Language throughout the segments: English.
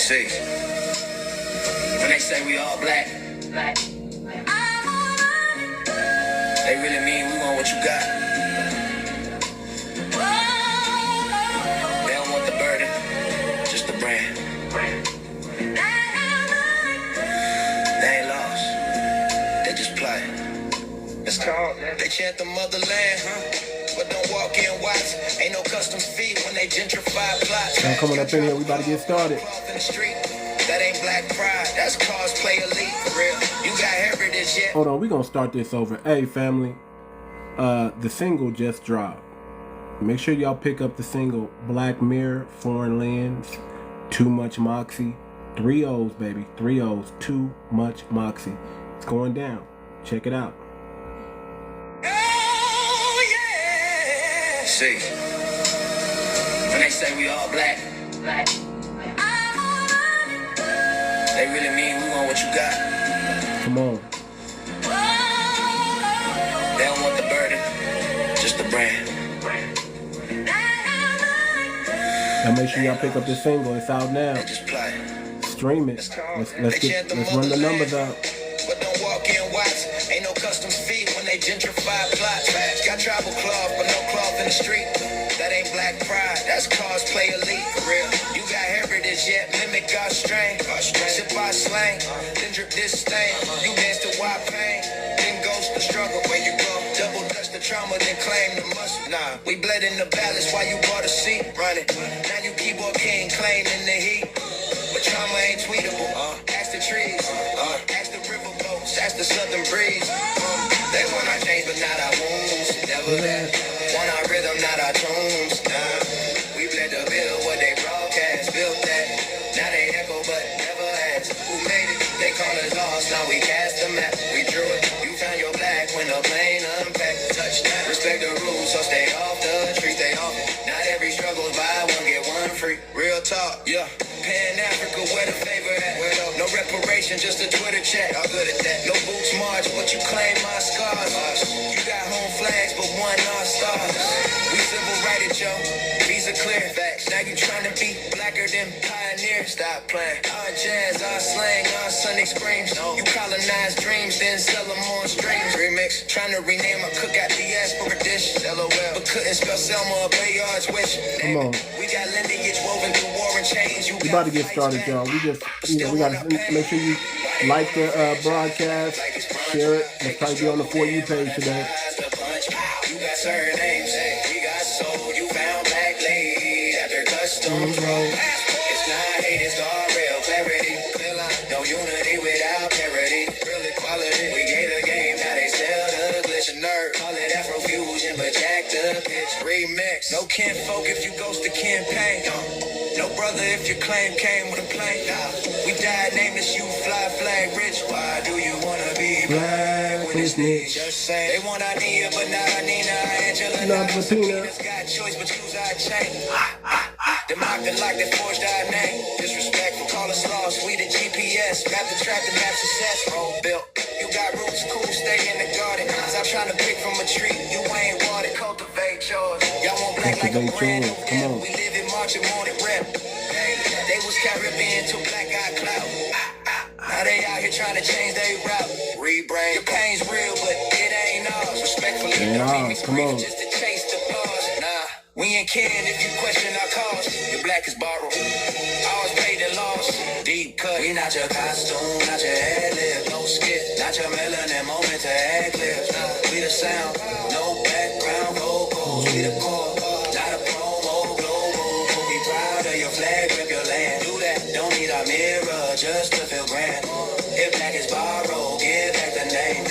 See, when they say we all black, they really mean we want what you got. They don't want the burden, just the brand. They ain't lost, they just play. It's called, they chant the motherland, but don't walk in watch. Ain't no custom feet when they gentrify plots. Now coming up in here, we about to get started. That ain't black pride, that's cosplay elite for real. You got heritage yet? Hold on, we gonna start this over. Hey family, the single just dropped. Make sure y'all pick up the single Black Mirror, Foreign Lands, Too Much Moxie. 3 O's, baby. 3 O's. Too Much Moxie. It's going down. Check it out. Oh, yeah. See, when they say we all black, they really mean we want what you got. Come on. They don't want the burden, just the brand. Now make sure y'all pick up this single. It's out now. Just play. Stream it. Let's run the numbers out. But don't walk in watch. Ain't no custom feet when they gentrify plots. Got tribal cloth, but no cloth in the street. That ain't black pride, that's cosplay elite for real. You got heritage yet, mimic our strain. Sip our slang, then drip this stain. You dance to why pain, then ghost the struggle where you go. Double dust the trauma, then claim the muscle. Nah, we bled in the balance while you bought a seat. Running, now you keyboard king claiming the heat. But trauma ain't tweetable. Ask the trees, ask the river boats, ask the southern breeze. They want our change, but not our wounds. Never that. Want our rhythm, not our tunes. Nah, we bled the bill, what they broadcast, built that. Now they echo, but never asked who made it. They call us lost, now we cast the map. We drew it. You found your black when the plane unpacked. Touchdown. Respect the rules, so stay off the street. They off it. Not every struggle's buy one, get one free. Real talk, yeah. Pan Africa, where the favor at? No reparation, just a Twitter chat. I'm good at that. No boots march, but you claim my scars. You got home flags, but one North Stars. We civil righted, Joe. Visa clear. Facts. Now you trying to be blacker than pioneer. Stop playing. Our jazz, our slang, our Sunday screams. You colonize dreams, then sell them on streams. Remix. Trying to rename a cookout diaspora dish. LOL. But couldn't spell Selma or Bayard's wish. Come on. We got lineage woven through war and change. We about to get started, y'all. We just, we gotta make sure you like the broadcast, share it. Let's probably be on the For You page today. You got surnames, we got soul. You found black lady after customs road. It's not hate, it's all real clarity. No unity without parity. Real equality. We gave the game, now they sell the glitch and nerd. Call it Afrofusion, but jack the pitch. Remix. No kinfolk if you ghost the campaign. No brother if your claim came with a plane. We died nameless, you fly flag rich. Why do you wanna be black when it's niche? Just say they want Ania, but not Nina, Angela, not Patina. Got choice, but choose our chain. Them mocked it like they forged our name. Disrespectful, call us lost. We the GPS, map the track, the map success. Roll built. You got roots, cool, stay in the garden. Stop trying to pick from a tree. You ain't water, cultivate yours. Y'all want black like a brand new devil. We live in March and morning rep. They was Caribbean to black eye cloud. Now they out here trying to change their route. Rebrand. Your pain's real, but it ain't ours. Respectfully, don't make me scream just to chase the bars. Nah, we ain't caring if you question our cause. Your black is borrowed. Ours paid and lost. Deep cut. We not your costume, not your ad lib. No skit, not your melanin moment to ad clips. Nah, we the sound, no background vocals. We the core, not a promo global. Be proud of your flag, rip your land. Do that, don't need a mirror just to feel grand. If black is borrowed, give back the name.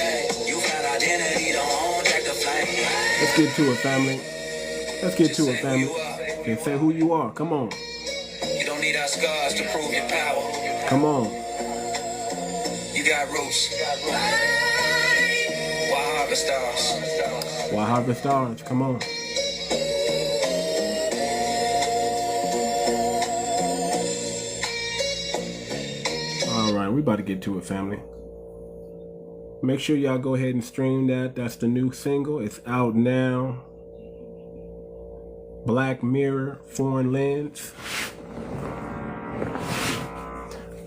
You found identity, don't own, track the flame. Let's get to it, family. Let's get to it, family. Okay, say who you are. Come on. You don't need our scars to prove your power. Come on. You got roots. Why harvest stars? Why harvest stars? Come on. All right, we about to get to it, family. Make sure y'all go ahead and stream that. That's the new single. It's out now. Black Mirror, Foreign Lens.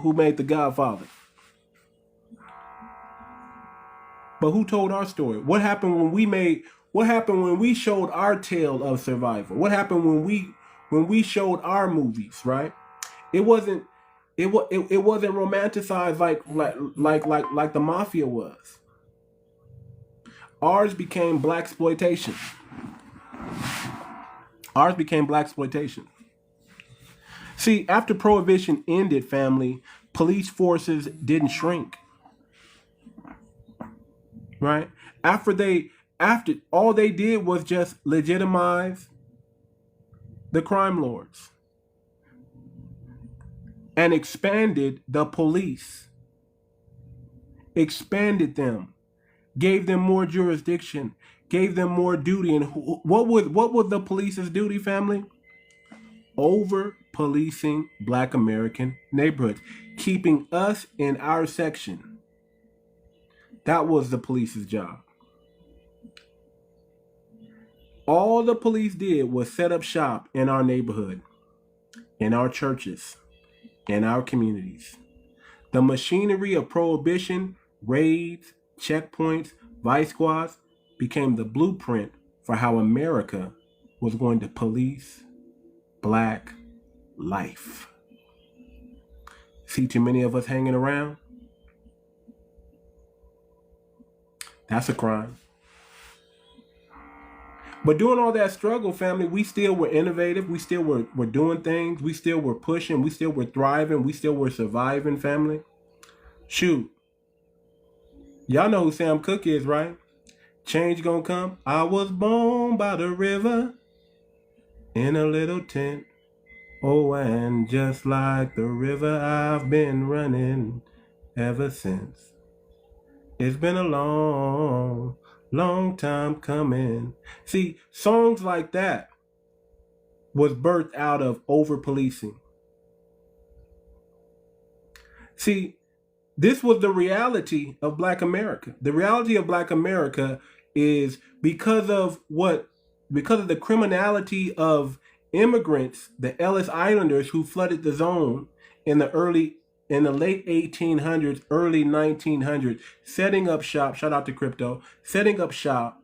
who made The Godfather. But who told our story? What happened when we showed our tale of survival? What happened when we showed our movies, right? It wasn't romanticized like the mafia was. Ours became blaxploitation. Ours became blaxploitation. See, after Prohibition ended, family, police forces didn't shrink. Right? After all they did was just legitimize the crime lords and expanded the police. Expanded them. Gave them more jurisdiction. Gave them more duty. And what was the police's duty, family? Over policing Black American neighborhoods. Keeping us in our section. That was the police's job. All the police did was set up shop in our neighborhood, in our churches, in our communities. The machinery of prohibition, raids, checkpoints, vice squads became the blueprint for how America was going to police Black life. See too many of us hanging around? That's a crime. But during all that struggle, family, we still were innovative. We still were doing things. We still were pushing. We still were thriving. We still were surviving, family. Shoot. Y'all know who Sam Cooke is, right? Change gonna come. I was born by the river in a little tent. Oh, and just like the river, I've been running ever since. It's been a long, long time coming. See, songs like that was birthed out of over-policing. See, this was the reality of Black America. The reality of Black America is because of the criminality of immigrants, the Ellis Islanders who flooded the zone in the late 1800s, early 1900s, setting up shop. Shout out to crypto, setting up shop,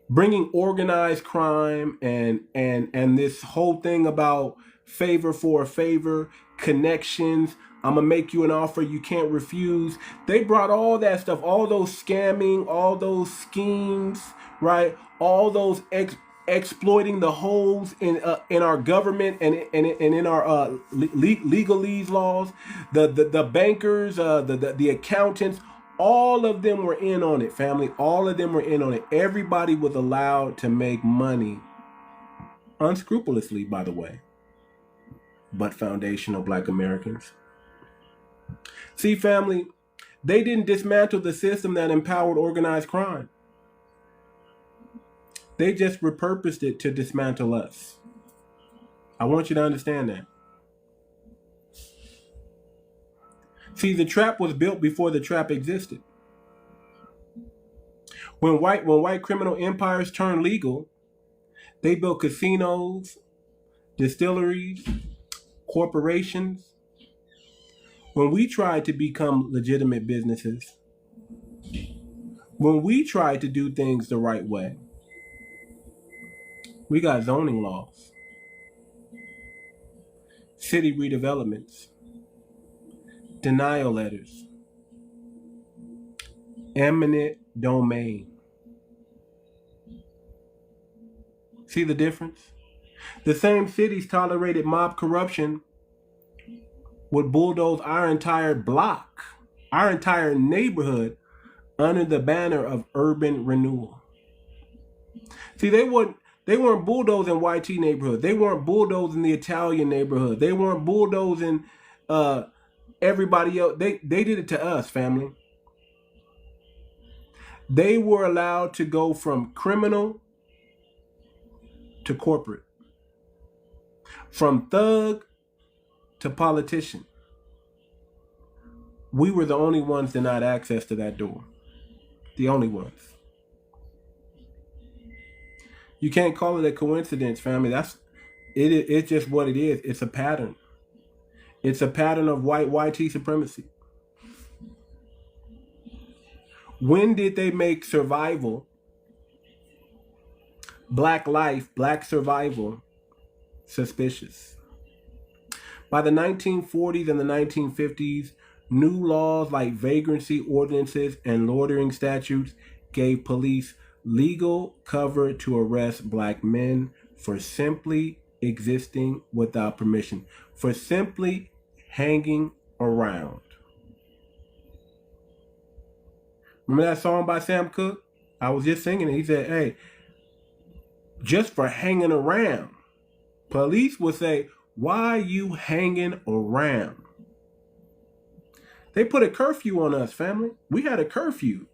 bringing organized crime and this whole thing about favor for a favor, connections. I'm gonna make you an offer you can't refuse. They brought all that stuff, all those scamming, all those schemes, right? All those exploiting the holes in our government and in our legalese laws. The bankers, the accountants. All of them were in on it, family. All of them were in on it. Everybody was allowed to make money unscrupulously, by the way, but foundational Black Americans. See, family, they didn't dismantle the system that empowered organized crime. They just repurposed it to dismantle us. I want you to understand that. See, the trap was built before the trap existed. When white criminal empires turned legal, they built casinos, distilleries, corporations. When we tried to become legitimate businesses, when we tried to do things the right way, we got zoning laws, city redevelopments, denial letters, eminent domain. See the difference? The same cities tolerated mob corruption would bulldoze our entire block, our entire neighborhood under the banner of urban renewal. See, they weren't bulldozing YT neighborhood. They weren't bulldozing the Italian neighborhood. They weren't bulldozing everybody else. They did it to us, family. They were allowed to go from criminal to corporate, from thug to politician. We were the only ones denied access to that door. The only ones. You can't call it a coincidence, family. It's just what it is. It's a pattern. It's a pattern of white YT supremacy. When did they make survival, Black life, Black survival, suspicious? By the 1940s and the 1950s, new laws like vagrancy ordinances and loitering statutes gave police legal cover to arrest Black men for simply existing without permission, for simply hanging around. Remember that song by Sam Cooke? I was just singing it. He said, hey, just for hanging around. Police would say, why are you hanging around? They put a curfew on us, family. We had a curfew.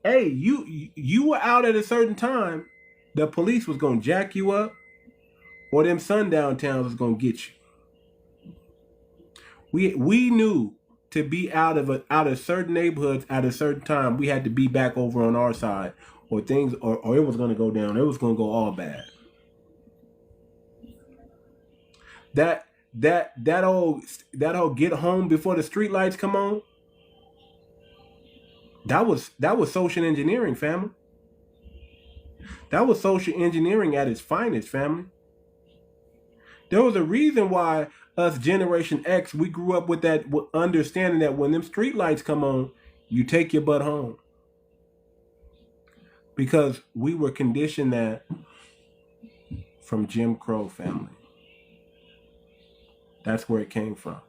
Hey, you were out at a certain time, the police was going to jack you up, or them sundown towns was going to get you. We knew to be out of certain neighborhoods at a certain time, we had to be back over on our side, or it was going to go down. It was going to go all bad. That old get home before the street lights come on. That was social engineering, family. That was social engineering at its finest, family. There was a reason why us Generation X, we grew up with that understanding that when them street lights come on, you take your butt home. Because we were conditioned that from Jim Crow, family. That's where it came from.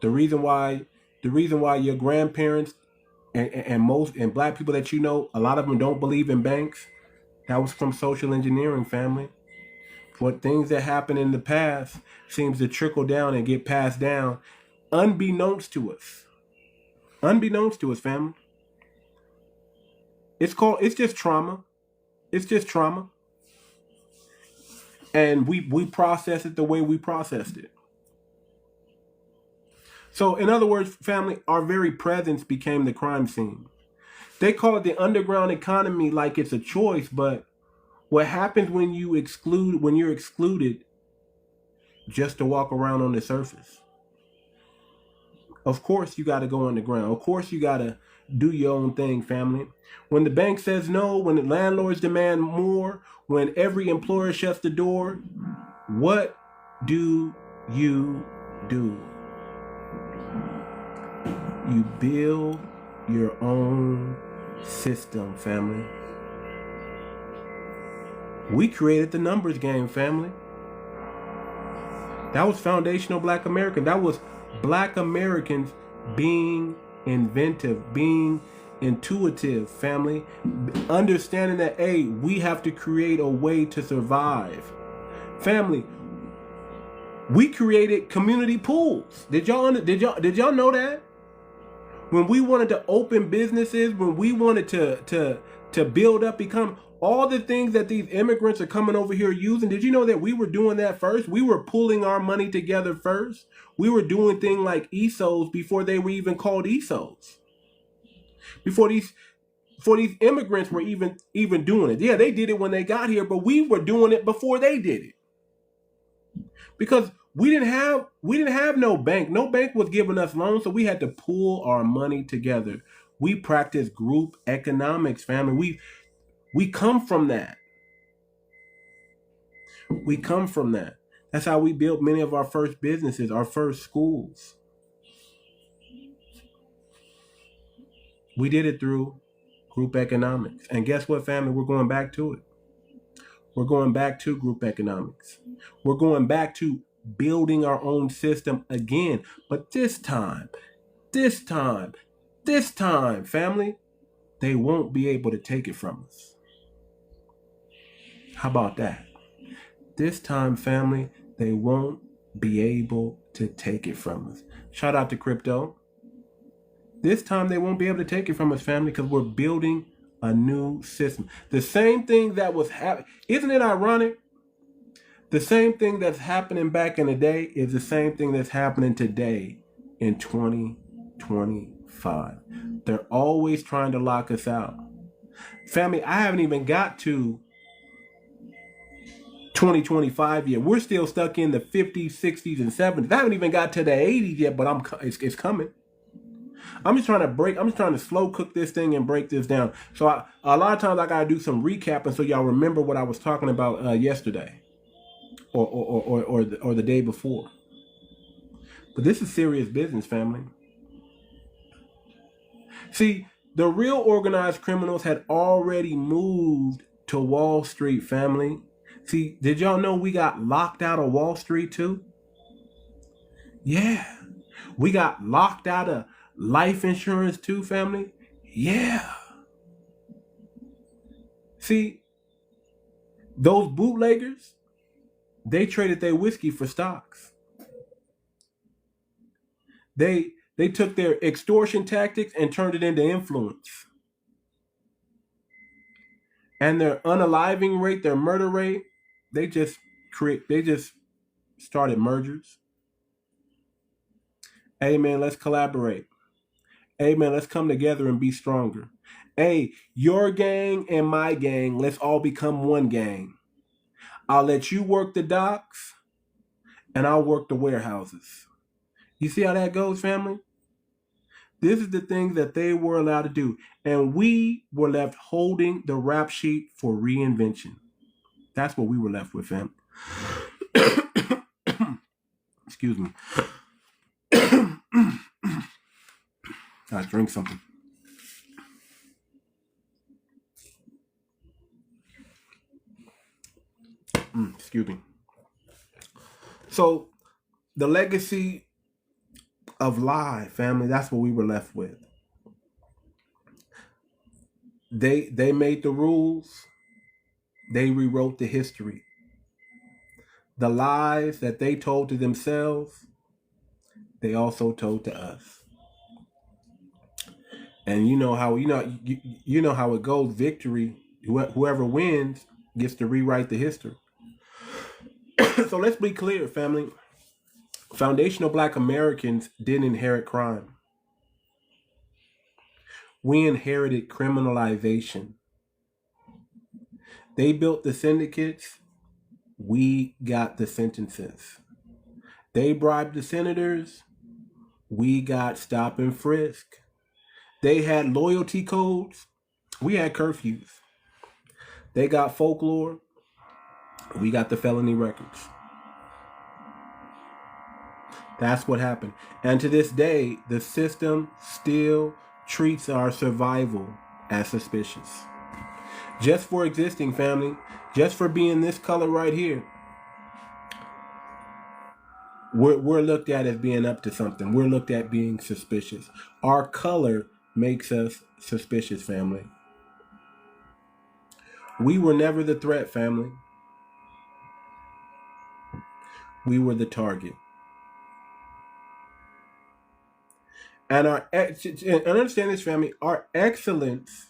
The reason why your grandparents and Black people that you know, a lot of them don't believe in banks, that was from social engineering, family. What things that happened in the past seems to trickle down and get passed down unbeknownst to us. Unbeknownst to us, family. It's just trauma. It's just trauma. And we process it the way we processed it. So in other words, family, our very presence became the crime scene. They call it the underground economy like it's a choice, but what happens when you're excluded just to walk around on the surface? Of course you got to go underground. Of course you got to do your own thing, family. When the bank says no, when the landlords demand more, when every employer shuts the door, what do? You build your own system, family. We created the numbers game, family. That was foundational Black American. That was Black Americans being inventive, being intuitive, family. Understanding that, hey, we have to create a way to survive. Family, we created community pools. Did y'all know that? When we wanted to open businesses, when we wanted to build up, become all the things that these immigrants are coming over here using, did you know that we were doing that first? We were pulling our money together first. We were doing things like ESOs before they were even called ESOs. Before these immigrants were even doing it. Yeah, they did it when they got here, but we were doing it before they did it. Because we didn't have no bank. No bank was giving us loans, so we had to pull our money together. We practice group economics, family. We come from that. We come from that. That's how we built many of our first businesses, our first schools. We did it through group economics. And guess what, family? We're going back to it. We're going back to group economics. We're going back to building our own system again. But this time, family, they won't be able to take it from us. How about that? This time, family, they won't be able to take it from us. Shout out to crypto. This time they won't be able to take it from us, family, because we're building a new system. The same thing that was happening. Isn't it ironic? The same thing that's happening back in the day is the same thing that's happening today in 2025. They're always trying to lock us out. Family, I haven't even got to 2025 yet. We're still stuck in the 50s, 60s, and 70s. I haven't even got to the 80s yet, but it's coming. I'm just trying to slow cook this thing and break this down. So a lot of times I gotta do some recapping so y'all remember what I was talking about yesterday, or the day before. But this is serious business, family. See, the real organized criminals had already moved to Wall Street, family. See, did y'all know we got locked out of Wall Street too? Yeah, we got locked out of life insurance too, family. Yeah. See, those bootleggers, they traded their whiskey for stocks. They took their extortion tactics and turned it into influence. And their unaliving rate, their murder rate, they just started mergers. Hey man, let's collaborate. Hey man, let's come together and be stronger. Hey, your gang and my gang, let's all become one gang. I'll let you work the docks and I'll work the warehouses. You see how that goes, family? This is the thing that they were allowed to do. And we were left holding the rap sheet for reinvention. That's what we were left with, family. Excuse me. Gotta drink something. Excuse me. So, the legacy of lie, family, that's what we were left with. They made the rules. They rewrote the history. The lies that they told to themselves, they also told to us. And you know how it goes. Victory, whoever wins gets to rewrite the history. So let's be clear, family. Foundational Black Americans didn't inherit crime. We inherited criminalization. They built the syndicates. We got the sentences. They bribed the senators. We got stop and frisk. They had loyalty codes. We had curfews. They got folklore. We got the felony records. That's what happened. And to this day, the system still treats our survival as suspicious. Just for existing, family, just for being this color right here, we're looked at as being up to something. We're looked at being suspicious. Our color makes us suspicious, family. We were never the threat, family. We were the target. And understand this, family, our excellence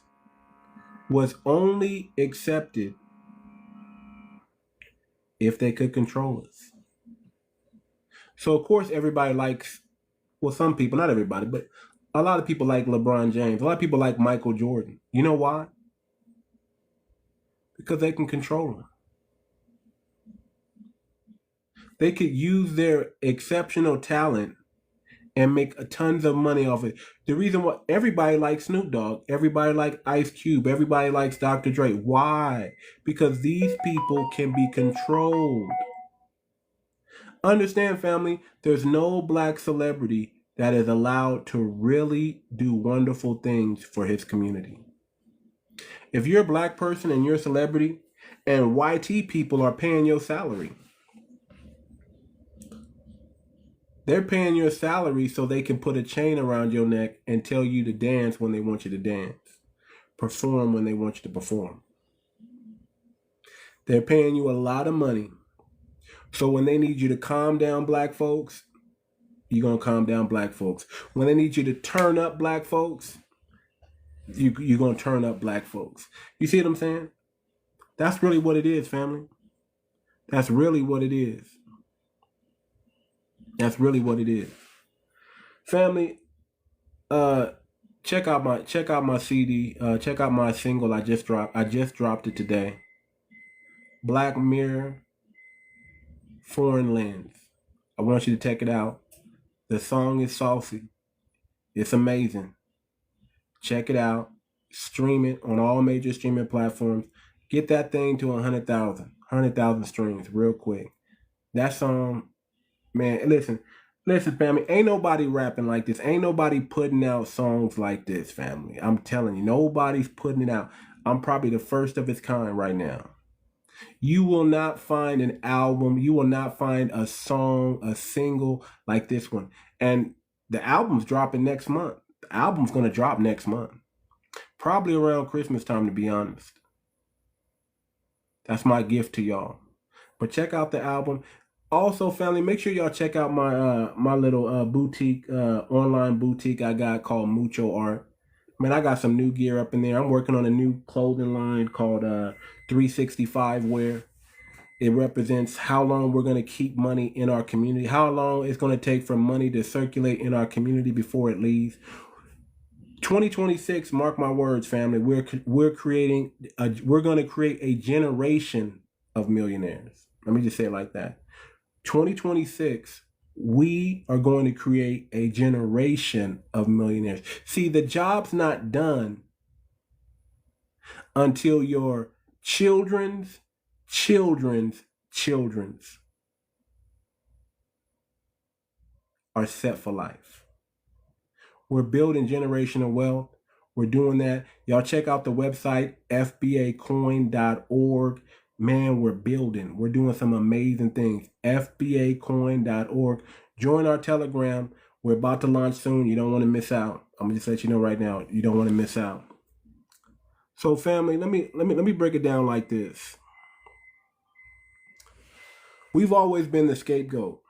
was only accepted if they could control us. So, of course, everybody likes, well, some people, not everybody, but a lot of people like LeBron James. A lot of people like Michael Jordan. You know why? Because they can control them. They could use their exceptional talent and make tons of money off it. The reason why everybody likes Snoop Dogg, everybody likes Ice Cube, everybody likes Dr. Dre. Why? Because these people can be controlled. Understand, family, there's no black celebrity that is allowed to really do wonderful things for his community. If you're a black person and you're a celebrity and YT people are paying your salary, they're paying your salary so they can put a chain around your neck and tell you to dance when they want you to dance, perform when they want you to perform. They're paying you a lot of money. So when they need you to calm down black folks, you're going to calm down black folks. When they need you to turn up black folks, you're going to turn up black folks. You see what I'm saying? That's really what it is, family. That's really what it is. That's really what it is. Family, check out my CD, check out my single I just dropped it today. Black Mirror, Foreign Lens. I want you to check it out. The song is saucy. It's amazing. Check it out. Stream it on all major streaming platforms. Get that thing to 100,000 streams real quick. That song, man, listen, family, ain't nobody rapping like this. Ain't nobody putting out songs like this, family. I'm telling you, nobody's putting it out. I'm probably the first of its kind right now. You will not find an album. You will not find a song, a single like this one. And the album's dropping next month. The album's going to drop next month. Probably around Christmas time, to be honest. That's my gift to y'all. But check out the album. Also, family, make sure y'all check out my little boutique, online boutique I got called Mucho Art. Man, I got some new gear up in there. I'm working on a new clothing line called 𝗤𝗏𝗏 Wear. It represents how long we're going to keep money in our community, how long it's going to take for money to circulate in our community before it leaves. 2026, mark my words, family, we're going to create a generation of millionaires. Let me just say it like that. 2026, we are going to create a generation of millionaires. See, the job's not done until your children's are set for life. We're building generational wealth. We're doing that. Y'all check out the website, fbacoin.org. Man, we're building. We're doing some amazing things. fbacoin.org. Join our Telegram. We're about to launch soon. You don't want to miss out. I'm gonna just let you know right now. You don't want to miss out. So, family, let me break it down like this. We've always been the scapegoat.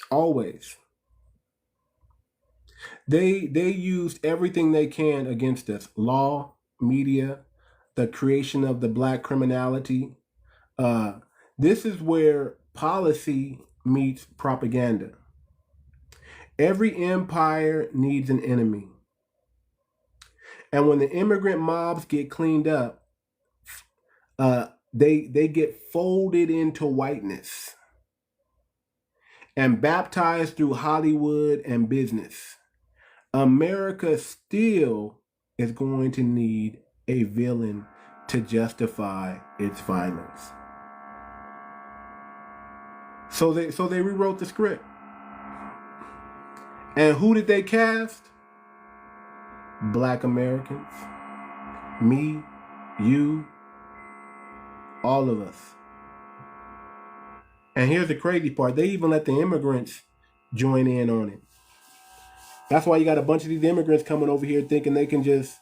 Always. They used everything they can against us. Law, media, the creation of the black criminality. This is where policy meets propaganda. Every empire needs an enemy. And when the immigrant mobs get cleaned up, they get folded into whiteness and baptized through Hollywood and business. America still is going to need a villain to justify its violence. So they rewrote the script. And who did they cast? Black Americans. Me, you, all of us. And here's the crazy part. They even let the immigrants join in on it. That's why you got a bunch of these immigrants coming over here thinking they can just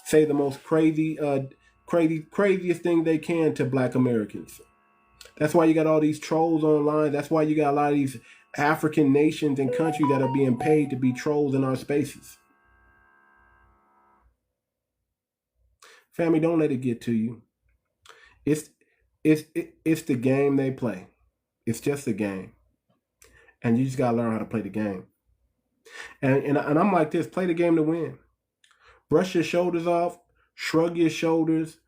say the most craziest thing they can to Black Americans. That's why you got all these trolls online. That's why you got a lot of these African nations and countries that are being paid to be trolls in our spaces. Family, don't let it get to you. It's the game they play. It's just a game. And you just gotta learn how to play the game. And I'm like this, play the game to win. Brush your shoulders off, shrug your shoulders,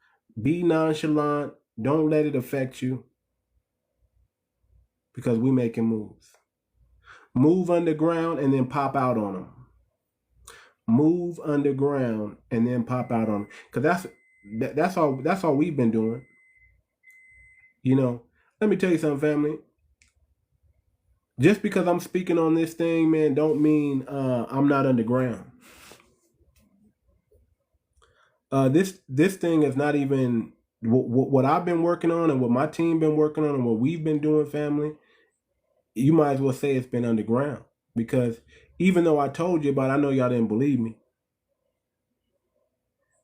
be nonchalant, don't let it affect you. Because we making moves. Move underground and then pop out on them. Move underground and then pop out on them. Because that's all we've been doing. You know, let me tell you something, family. Just because I'm speaking on this thing, man, don't mean I'm not underground. This thing is not even what I've been working on and what my team been working on and what we've been doing, family. You might as well say it's been underground, because even though I told you about it, I know y'all didn't believe me.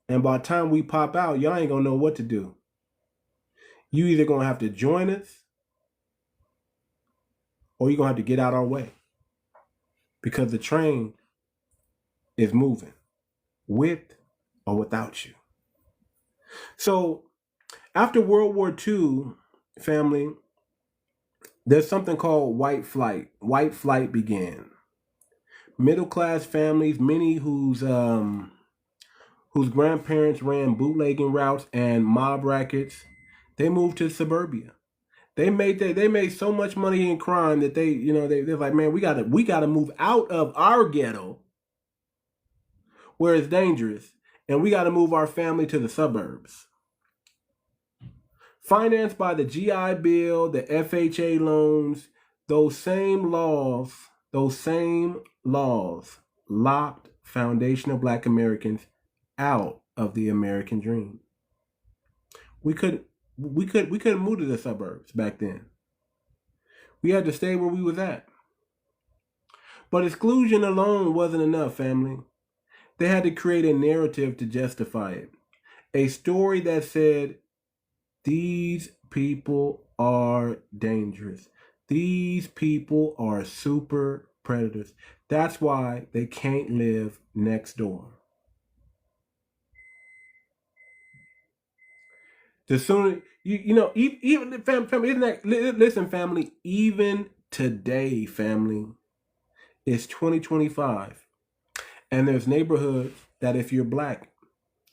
And by the time we pop out, y'all ain't gonna know what to do. You either gonna have to join us or you're gonna have to get out our way, because the train is moving with or without you. So after World War II, family, there's something called white flight. White flight began. Middle-class families, many whose grandparents ran bootlegging routes and mob rackets, they moved to suburbia. They made so much money in crime that they're like, man, we gotta move out of our ghetto where it's dangerous, and we gotta move our family to the suburbs. Financed by the GI Bill, the FHA loans, those same laws locked foundational Black Americans out of the American dream. We couldn't move to the suburbs back then. We had to stay where we was at. But exclusion alone wasn't enough, family. They had to create a narrative to justify it. A story that said, these people are dangerous. These people are super predators. That's why they can't live next door. The sooner even family, isn't that, listen, family, even today, family, it's 2025, and there's neighborhoods that if you're Black,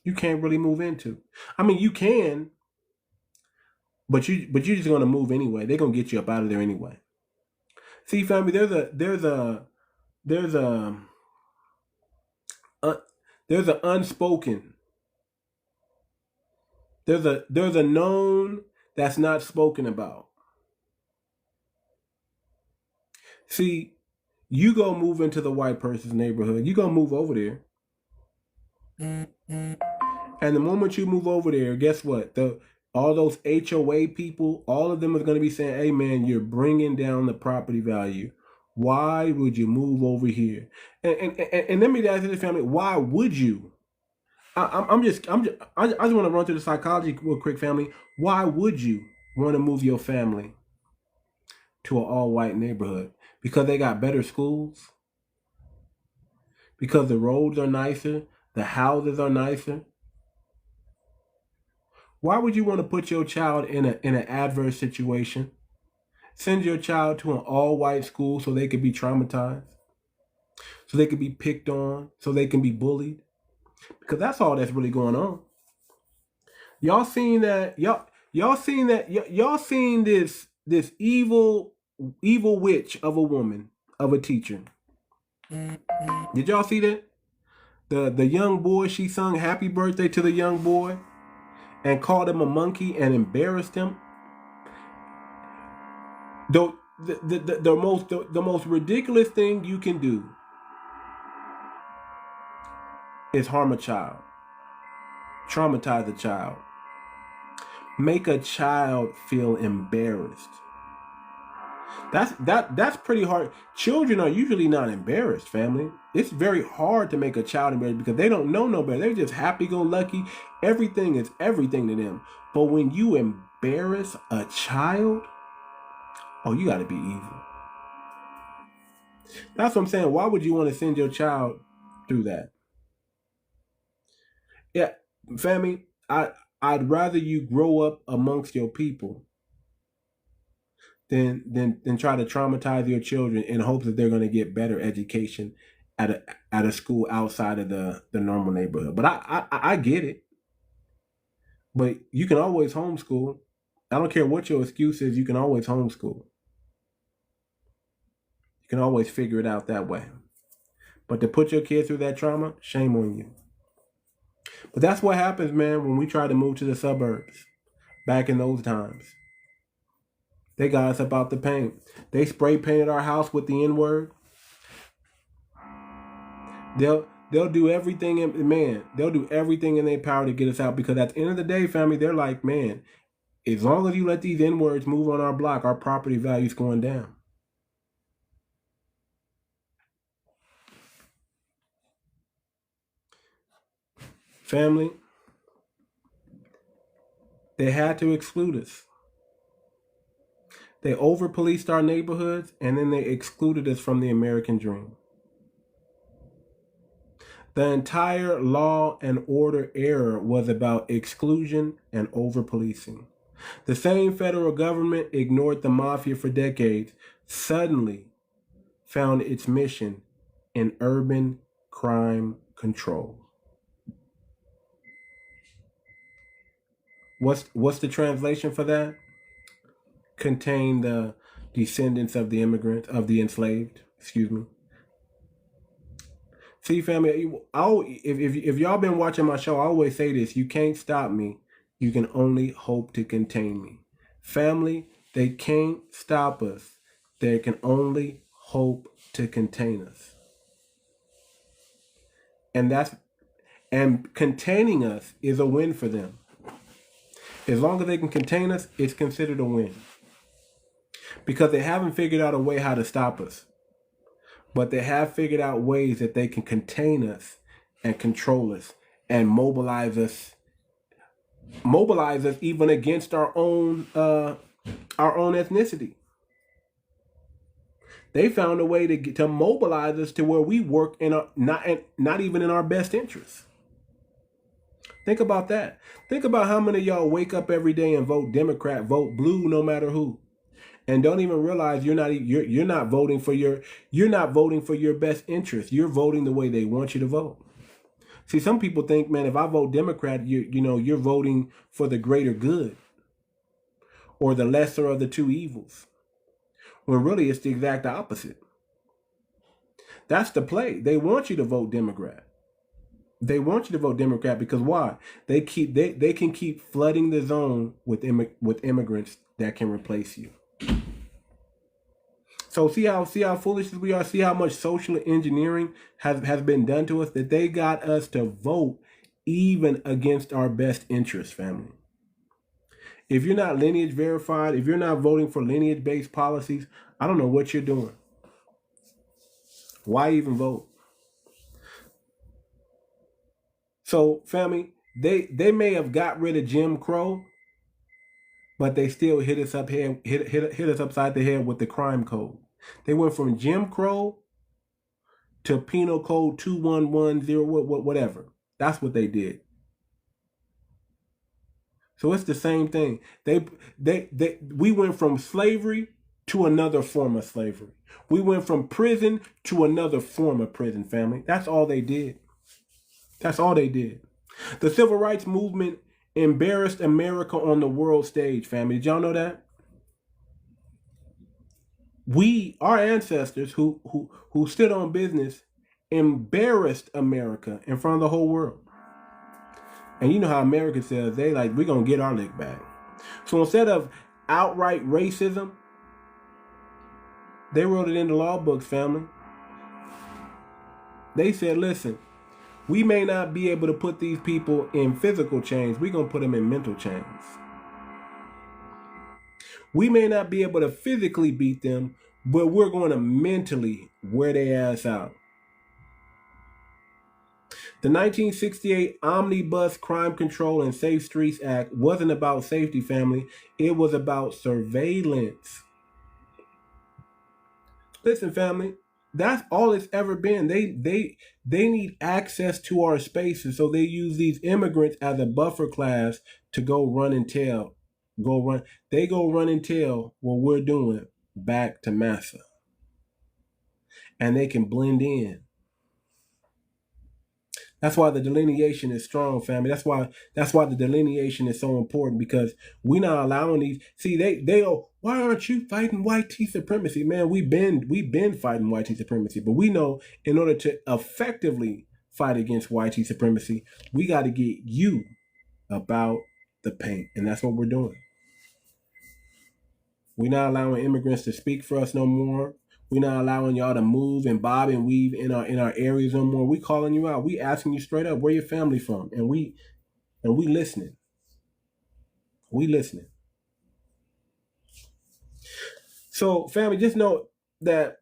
you can't really move into. I mean, you can, but you're just gonna move anyway. They're gonna get you up out of there anyway. See, family, there's an unspoken. There's a known that's not spoken about. See, you go move into the white person's neighborhood, you go move over there. And the moment you move over there, guess what? All those HOA people, all of them are going to be saying, hey, man, you're bringing down the property value. Why would you move over here? And let me ask you this, family, why would you? I just want to run through the psychology real quick, family. Why would you want to move your family to an all-white neighborhood? Because they got better schools? Because the roads are nicer? The houses are nicer? Why would you want to put your child in an adverse situation Send your child to an all-white school so they could be traumatized, so they could be picked on, so they can be bullied. Because that's all that's really going on. Y'all seen that? Y'all seen that? Y'all seen this evil witch of a woman, of a teacher? Did y'all see that? The young boy, she sung happy birthday to the young boy and called him a monkey and embarrassed him. The most ridiculous thing you can do is harm a child, traumatize a child, make a child feel embarrassed. That's pretty hard. Children are usually not embarrassed, family. It's very hard to make a child embarrassed because they don't know no better. They're just happy-go-lucky. Everything is everything to them. But when you embarrass a child, oh, you got to be evil. That's what I'm saying. Why would you want to send your child through that? Yeah, family, I'd rather you grow up amongst your people than try to traumatize your children in hopes that they're going to get better education at a school outside of the normal neighborhood. But I get it. But you can always homeschool. I don't care what your excuse is. You can always homeschool. You can always figure it out that way. But to put your kids through that trauma, shame on you. But that's what happens, man, when we try to move to the suburbs. Back in those times, they got us up out the paint. They spray painted our house with the N-word. They'll do everything they'll do everything in their power to get us out, because at the end of the day, family, they're like, man, as long as you let these N-words move on our block, our property value's going down. Family, they had to exclude us. They over-policed our neighborhoods, and then they excluded us from the American dream. The entire law and order era was about exclusion and over-policing. The same federal government ignored the mafia for decades suddenly found its mission in urban crime control. What's the translation for that? Contain the descendants of the immigrants, of the enslaved. Excuse me. See, family, if y'all been watching my show, I always say this: you can't stop me. You can only hope to contain me. Family, they can't stop us. They can only hope to contain us. And containing us is a win for them. As long as they can contain us, it's considered a win. Because they haven't figured out a way how to stop us. But they have figured out ways that they can contain us and control us and mobilize us even against our own ethnicity. They found a way to mobilize us to where we work not even in our best interests. Think about that. Think about how many of y'all wake up every day and vote Democrat, vote blue, no matter who, and don't even realize you're not voting for your best interest. You're voting the way they want you to vote. See, some people think, man, if I vote Democrat, you're voting for the greater good or the lesser of the two evils. When really it's the exact opposite. That's the play. They want you to vote Democrat. They want you to vote Democrat because why? They can keep flooding the zone with immigrants that can replace you. So see how foolish we are. See how much social engineering has been done to us, that they got us to vote even against our best interests, family. If you're not lineage verified, if you're not voting for lineage-based policies, I don't know what you're doing. Why even vote? So, family, they may have got rid of Jim Crow, but they still hit us upside the head with the crime code. They went from Jim Crow to Penal Code 2110, whatever. That's what they did. So it's the same thing. We went from slavery to another form of slavery. We went from prison to another form of prison, family. That's all they did. That's all they did. The civil rights movement embarrassed America on the world stage, family. Did y'all know that? Our ancestors who stood on business, embarrassed America in front of the whole world. And you know how America says, we're going to get our lick back. So instead of outright racism, they wrote it in the law books, family. They said, listen, we may not be able to put these people in physical chains. We're going to put them in mental chains. We may not be able to physically beat them, but we're going to mentally wear their ass out. The 1968 Omnibus Crime Control and Safe Streets Act wasn't about safety, family. It was about surveillance. Listen, family, that's all it's ever been. They need access to our spaces, so they use these immigrants as a buffer class to go run and tell. They go run and tell what we're doing back to massa. And they can blend in. That's why the delineation is strong, family. That's why the delineation is so important, because we're not allowing these. See, they go, why aren't you fighting white supremacy? Man, we've been fighting white supremacy, but we know in order to effectively fight against white supremacy, we got to get you about the paint, and that's what we're doing. We're not allowing immigrants to speak for us no more. We're not allowing y'all to move and bob and weave in our areas no more. We calling you out. We asking you straight up, where your family from? And we listening. We listening. So, family, just know that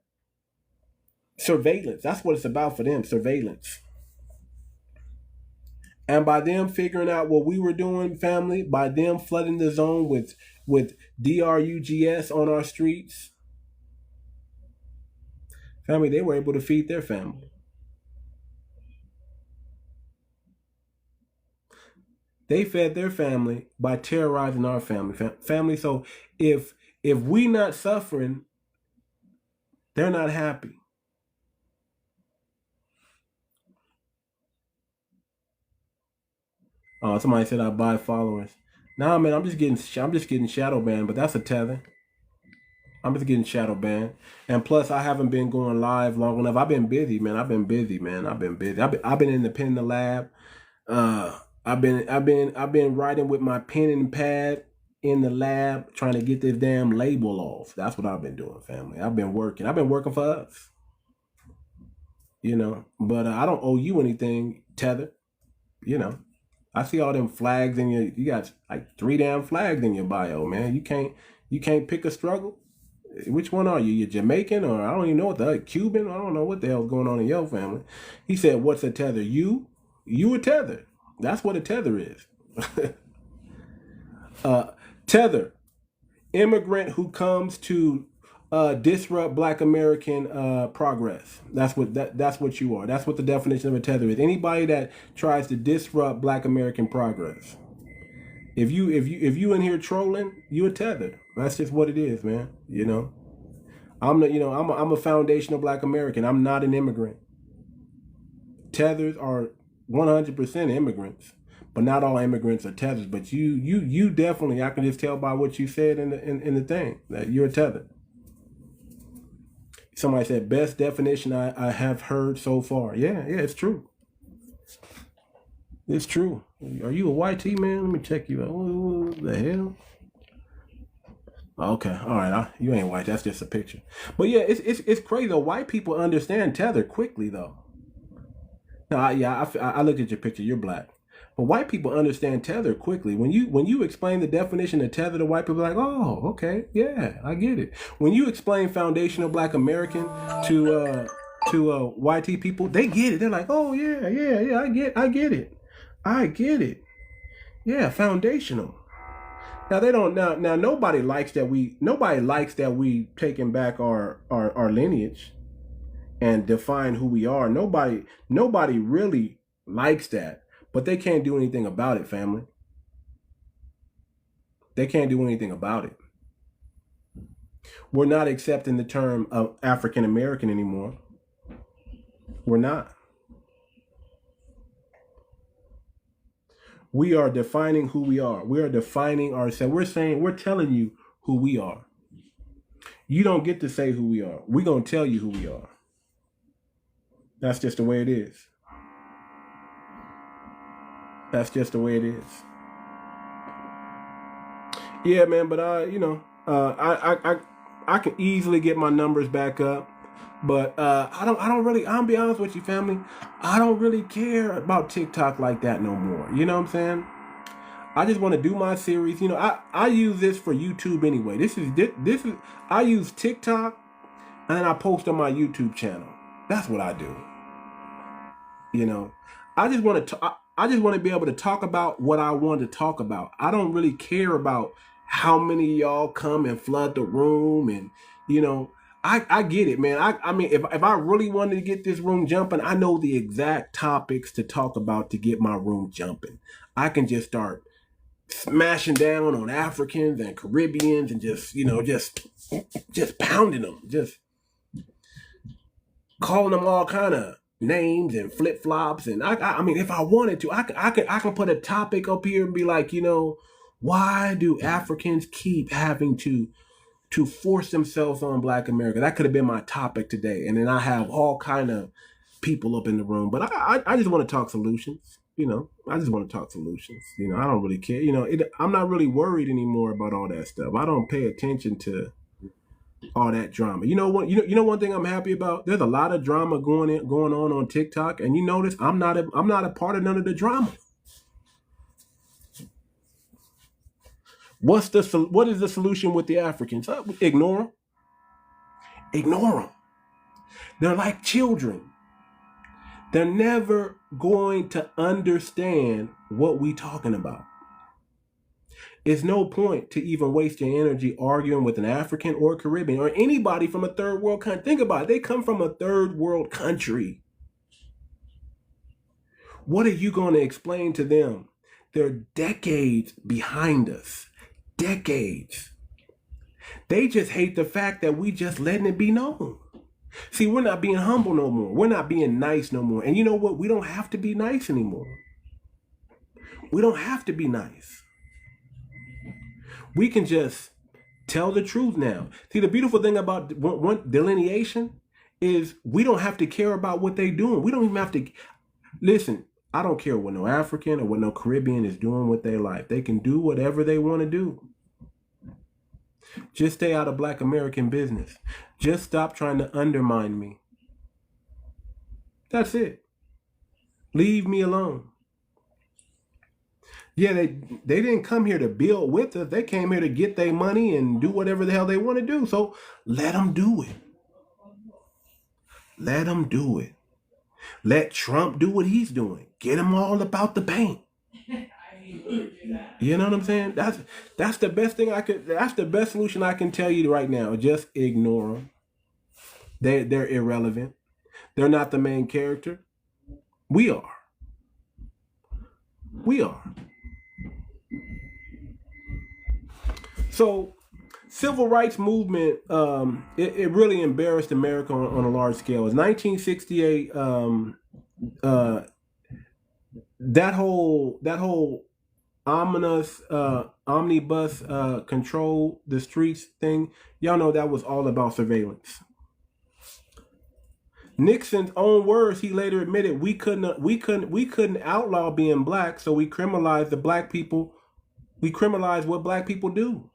surveillance, that's what it's about for them, surveillance. And by them figuring out what we were doing, family, by them flooding the zone with drugs on our streets, family, they were able to feed their family. They fed their family by terrorizing our family. Family, so if we not suffering, they're not happy. Oh, somebody said I buy followers. Nah, man, I'm just getting shadow banned, but that's a tether. I'm just getting shadow banned, and plus I haven't been going live long enough. I've been busy, man. I've been in the pen in the lab. I've been writing with my pen and pad in the lab, trying to get this damn label off. That's what I've been doing, family. I've been working for us. You know, but I don't owe you anything, Tether. You know, I see all them flags in you got like 3 damn flags in your bio, man. You can't pick a struggle. Which one are you? You Jamaican, or I don't even know what the Cuban? I don't know what the hell's going on in your family. He said, what's a tether? You a tether. That's what a tether is. Tether, immigrant who comes to disrupt Black American progress. That's what you are. That's what the definition of a tether is. Anybody that tries to disrupt Black American progress. If you in here trolling, you a tether. That's just what it is, man. You know, I'm a foundational Black American. I'm not an immigrant. Tethers are 100% immigrants, but not all immigrants are tethers. But you definitely, I can just tell by what you said in the thing that you're a tether. Somebody said best definition I have heard so far. Yeah, it's true. It's true. Are you a YT, man? Let me check you out. What the hell? Okay, all right. You ain't white. That's just a picture. But yeah, it's crazy though. White people understand tether quickly though. No, I looked at your picture. You're Black, but white people understand tether quickly. When you explain the definition of tether to white people, like, oh, okay, yeah, I get it. When you explain foundational Black American to YT people, they get it. They're like, oh yeah, I get it. I get it. Yeah, foundational. Now they don't. Now nobody likes that we taking back our lineage and define who we are. Nobody really likes that, but they can't do anything about it, family. They can't do anything about it. We're not accepting the term of African American anymore. We're not. We are defining who we are. We are defining ourselves. We're telling you who we are. You don't get to say who we are. We're going to tell you who we are. That's just the way it is. That's just the way it is. Yeah, man, but I can easily get my numbers back up. But I'll be honest with you, family. I don't really care about TikTok like that no more. You know what I'm saying? I just want to do my series. You know, I use this for YouTube anyway. This is I use TikTok and then I post on my YouTube channel. That's what I do. You know, I just want to be able to talk about what I want to talk about. I don't really care about how many of y'all come and flood the room, and you know, I get it, man. I mean, if I really wanted to get this room jumping, I know the exact topics to talk about to get my room jumping. I can just start smashing down on Africans and Caribbeans and just pounding them, just calling them all kind of names and flip flops. And I mean, if I wanted to, I can put a topic up here and be like, you know, why do Africans keep having to force themselves on Black America? That could have been my topic today. And then I have all kind of people up in the room, but I just want to talk solutions. You know, I just want to talk solutions. You know, I don't really care. You know, I'm not really worried anymore about all that stuff. I don't pay attention to all that drama. You know what? You know one thing I'm happy about. There's a lot of drama going on TikTok, and you notice I'm not a part of none of the drama. What is the solution with the Africans? Ignore them. Ignore them. They're like children. They're never going to understand what we're talking about. It's no point to even waste your energy arguing with an African or Caribbean or anybody from a third world country. Think about it. They come from a third world country. What are you going to explain to them? They're decades behind us. Decades. They just hate the fact that we just letting it be known. See, we're not being humble no more. We're not being nice no more. And you know what? We don't have to be nice anymore. We don't have to be nice. We can just tell the truth now. See, the beautiful thing about one delineation is we don't have to care about what they're doing. We don't even have to. Listen, I don't care what no African or what no Caribbean is doing with their life. They can do whatever they want to do. Just stay out of Black American business. Just stop trying to undermine me. That's it. Leave me alone. Yeah, they didn't come here to build with us. They came here to get their money and do whatever the hell they want to do. So let them do it. Let them do it. Let Trump do what he's doing. Get them all about the paint. You know what I'm saying? That's the best thing that's the best solution I can tell you right now. Just ignore them. They're irrelevant. They're not the main character. We are. We are. So, civil rights movement, it really embarrassed America on a large scale. It was 1968. That whole ominous omnibus control the streets thing. Y'all know that was all about surveillance. Nixon's own words, he later admitted we couldn't outlaw being black, so we criminalized the black people. We criminalized what black people do.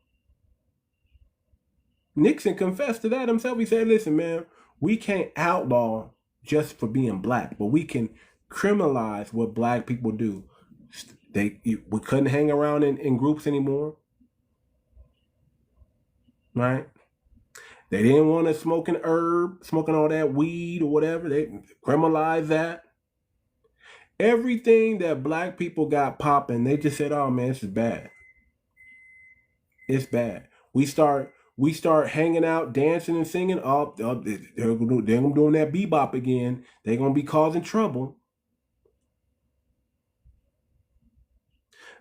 Nixon confessed to that himself. He said, listen, man, we can't outlaw just for being black, but we can criminalize what black people do. We couldn't hang around in groups anymore. Right? They didn't want us smoking all that weed or whatever. They criminalized that. Everything that black people got popping, they just said, oh man, this is bad. It's bad. We start hanging out, dancing and singing. Oh, they're doing that bebop again. They're going to be causing trouble.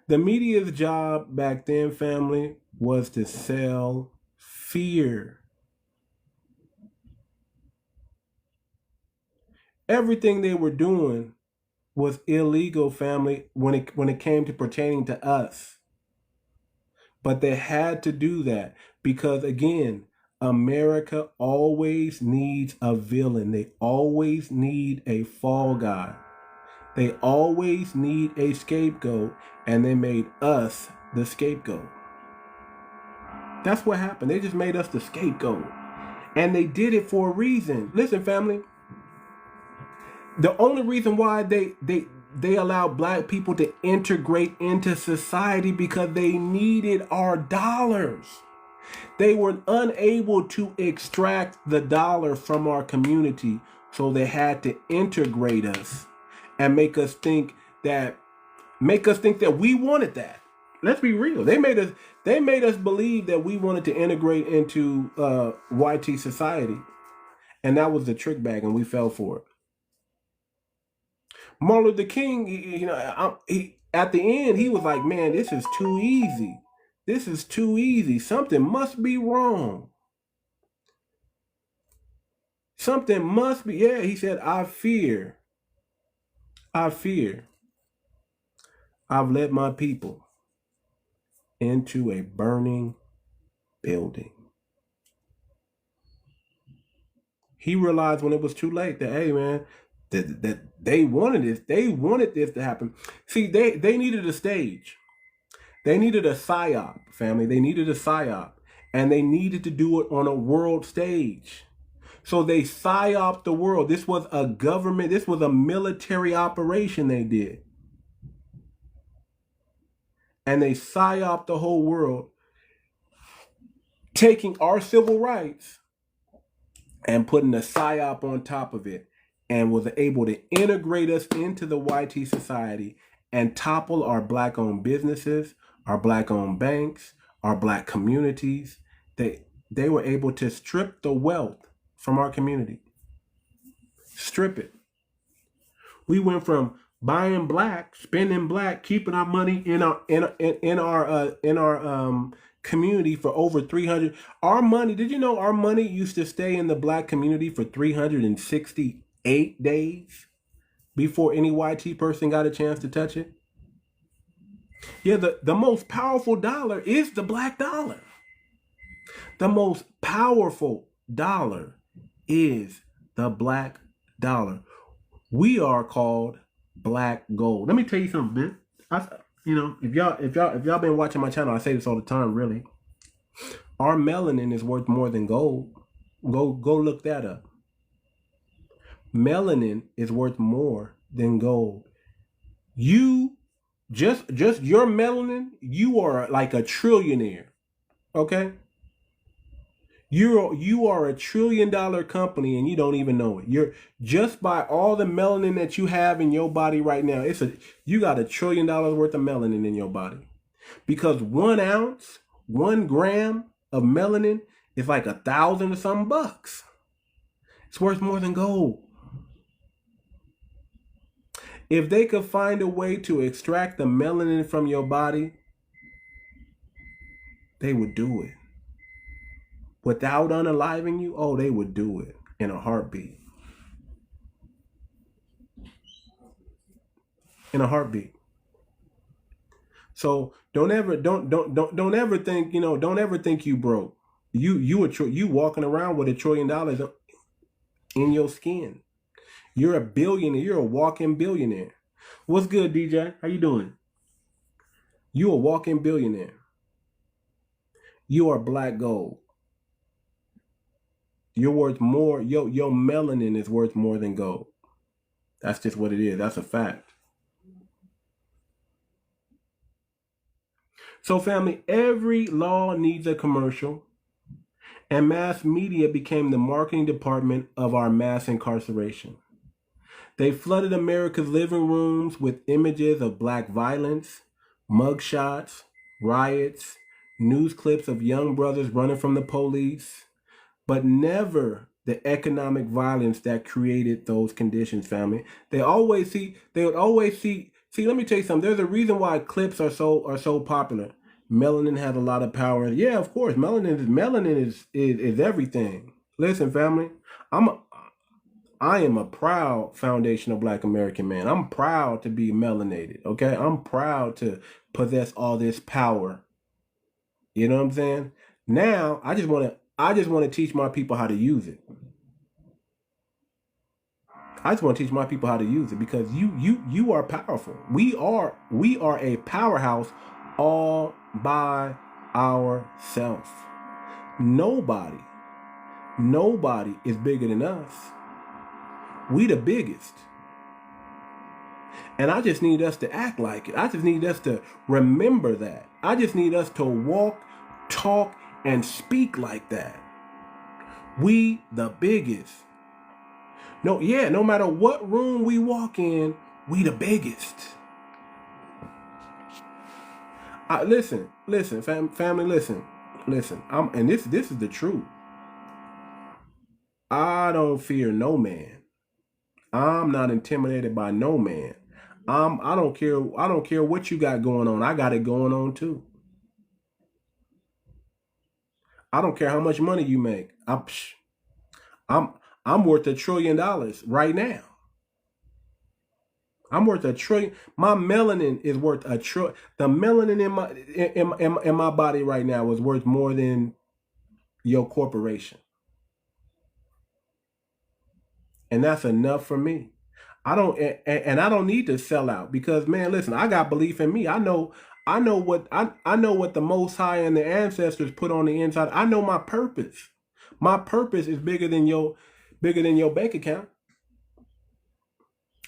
The media's job back then, family, was to sell fear. Everything they were doing was illegal, family, when it came to pertaining to us. But they had to do that because, again, America always needs a villain. They always need a fall guy. They always need a scapegoat, and they made us the scapegoat. That's what happened. They just made us the scapegoat. And they did it for a reason. Listen, family. The only reason why they allowed black people to integrate into society because they needed our dollars. They were unable to extract the dollar from our community, so they had to integrate us and make us think that we wanted that. Let's be real. They made us believe that we wanted to integrate into YT society, and that was the trick bag, and we fell for it. Martin Luther King, at the end, he was like, man, this is too easy. This is too easy. Something must be wrong. Something must be. Yeah, he said, I fear. I've led my people into a burning building. He realized when it was too late that, hey, man, that they wanted this. They wanted this to happen. See, they needed a stage. They needed a psyop, family. They needed a psyop. And they needed to do it on a world stage. So they psyoped the world. This was a government. This was a military operation they did. And they psyoped the whole world, taking our civil rights and putting a psyop on top of it, and was able to integrate us into the YT society and topple our black-owned businesses, our black-owned banks, our black communities. They were able to strip the wealth from our community. Strip it. We went from buying black, spending black, keeping our money in our community for over 300. Our money, did you know our money used to stay in the black community for 368 days before any YT person got a chance to touch it? Yeah, the most powerful dollar is the black dollar. The most powerful dollar is the black dollar. We are called black gold. Let me tell you something, man. If y'all been watching my channel, I say this all the time, really. Our melanin is worth more than gold. Go look that up. Melanin is worth more than gold. You just your melanin, you are like a trillionaire. Okay? You are $1 trillion company and you don't even know it. You're just by all the melanin that you have in your body right now. You got $1 trillion worth of melanin in your body, because 1 ounce, 1 gram of melanin is like $1,000 or something bucks. It's worth more than gold. If they could find a way to extract the melanin from your body, they would do it. Without unaliving you, oh, they would do it in a heartbeat. In a heartbeat. So don't ever think, don't ever think you broke. You walking around with $1 trillion in your skin. You're a billionaire. You're a walking billionaire. What's good, DJ? How you doing? You a walking billionaire. You are black gold. You're worth more. Your melanin is worth more than gold. That's just what it is. That's a fact. So, family, every law needs a commercial, and mass media became the marketing department of our mass incarceration. They flooded America's living rooms with images of black violence, mugshots, riots, news clips of young brothers running from the police, but never the economic violence that created those conditions, family. They would always see, let me tell you something. There's a reason why clips are so popular. Melanin has a lot of power. Yeah, of course. Melanin is everything. Listen, family, I am a proud foundational Black American man. I'm proud to be melanated. Okay, I'm proud to possess all this power. You know what I'm saying? Now I just want to teach my people how to use it. I just want to teach my people how to use it, because you are powerful. We are a powerhouse all by ourselves. Nobody is bigger than us. We the biggest. And I just need us to act like it. I just need us to remember that. I just need us to walk, talk, and speak like that. We the biggest. No matter what room we walk in, we the biggest. Listen, family, listen. And this is the truth. I don't fear no man. I'm not intimidated by no man. I don't care what you got going on. I got it going on too. I don't care how much money you make. I'm worth $1 trillion right now. I'm worth $1 trillion. My melanin is worth $1 trillion. The melanin in my body right now is worth more than your corporation. And that's enough for me. I don't need to sell out, because, man, listen, I got belief in me. I know what the Most High and the ancestors put on the inside. I know my purpose. My purpose is bigger than your bank account.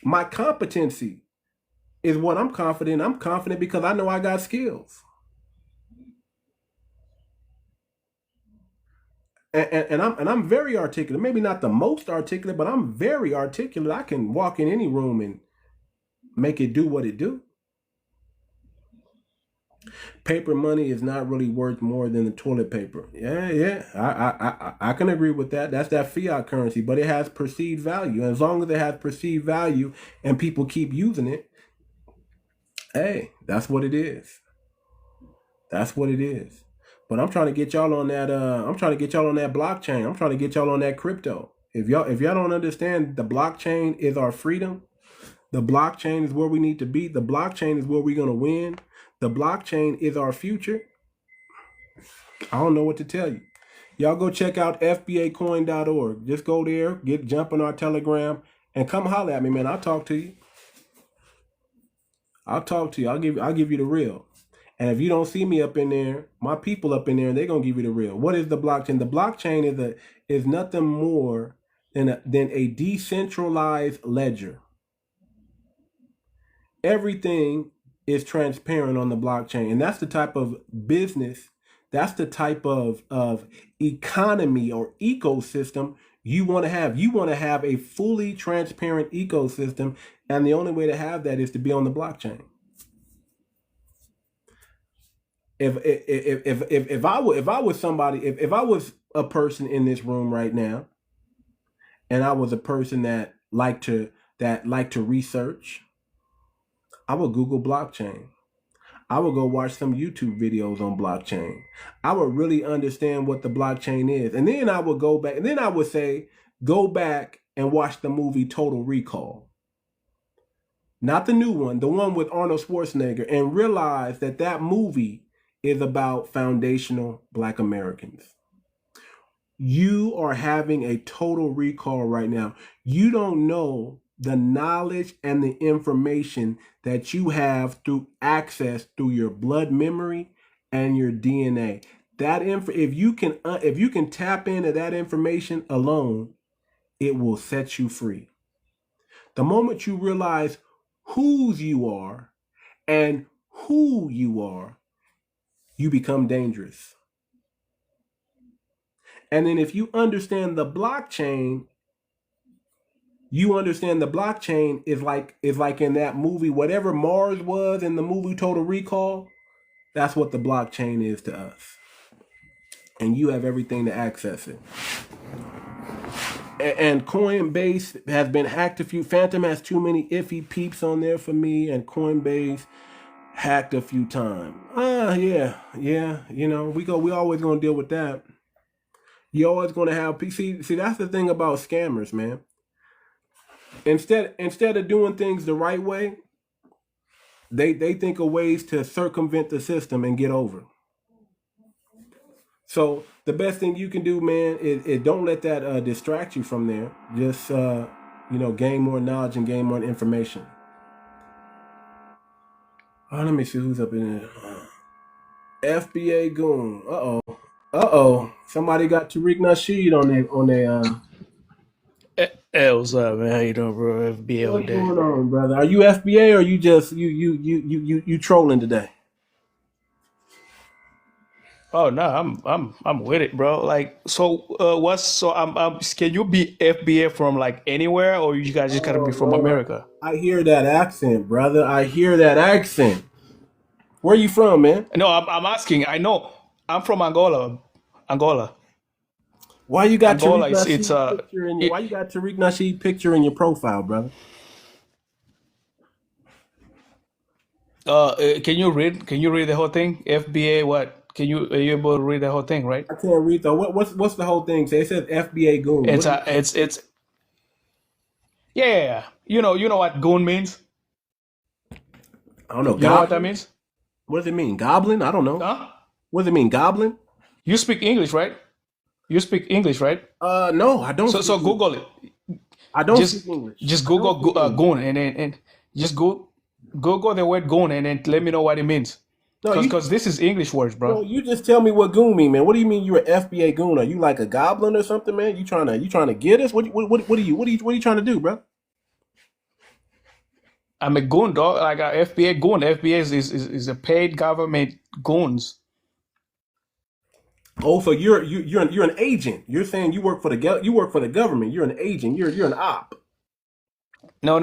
My competency is what I'm confident. I'm confident because I know I got skills. And I'm very articulate. Maybe not the most articulate, but I'm very articulate. I can walk in any room and make it do what it do. Paper money is not really worth more than the toilet paper. Yeah. I can agree with that. That's that fiat currency, but it has perceived value. And as long as it has perceived value and people keep using it, hey, that's what it is. That's what it is. But I'm trying to get y'all on that. I'm trying to get y'all on that blockchain. I'm trying to get y'all on that crypto. If y'all don't understand, the blockchain is our freedom. The blockchain is where we need to be. The blockchain is where we're gonna win. The blockchain is our future. I don't know what to tell you. Y'all go check out fbacoin.org. Just go there, jump on our Telegram, and come holler at me, man. I'll talk to you. I'll give you the real. And if you don't see me up in there, my people up in there, they're gonna give you the real. What is the blockchain? The blockchain is nothing more than a decentralized ledger. Everything is transparent on the blockchain, and that's the type of business, that's the type of economy or ecosystem you want to have. You want to have a fully transparent ecosystem, and the only way to have that is to be on the blockchain. If I was a person in this room right now, and I was a person that liked to research, I would Google blockchain. I would go watch some YouTube videos on blockchain. I would really understand what the blockchain is. And then I would go back, and then I would say, go back and watch the movie Total Recall. Not the new one, the one with Arnold Schwarzenegger, and realize that movie is about foundational Black Americans. You are having a total recall right now. You don't know the knowledge and the information that you have through access through your blood memory and your DNA. If you can tap into that information alone, it will set you free. The moment you realize whose you are and who you are, you become dangerous. And then if you understand the blockchain, is like in that movie, whatever Mars was in the movie Total Recall, that's what the blockchain is to us. And you have everything to access it. And Coinbase has been hacked a few. Phantom has too many iffy peeps on there for me, and Coinbase hacked a few times. Yeah. You know, we always gonna deal with that. You always gonna have see that's the thing about scammers, man. Instead of doing things the right way, they think of ways to circumvent the system and get over. So the best thing you can do, man, is don't let that distract you from there. Just gain more knowledge and gain more information. Let me see who's up in there. FBA goon. Somebody got 𝗔𝗯𝗂𝘁𝘂𝘁𝗂𝘁 on their. Hey, what's up, man? How you doing, bro? FBA all What's day. going on, brother? Are you FBA or you just you trolling today? Oh no, I'm with it, bro. Like, can you be FBA from like anywhere, or you guys just gotta Oh be from Lord, America? I hear that accent, brother. I hear that accent. Where you from, man? No, I'm asking. I know I'm from Angola. Angola. Why you got Angola. Tariq It's Nasheed picture in your? it. Why you got Tariq Nasheed picture in your profile, brother? Can you read? Can you read the whole thing? FBA. What? Are you able to read the whole thing? Right? I can't read though. What's the whole thing say? It says FBA goon. What It's do you? it's yeah. You know what goon means? I don't know. You know what that Goblin. means? What does it mean? Goblin? I don't know. Huh? What does it mean? Goblin? You speak English, right? You speak English, right? No, I don't So speak English. Google it. I don't speak English. Just I don't Google speak English. goon and just Google the word goon and then let me know what it means. No, you Cause this is English words, no, bro. you just tell me what goon mean, man. What do you mean you're an FBA goon? Are you like a goblin or something, man? You trying to get us? What are you trying to do, bro? I'm a goon, dog. Like a FBA goon. FBA is a paid government goons. Oh, so you're an agent. You're saying you work for the government. You're an agent. You're an op. No.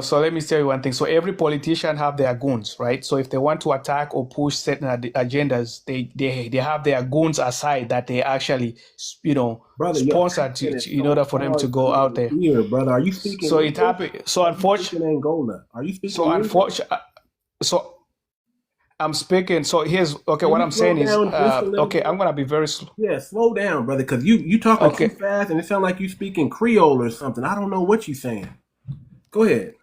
So let me tell you one thing. So every politician have their goons, right? So if they want to attack or push certain agendas, they have their goons aside that they actually, Brother, your sponsor accent is in so order for them to hard for go me out to there. hear, brother. Are you speaking So it English? happened. So Are you speaking unfortunately, Angola? Are you speaking so English? unfortunately, so I'm speaking. So here's okay. Can What you I'm slow saying is, down just a little okay. I'm bit? gonna be very slow. Yeah, slow down, brother, because you talking too Okay. fast and it sounds like you speaking Creole or something. I don't know what you saying. Go ahead.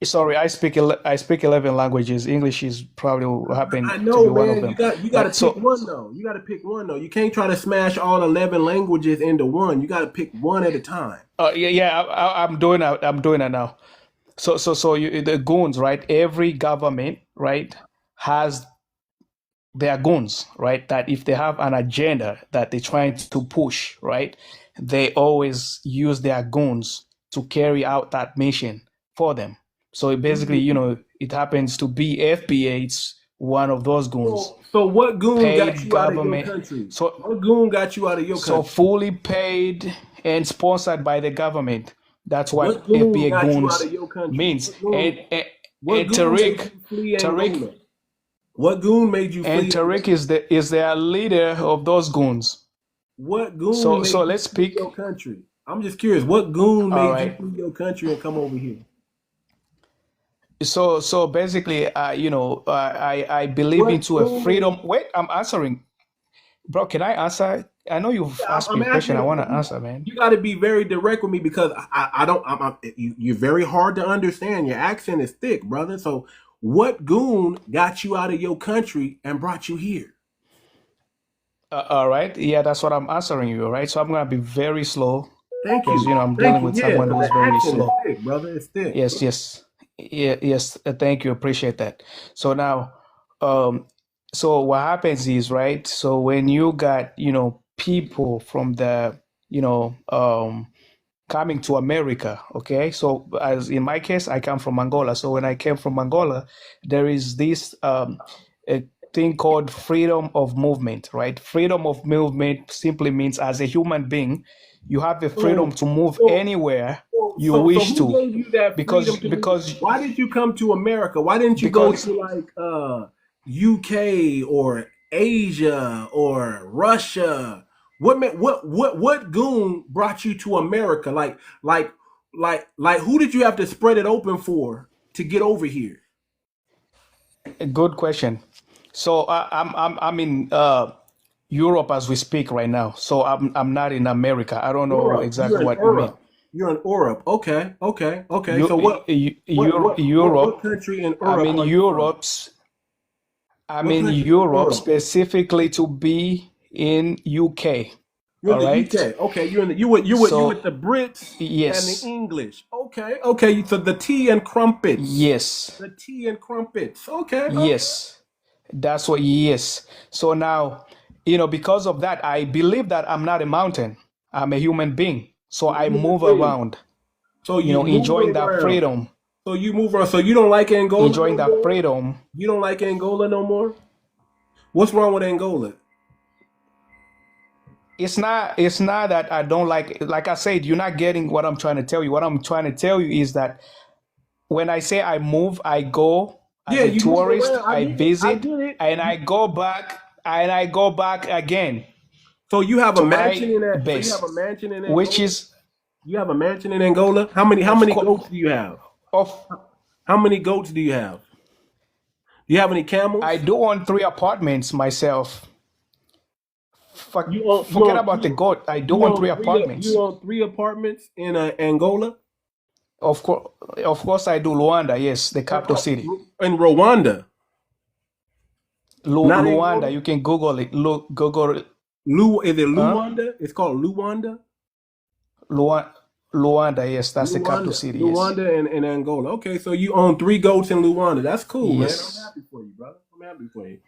Sorry, I speak 11 languages. English is probably happen I to be know, one of man. them. You got to Like pick so, one though. You got to pick one though. You can't try to smash all 11 languages into one. You got to pick one at a time. I'm doing that. I'm doing that now. The goons, right? Every government, right, has their goons, right? That if they have an agenda that they're trying to push, right, they always use their goons to carry out that mission for them. So basically, it happens to be FBA. It's one of those goons, So what goon got paid you out of your government. country? So What goon got you out of your so country? fully paid and sponsored by the government. That's What what goon FBA got you out of goons your country? means. What And goon made you flee Tariq Angola? What goon made you and flee Angola? Tariq is their leader of those goons. What goon So made you let's flee speak. your country? I'm just curious. What goon All made you right. flee your country and come over here? So basically, I believe What into a goon made freedom. Wait, I'm answering, bro. Can I answer? I know you've asked I'm me a question. asking I you, want to answer, man. you got to be very direct with me because I don't, you're very hard to understand. Your accent is thick, brother. So, what goon got you out of your country and brought you here? All right. Yeah, that's what I'm answering you. All right. So I'm gonna be very slow Thank because you. I'm Thank dealing you. with Yeah, someone but who the is very accent is slow. thick, brother. It's thick. Yes. Yeah, yes. Thank you. Appreciate that. So now, so what happens is, right? So when you got, people from the, coming to America, okay? So as in my case, I come from Angola. So when I came from Angola, there is this a thing called freedom of movement, right? Freedom of movement simply means as a human being, you have the freedom So, to move so, anywhere so, you so wish who to, gave you that freedom because to move? because Why did you come to America? Why didn't you go because to like UK or Asia or Russia? What goon brought you to America? Like who did you have to spread it open for to get over here? A good question. So I'm in Europe as we speak right now. So I'm not in America. I don't know Europe. You're exactly in what you mean. Europe. You're in Europe. Okay. Okay. Okay. You, So what Europe. country in I'm Europe in are you from? Europe's. I'm What in country in Europe Europe? specifically to be in UK. You're in All the right. UK. Okay. You with the So Brits and the yes, English. Okay. Okay. So the tea and crumpets. yes, The tea and crumpets. Okay. Okay. yes. That's what he is. So now, because of that, I believe that I'm not a mountain. I'm a human being. So You're a I human move being. around, So you enjoying moving that around. freedom, So you move around. So you don't like Angola enjoying no that more? freedom. You don't like Angola no more? What's wrong with Angola? It's not that I don't like I said, you're not getting what I'm trying to tell you. What I'm trying to tell you is that when I say I move, I go Yeah, as a you move tourist, around. I I get it. I visit, get it. and I go back again So you have a to mansion my in that. So you have base, a mansion in which Angola. is You have a mansion in Angola. How of many course goats do you have? of How many goats do you have? Do you have any I camels? do own 3 apartments myself. You Forget own about the goat. I do own own three you apartments. own three apartments in Angola. Of course, of course, I do. Luanda, yes, the capital city. In Rwanda, not Luanda, Angola. you can Google it. Google it. Is it Huh? Luanda? It's called Luanda. Luanda, Luanda, yes, that's the capital Luanda, city. Yes, Luanda, and Angola. Okay, so you own three goats in Luanda. That's cool, man. I'm yes. happy for you, brother. I'm happy for you.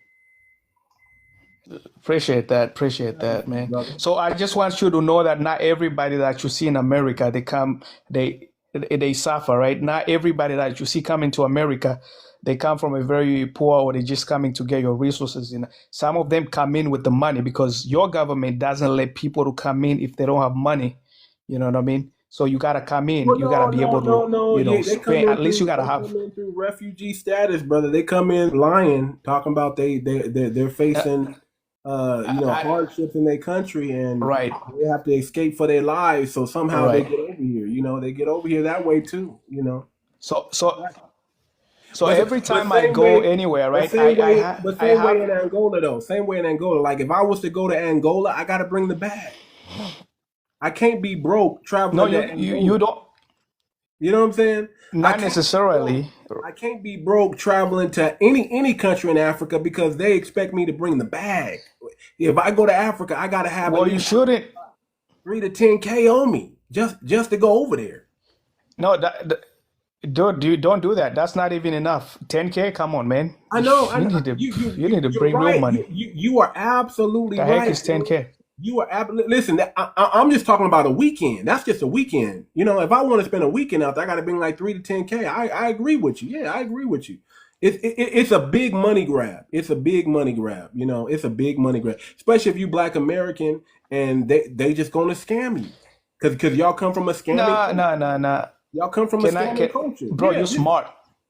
Appreciate that. Appreciate I'm happy that, for you, man. brother. So I just want you to know that not everybody that you see in America, they suffer, right? Not everybody that you see coming to America, they come from a very poor, or they just coming to get your resources. Some of them come in with the money because your government doesn't let people to come in if they don't have money. You know what I mean? So you gotta come in. Well, You gotta no, be no, able no, to, no. Yeah, spend. At least you gotta they have. come in through refugee status, brother. They come in lying, talking about they're Uh, facing I, hardships in their country and right, they have to escape for their lives. So somehow they right. get over here. They get over here that way too. So so so But every but time I same go way, anywhere, but right? same way, but I same way have in Angola though. Same way in Angola. Like if I was to go to Angola, I got to bring the bag. I can't be broke no, traveling to you Angola. don't. You know what I'm saying? I Not can't be broke. necessarily. I can't be broke traveling to any country in Africa because they expect me to bring the bag. If I go to Africa, I got to have at Well, you least shouldn't. 3 to 10K on me just to go over there. No, dude, you don't do that. That's not even enough. 10K, come on, man. I know, You I know. need to you need to You're bring real right. money. You are absolutely The heck right, is bro. 10K? Listen. I'm just talking about a weekend. That's just a weekend. If I want to spend a weekend out there, I got to bring like 3 to 10K. I agree with you. Yeah, I agree with you. It's a big money grab. It's a big money grab. It's a big money grab, especially if you Black American and they just gonna scam you because y'all come from a scamming Nah, culture. nah, nah, nah. Y'all come from a Can scamming culture. bro, Yeah, you're smart.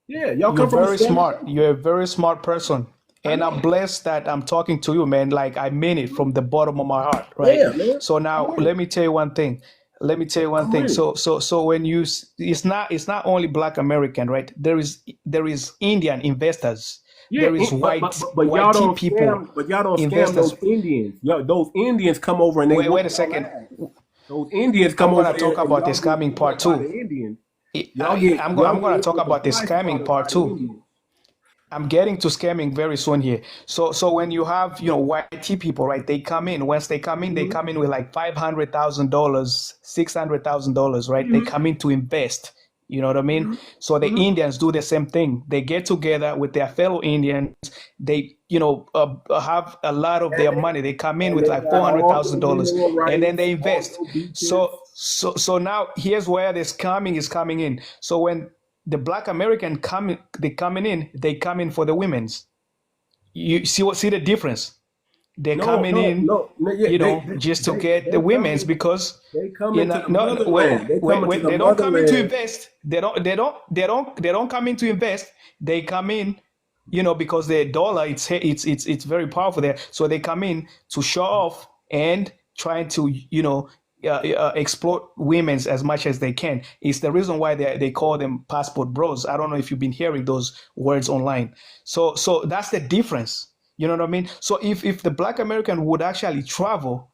yeah. Y'all You're come from a very scamming smart. culture. You're a very smart person. I And I'm know. blessed that I'm talking to you, man. Like I mean it from the bottom of my heart, right? Yeah, man. So I'm now with let it. me tell you one thing. Let me tell you one I'm thing. with it. So when it's not only Black American, right? There is Indian investors. Yeah, There is but y'all white don't people scam. But y'all don't scam investors. those Indians. Those Indians come over and they Wait whoop a y'all second. ass. Those Indians come I'm over gonna there talk and about the y'all get scamming beat part up by the too. Indians. Y'all I'm get gonna hit talk with the about the fly scamming swatter part by the too. Indians. I'm getting to scamming very soon here. So when you have white people, right? They come in. Once they Hmm. come in with like $500,000, $600,000, right? They Hmm. come in to invest. You know what I mean? So the Hmm. Indians do the same thing. They get together with their fellow Indians. They have a lot of their money. They come in And with they like got four hundred all thousand your dollars, mineral and then rights, they all invest. your beaches. So now here's where the scamming is coming in. So when the Black American they come in for the women's. You see the difference? They're No, coming no, in, no, no. Yeah, just to get the women's because they come into the no, motherland. They come into when the they don't come in to motherland. invest, they don't come in to invest. They come in, because the dollar it's very powerful there. So they come in to show off and trying to exploit women as much as they can. It's the reason why they call them passport bros. I don't know if you've been hearing those words online. So that's the difference. You know what I mean? So if the Black American would actually travel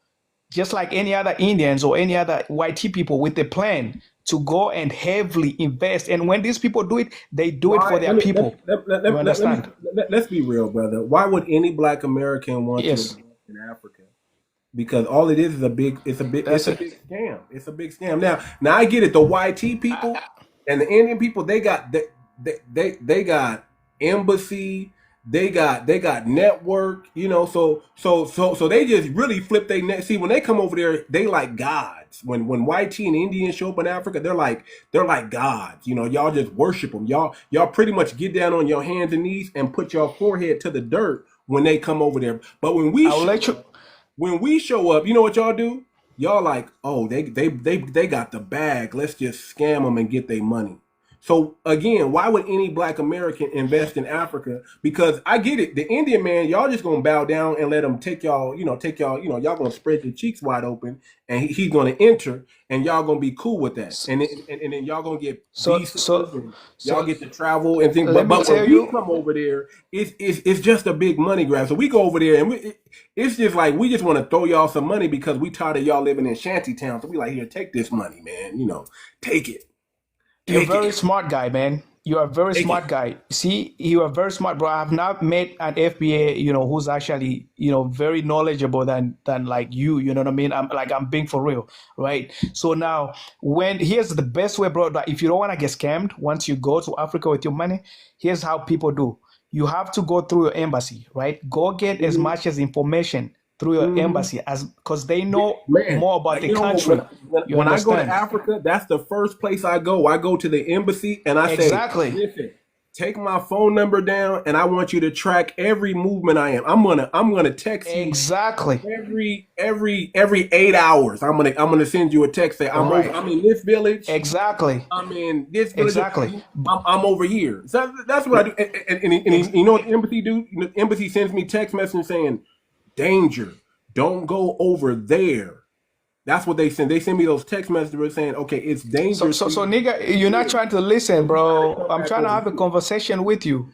just like any other Indians or any other white people with a plan to go and heavily invest, and when these people do it, they do it for their people. You understand? Let's be real, brother. Why would any Black American want to Yes. invest in Africa? Because all it is a big scam. It's a big scam. Now I get it. The YT people and the Indian people, they got embassy, they got network, you know. So they just really flip their net. See, when they come over there, they like gods. When YT and Indians show up in Africa, they're like gods. You know, y'all just worship them. Y'all pretty much get down on your hands and knees and put your forehead to the dirt when they come over there. But when we show up, you know what y'all do? Y'all like, oh, they got the bag. Let's just scam them and get their money. So again, why would any Black American invest in Africa? Because I get it. The Indian man, y'all just gonna bow down and let him take y'all, y'all gonna spread your cheeks wide open, and he's gonna enter, and y'all gonna be cool with that. And then y'all gonna get visas, and y'all get to travel and things. But when we come over there, it's just a big money grab. So we go over there, and it's just like we just want to throw y'all some money because we tired of y'all living in shanty town. So we like, here, take this money, man. Take it. You're a very smart guy, man. You are a very smart guy. See, you are very smart, bro. I have not met an FBA, who's actually, very knowledgeable than like you. You know what I mean? I'm being for real, right? So now, here's the best way, bro. That if you don't want to get scammed, once you go to Africa with your money, here's how people do. You have to go through your embassy, right? Go get as much as information through your embassy, because they know more about the country. When I go to Africa, that's the first place I go. I go to the embassy and I say, listen, take my phone number down, and I want you to track every movement I am. I'm gonna text you every 8 hours. I'm gonna send you a text say I'm in this village. Exactly. I'm in this village. Exactly. I'm over here. So that's what I do. And you know what the embassy do? The embassy sends me text message saying, danger, don't go over there. That's what they send. They send me those text messages saying, okay, it's dangerous. So nigga, you're not trying to listen, bro. I'm trying to have a conversation with you.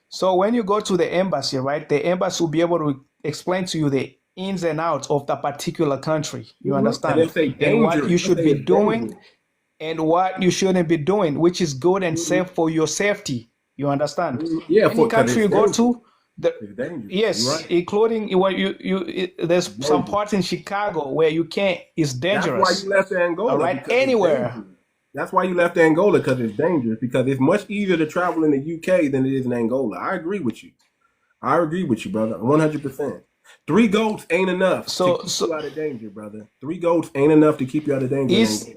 So when you go to the embassy, right, the embassy will be able to explain to you the ins and outs of the particular country. You understand? And what you should be doing and what you shouldn't be doing, which is good and safe for your safety. You understand? Yeah. Any country you go to, yes, right. Including when there's some parts in Chicago where you can't. It's dangerous. That's why you left Angola. All right, anywhere. That's why you left Angola, because it's dangerous. Because it's much easier to travel in the UK than it is in Angola. I agree with you. Brother. 100%. 3 goats ain't enough to keep you out of danger, brother. 3 goats ain't enough to keep you out of danger.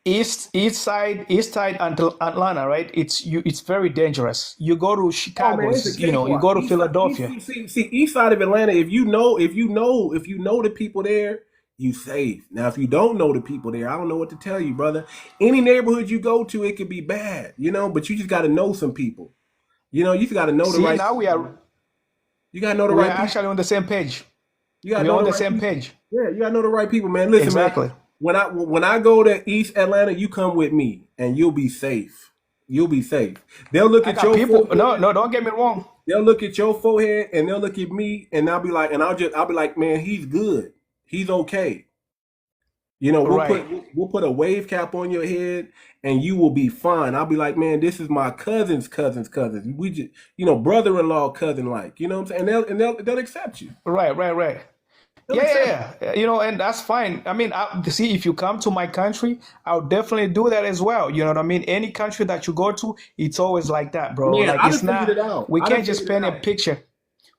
East side until Atlanta, right? It's very dangerous. You go to Chicago, you go to Philadelphia. See, east side of Atlanta. If you know the people there, you safe. Now, if you don't know the people there, I don't know what to tell you, brother. Any neighborhood you go to, it could be bad, but you just got to know some people. You just got to know the right. Now you got to know the right. We're actually on the same page. We're on the same page. Yeah, you got to know the right people, man. Listen, exactly. Man. When I go to East Atlanta, you come with me, and you'll be safe. You'll be safe. They'll look at your forehead. No, don't get me wrong. They'll look at your forehead, and they'll look at me, and I'll be like, man, he's good. He's okay. We'll put a wave cap on your head, and you will be fine. I'll be like, man, this is my cousin's cousin's cousin. We just, brother-in-law cousin, like, you know what I'm saying? And they'll accept you. Right. Yeah. And that's fine. I mean, see, if you come to my country, I'll definitely do that as well. You know what I mean? Any country that you go to, it's always like that, bro. Man, like, it's not. We can't just paint a picture.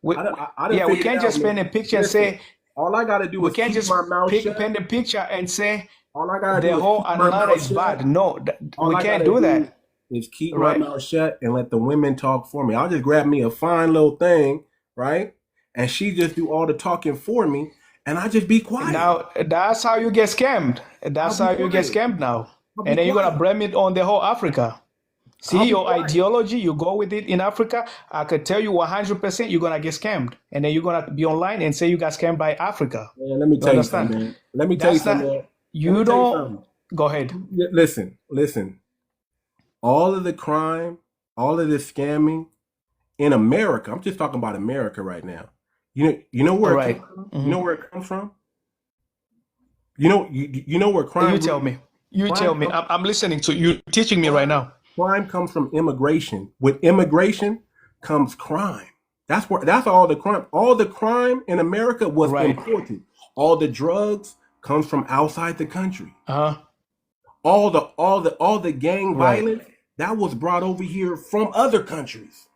We can't just paint a picture and say. All I gotta do is keep my mouth shut. Paint a picture and say all I gotta the whole Atlanta is bad. No, we can't do that. Is keep my mouth shut and let the women talk for me. I'll just grab me a fine little thing, right? And she just do all the talking for me, and I just be quiet. Now, that's how you get scammed. That's how you get scammed now. And then you're going to blame it on the whole Africa. See your ideology, you go with it in Africa. I could tell you 100% you're gonna get scammed, and then you're gonna be online and say you got scammed by Africa. Man, let me You tell you something, understand? man. Let me tell you That's something, not. man. Let You me tell you don't. something. Go ahead. Listen. All of the crime, all of this scamming in America. I'm just talking about America right now. You know All where it right. comes from? You know where it comes from? You know where crime You tell me. You crime tell me. comes, I'm listening to you. Teaching me right now. crime comes from immigration. With immigration comes crime. That's all the crime. All the crime in America was Right. imported. All the drugs comes from outside the country. Uh-huh. All the gang Right. violence that was brought over here from other countries.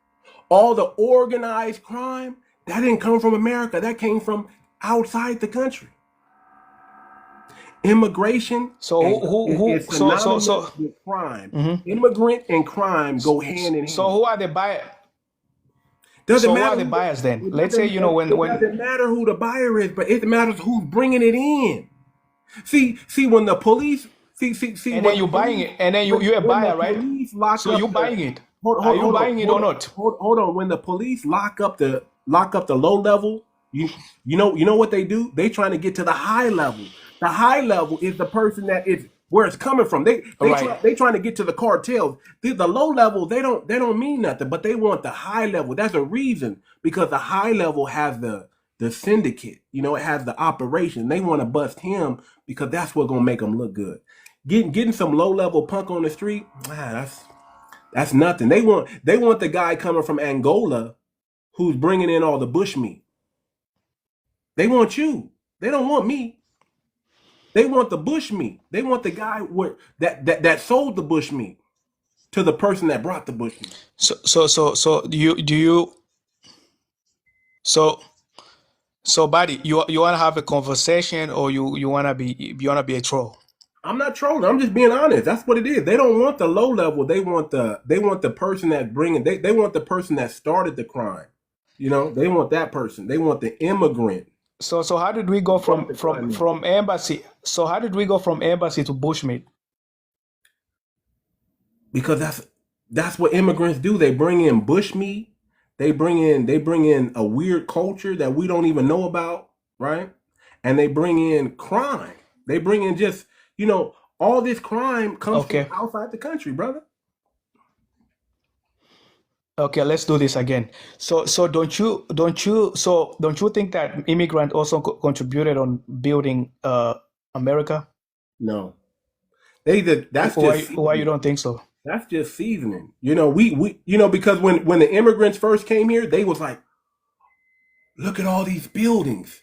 All the organized crime that didn't come from America. That came from outside the country. Immigration So who is synonymous with crime. Immigrant and crime go hand in hand. So who are the buyers? Doesn't So who matter are the who buyers then? it Let's say doesn't- when it doesn't matter who the buyer is, but it matters who's bringing it in. See when the police see and when then you're the buying police- it, and then you're a when buyer, the right? police lock So up you're the- buying it. Hold Are you on, buying it or not? Hold on. When the police lock up the low level, you know what they do? They trying to get to the high level. The high level is the person that is where it's coming from. They Right. trying to get to the cartels. The low level they don't mean nothing, but they want the high level. That's a reason, because the high level has the syndicate. It has the operation. They want to bust him because that's what's gonna make them look good. Getting some low level punk on the street, that's nothing. They want the guy coming from Angola who's bringing in all the bush meat. They want you. They don't want me. They want the bush meat. They want the guy that sold the bush meat to the person that brought the bush meat. So do you so buddy, you want to have a conversation, or you want to be a troll? I'm not trolling. I'm just being honest. That's what it is. They don't want the low level. They want the person that bringing. They want the person that started the crime. They want that person. They want the immigrant. So how did we go from embassy? So how did we go from embassy to bushmeat? Because that's what immigrants do. They bring in bush meat. They bring in a weird culture that we don't even know about, right? And they bring in crime. They bring in just all this crime comes Okay. from outside the country, brother. Okay, let's do this again. So don't you think that immigrant also contributed on building America? No, that's Why you don't think so? That's just seasoning. We because when the immigrants first came here, they was like, look at all these buildings.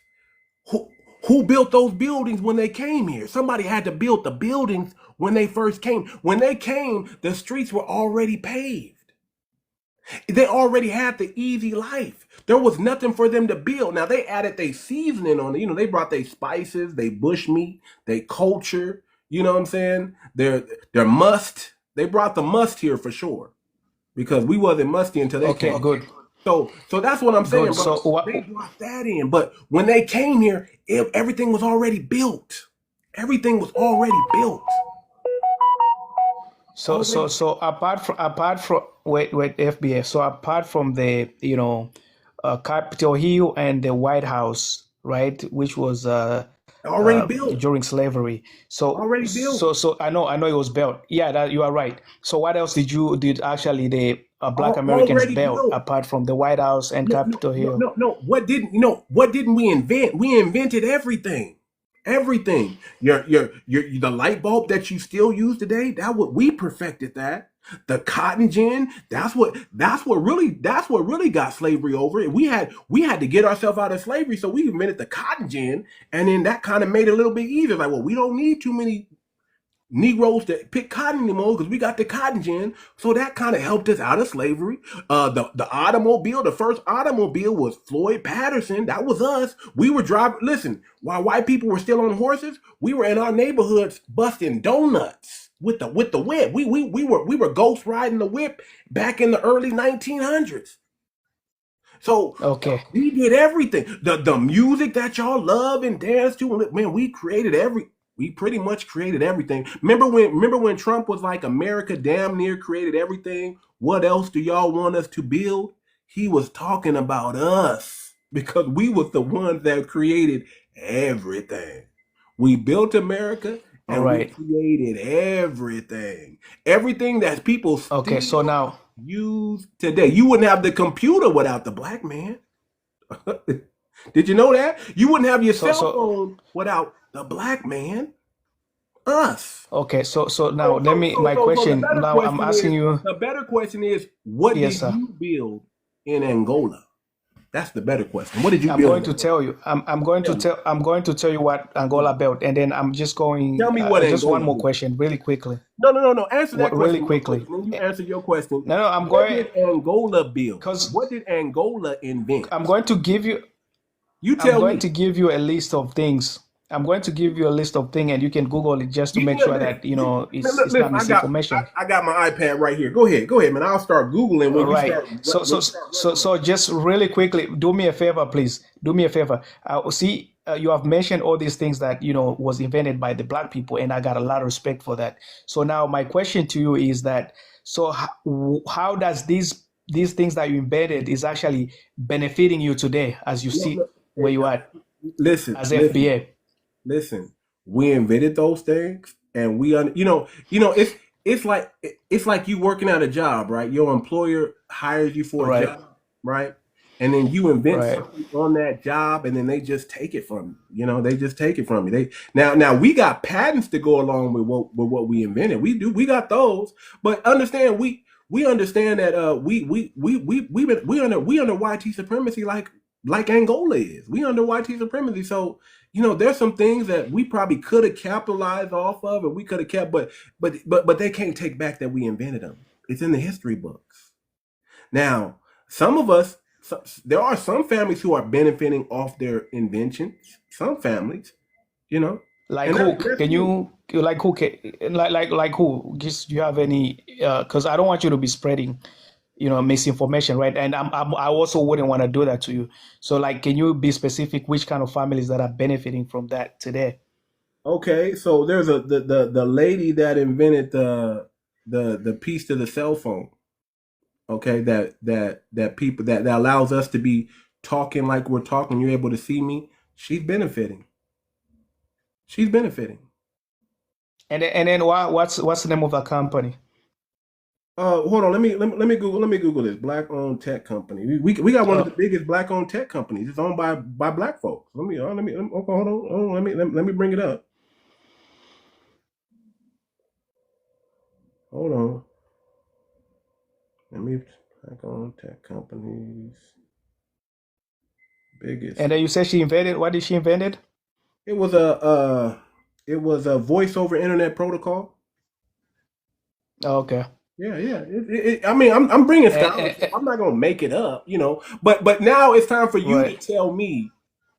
Who built those buildings when they came here? Somebody had to build the buildings when they first came. When they came, the streets were already paved. They already had the easy life. There was nothing for them to build. Now they added their seasoning on it. They brought their spices, their bush meat, their culture. You know what I'm saying? Their must. They brought the must here for sure, because we wasn't musty until they came. Okay, good. So that's what I'm saying, Good. bro. So They brought that in, but when they came here, everything was already built. Everything was already built. So apart from wait FBS. So apart from the Capitol Hill and the White House, right, which was Already built. during slavery. So Already built. So I know it was built. Yeah, that you are right. So what else did actually the Black Americans Already build built. apart from the White House and Capitol Hill? No. What didn't we invent? We invented everything. Everything. Your the light bulb that you still use today, we perfected that. The cotton gin, that's what really got slavery over it. We had to get ourselves out of slavery, so we invented the cotton gin, and then that kind of made it a little bit easier. Like, well, we don't need too many Negroes to pick cotton anymore because we got the cotton gin, so that kind of helped us out of slavery. The automobile, the first automobile was Floyd Patterson. That was us. We were driving. Listen, while white people were still on horses, we were in our neighborhoods busting donuts with the whip. We were ghost riding the whip back in the early 1900s. So Okay. we did everything. The music that y'all love and dance to, man, we created We pretty much created everything. Remember when Trump was like, America damn near created everything? What else do y'all want us to build? He was talking about us because we was the ones that created everything. We built America All and we right. created everything. Everything that people Okay. So still now, use today. You wouldn't have the computer without the black man. Did you know that? You wouldn't have your so cell phone without the black man. Us. okay. So now let me. My So question. Now I'm asking you. the better question is, what Yes, did sir. you build in Angola? That's the better question. What did you I'm build? going to tell you. I'm going to tell. I'm going to tell you what Angola built, and then I'm just going. Tell me what Just one Angola more built. question, really quickly. No. Answer that What really question quickly? and then you answer your question. No, I'm What going did Angola build? because What did Angola invent? I'm going to give you. You I'm tell going me. to give you a list of things. I'm going to give you a list of things, and you can Google it just to make sure that it's not Listen, misinformation. I got my iPad right here. Go ahead, man. I'll start Googling when All you right. start. So just really quickly, do me a favor, please. Do me a favor. See, you have mentioned all these things that was invented by the black people, and I got a lot of respect for that. So now my question to you is that so how does these things that you invented is actually benefiting you today as you see where you are as FBA? Listen. We invented those things, and it's like you working at a job, right? Your employer hires you for a Right. job, right? And then you invent Right. something on that job, and then they just take it from you. They just take it from you. Now we got patents to go along with what we invented. We got those, but understand we understand that we under white supremacy like Angola is. We under white supremacy, so there's some things that we probably could have capitalized off of, and we could have kept, but they can't take back that we invented them. It's in the history books. Now, some of us, there are some families who are benefiting off their inventions. Some families, Like and who? that's Can you like who? Like who? Just do you have any? Because I don't want you to be spreading, misinformation, right? And I also wouldn't want to do that to you. So like, can you be specific? Which kind of families that are benefiting from that today? Okay, so there's the lady that invented the piece to the cell phone. Okay, that people that allows us to be talking like we're talking. You're able to see me. She's benefiting. She's benefiting. And then what's the name of the company? Hold on. Let me Google this. Black owned tech company. We got one of the biggest black owned tech companies. It's owned by black folks. Okay, hold on. Let me bring it up. Hold on. Let me black owned tech companies. Biggest. And then you said she invented. What did she invented? It was a voice over internet protocol. Okay. Yeah. I mean, I'm bringing scholarship. I'm not gonna make it up, But now it's time for you to tell me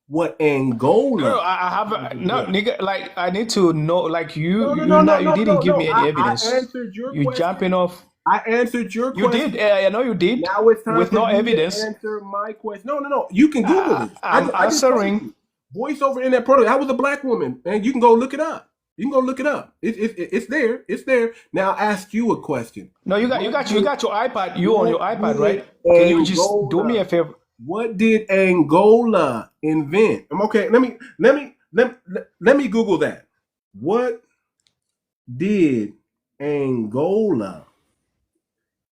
what Angola. No, I have no, nigga. Like I need to know. Like you didn't give me any evidence. I answered your you question. Jumping off. I answered your You question. did. I know you did. Now it's time with for no you evidence. to answer my question. No. You can Google it. I'm answering. Voice over internet protocol. I was a black woman, and you can go look it up. It's there. It's there. Now I ask you a question. No, you got your iPad. You on your iPad, right? Can you just do me a favor? What did Angola invent? Okay, let me Google that. What did Angola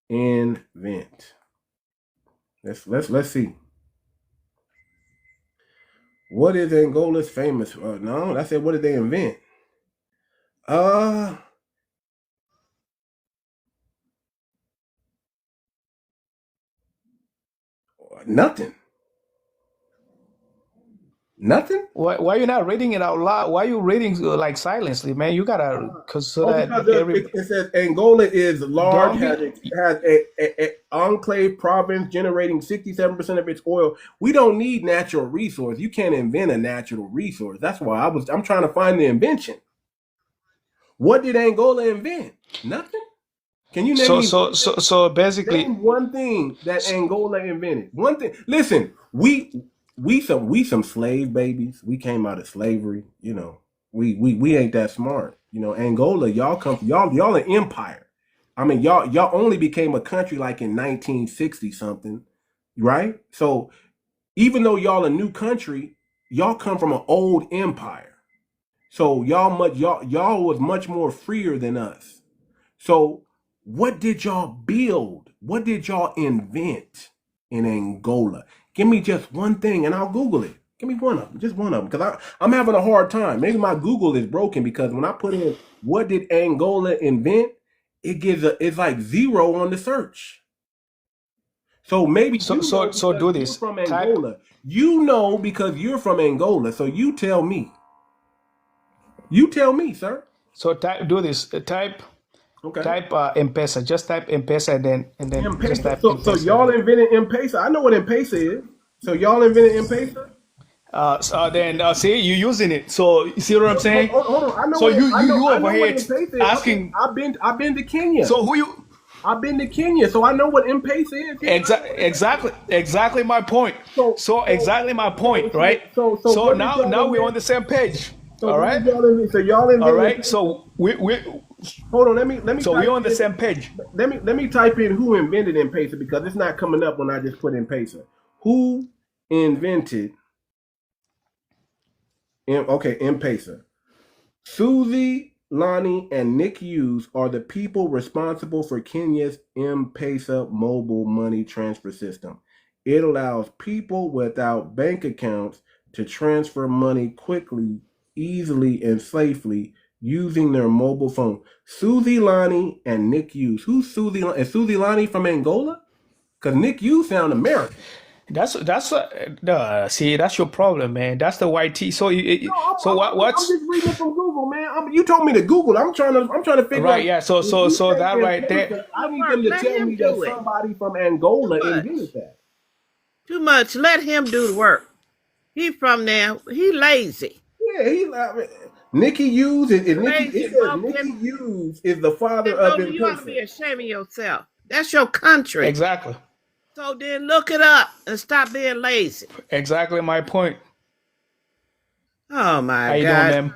invent? Let's see. What is Angola's famous? No, I said, what did they invent? Nothing. Nothing. Why you not reading it out loud? Why you reading like silently, man? You gotta it says Angola is large, has a enclave province generating 67% of its oil. We don't need natural resource. You can't invent a natural resource. That's why I'm trying to find the invention. What did Angola invent? Nothing. Can you name so basically name one thing that Angola invented? One thing. Listen, we some slave babies. We came out of slavery, We ain't that smart. You know, Angola, y'all an empire. I mean, y'all only became a country like in 1960 something, right? So even though y'all a new country, y'all come from an old empire. So y'all was much more freer than us. So what did y'all build? What did y'all invent in Angola? Give me just one thing and I'll Google it. Give me one of them, just one of them, because I'm having a hard time. Maybe my Google is broken because when I put in what did Angola invent, it's like 0 on the search. So maybe So you know so because do you're this. from Type. Angola. You know because you're from Angola. So you tell me. You tell me, sir. So type. Do this. Type. Okay. Type M-Pesa. Just type M-Pesa and then just M-Pesa. type So M-Pesa. y'all invented M-Pesa. I know what M-Pesa is. So y'all invented M-Pesa? Then see you using it. So you see what I'm saying? Hold on. I know So what you you you I over know what here M-Pesa is. asking. I've been to Kenya. So who you? I've been to Kenya, so I know what M-Pesa is. Yes, I know what M-Pesa is. Exactly my point. So So so exactly my point, right? so So what did now y'all we're invent? on the same page. So All what right, did y'all invent? So y'all all invented right. M-Pesa? So we Hold on, let me so type we're on the in same page. let me type in who invented M-Pesa because it's not coming up when I just put M-Pesa. Who invented M-Pesa? Susie, Lonnie, and Nick Hughes are the people responsible for Kenya's M-Pesa mobile money transfer system. It allows people without bank accounts to transfer money quickly, easily, and safely using their mobile phone. Susie, Lonnie, and Nick Hughes. Who's Susie? Is Susie Lonnie from Angola? Because Nick Hughes sound American. See, that's your problem, man. That's the YT. So No, so I'm what's just reading it from Google, man. You told me to Google. I'm trying to figure right? out Yeah. So if you say that right there. M-Pesa, I need Work. them to Let tell him me that do it. somebody from Too Angola much. invented that. Too much. Let him do the work. He from there. He lazy. Yeah, Nicky Hughes is Nicky. It Lazy says Nicky bumpkin. Hughes is the father of Angola, you ought to M-Pesa. be ashamed of yourself. That's your country. Exactly. So then look it up and stop being lazy. Exactly my point. Oh How my you doing, God. ma'am?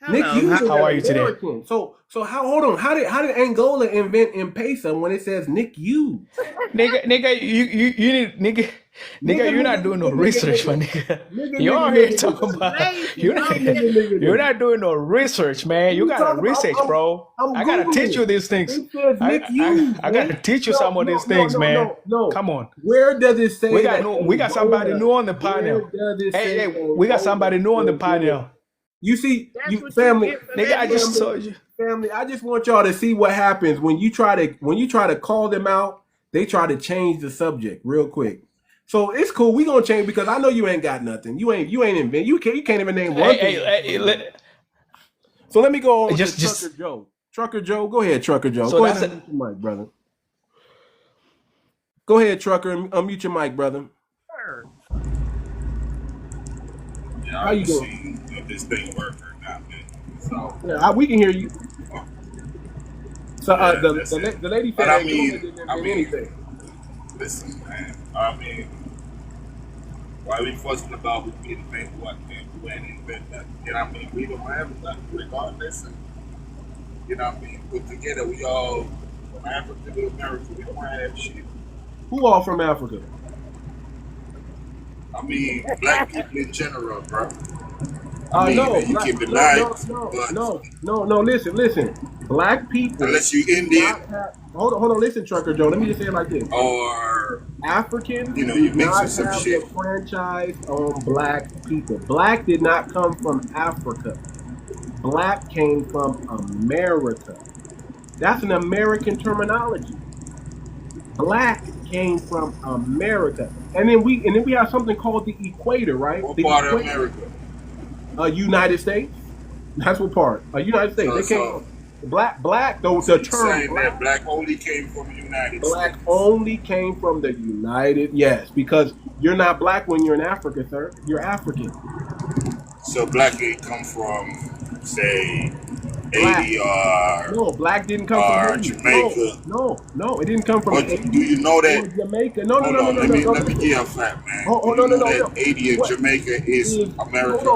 Nick Hello. Hughes is How an are you today? American. So how? Hold on. How did Angola invent M-Pesa when it says Nick Hughes? Nigga, you need nigga, Nigga, you're not nigga, doing no nigga, nigga, research, my nigga, nigga. nigga, You're nigga, all here nigga, talking nigga. You about lazy you're not Nigga, bumpkin. nigga, nigga, you're nigga. not doing no research, man. What You are you gotta talking about? research, bro. I'm I gotta teach Googling you it. these things. It says Nick Hughes, I gotta man. teach you No, some of no, these no, things, no, man. no, no. Come on. Where does it say that We got somebody Angola? new on the Where panel. does it Hey, say hey, we got Angola somebody new on the invented? panel. You see, That's you what you family, get for Nigga, I letting him. just family, told you. family. I just want y'all to see what happens when you try to call them out. They try to change the subject real quick. So it's cool. We gonna change because I know you ain't got nothing. You ain't invent. You can't even name one thing. So let me go on to Trucker Just Joe. Trucker Joe, go ahead, Trucker Joe. so Go ahead that's and it. unmute your mic, brother. Go ahead, Trucker, and unmute your mic, brother. Yeah, How I you can doing? see if this thing work or not, man. So, Yeah, we can hear you. So yeah, that's it. the lady But said Angola didn't invent anything. listen, man. I mean, why we fussing about who didn't invent what, man? Who ain't invent that? You know what I mean? We don't have nothing regardless. And, you know what I mean? Put together, we all, from Africa to America, we don't have shit. Who all from Africa? I mean, black people in general, bro. I mean, No, you can be no, nice, no, no, but no, no, no. Listen. Black people unless you do not Indian have. Hold on. Listen, Trucker Joe. Let me just say it like this: or, Africans you know, do you mixing not some have shit. the franchise on black people. Black did not come from Africa. Black came from America. That's an American terminology. Black came from America, and then we have something called the equator, right? What The part of equator, America? United States. That's what part. United States. So, They came so from black. Though So the you term saying that black only came from the United black States? only came from the United. Yes, because you're not black when you're in Africa, sir. You're African. So black ain't come from, say, Black. Haiti or No, black didn't come from Haiti. Jamaica. No, it didn't come from But Haiti do you know or that? Jamaica. No, Hold on, let me listen. give a fact, man. Oh, Do no, you no, know no, that no. Haiti and What Jamaica is is? America?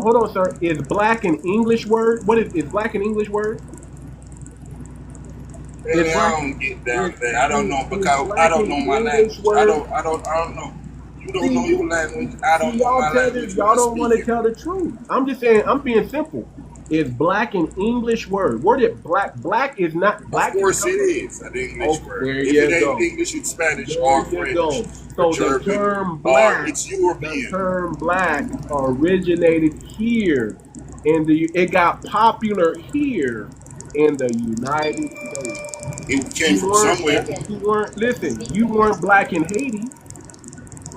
Hold on, sir. Is black an English word? What is black an English word? Is Really, I black don't get down is, there. I don't know is because I black don't an know my English language. I word? don't know. You don't know See, your language. I don't know y'all my tell language. y'all When I don't want speak to it. tell the truth. I'm just saying. I'm being simple. Is black an English word? Where did black is not Of black didn't course come it from? is an English Oh, word. there If it you ain't go. English, it's Spanish There or you French go. or So German or it's the European. term black originated here in the. It got popular here in the United States. It came from somewhere. You weren't. Listen, you weren't black in Haiti.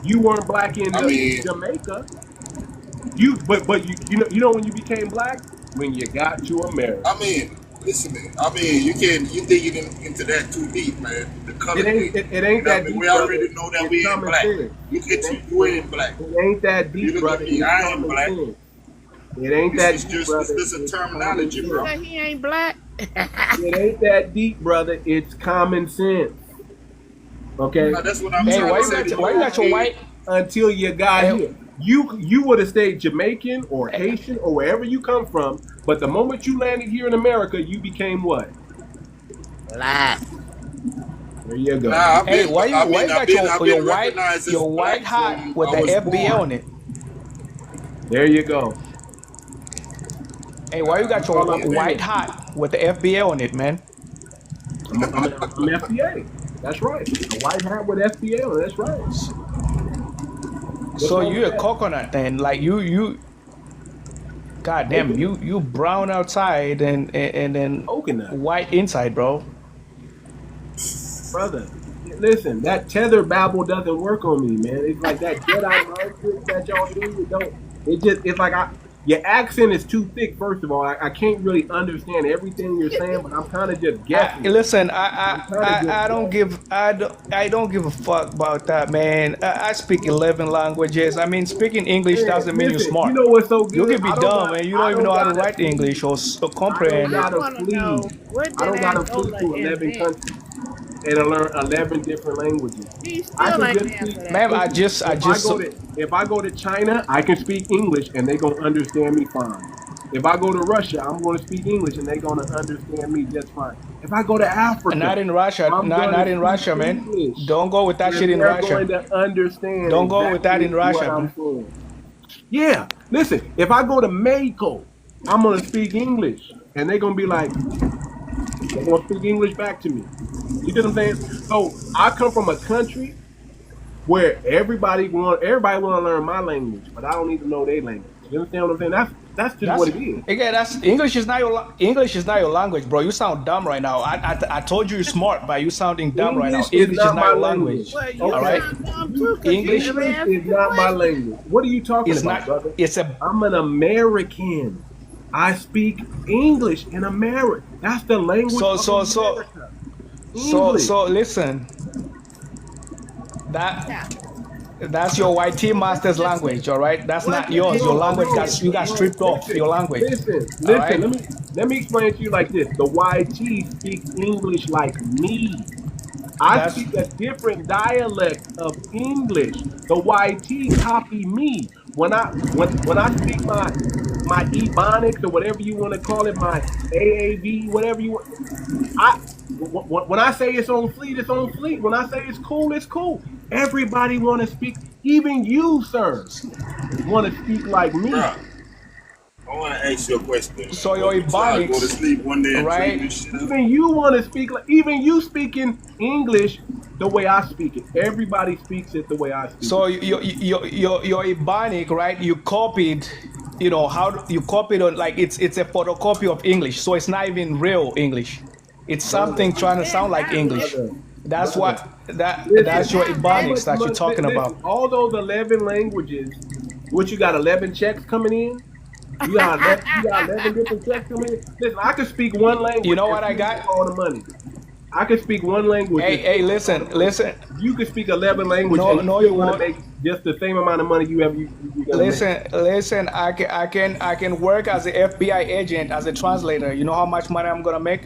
You weren't black in I mean, Jamaica. But you know when you became black when you got to America. listen, man. You can you digging into that too deep, man. The color thing. It You ain't know what I that mean? We deep, brother. already know that It's we ain't common black. sense. Look It at you, ain't you it, ain't black. it ain't that You deep, look at brother. me, It's I ain't common black. sense. It ain't This that is deep, just brother. this is a It's common terminology, sense. bro. Say he ain't black. It ain't that deep, brother. It's common sense. Okay. That's what I'm You Hey, trying why to you say weren't to got you. why you black got your white? until you got Hey, here. You would have stayed Jamaican or Haitian or wherever you come from, but the moment you landed here in America, you became what? Black. There you go. Nah, hey, why you got I've your been recognized as your white black hat from with I the was FBA born. on it? There you go. Hey, why you got That's your all I'm white saying. hat with the FBA on it, man? I'm FBA. That's right. A white hat with FBA on it. That's right. What's So wrong with you a that? coconut then? Like God damn, Coconut. you brown outside and then Coconut. white inside, bro. Brother, listen, that tether babble doesn't work on me, man. It's like that Jedi mind trick that y'all do. It don't. It just. It's like your accent is too thick. First of all, I can't really understand everything you're saying, but I'm kind of just guessing. Listen, I'm kind of just guessing. I don't give a fuck about that, man. I speak 11 languages. I mean, speaking English Man, doesn't mean you're listen. You smart. know what's so You good? can be dumb and you don't I even know don't how to gotta write flee. English or I don't comprehend it. I gotta want to flee. know what I did don't gotta flee Angola to 11 invent? countries and to learn 11 different languages. He I still can ain't just speak. answer that. Man, Listen, if I go to China, I can speak English and they're gonna understand me fine. If I go to Russia, I'm gonna speak English and they're gonna understand me just fine. If I go to Not Africa, in Russia. I'm gonna Not in speak Russia, man. English Don't go with that shit and in they're Russia. going to understand Don't go with that exactly in what Russia, I'm man. saying. Yeah, listen, if I go to Mexico, I'm gonna speak English and they're gonna be like, they're gonna speak English back to me. You get what I'm saying? So I come from a country where everybody want to learn my language, but I don't need to know their language. You understand what I'm saying? That's just That's what it is. again. That's English is not your language, bro. You sound dumb right now. I told you you're smart, but you sounding dumb right now. English is English is not not my your language. language. Well, you All Okay, right. sound dumb too, because you English. never English answered is the not my question. language. What are you talking It's about, not. brother? It's a. I'm an American. I speak English in America. That's the language So of so so America. so English. so. Listen. That Yeah. that's your YT What master's did they say? language. All right. That's What not did yours. they Your No, say language he no, got you got invented? stripped off. Your language. All listen. right. Let me explain it to you like this. The YT speaks English like me. I That's speak a different dialect of English. The YT copy me. When I speak my ebonics or whatever you want to call it, my AAV, whatever you want. I when I say it's on fleet, it's on fleet. When I say it's cool, it's cool. Everybody want to speak. Even you, sir, want to speak like me. Bruh, I want to ask you a question, so man. your What you try to go to Ebonics, sleep one day and dream right? this shit up? Even you want to speak like. Even you speaking English the way I speak it. Everybody speaks it the way I speak it. So your Ebonic, right? You copied, you copied on like it's a photocopy of English, so it's not even real English. It's Brother, something He trying to said sound like not English. brother, real. That's brother. what Listen, that's your Not how Ebonics much that you're money? talking Listen, about. all those 11 languages. What you got? 11 checks coming in. You got 11 different checks coming in. Listen, I could speak one You language know and what I still got? make all the money. I could speak one language and Hey, still make all listen, the money. listen. You could speak 11 languages No, and you no, still you gonna won't. make just the same amount of money you gonna make. Listen. I can work as an FBI agent as a translator. You know how much money I'm gonna make?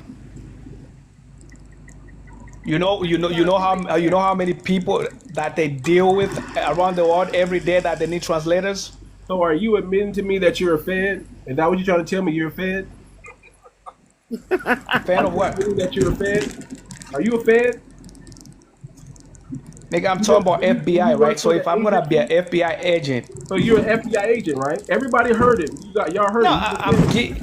You know how many people that they deal with around the world every day that they need translators. So are you admitting to me that you're a Fed? Is that what you're trying to tell me? You're a Fed? Fan of what? Admitting that you're a Fed? Are you a Fed? Nigga, I'm talking about you FBI, work right? So for if the I'm gonna be an agency? FBI agent, So you're an FBI agent, right? Everybody heard it. Y'all heard no, it.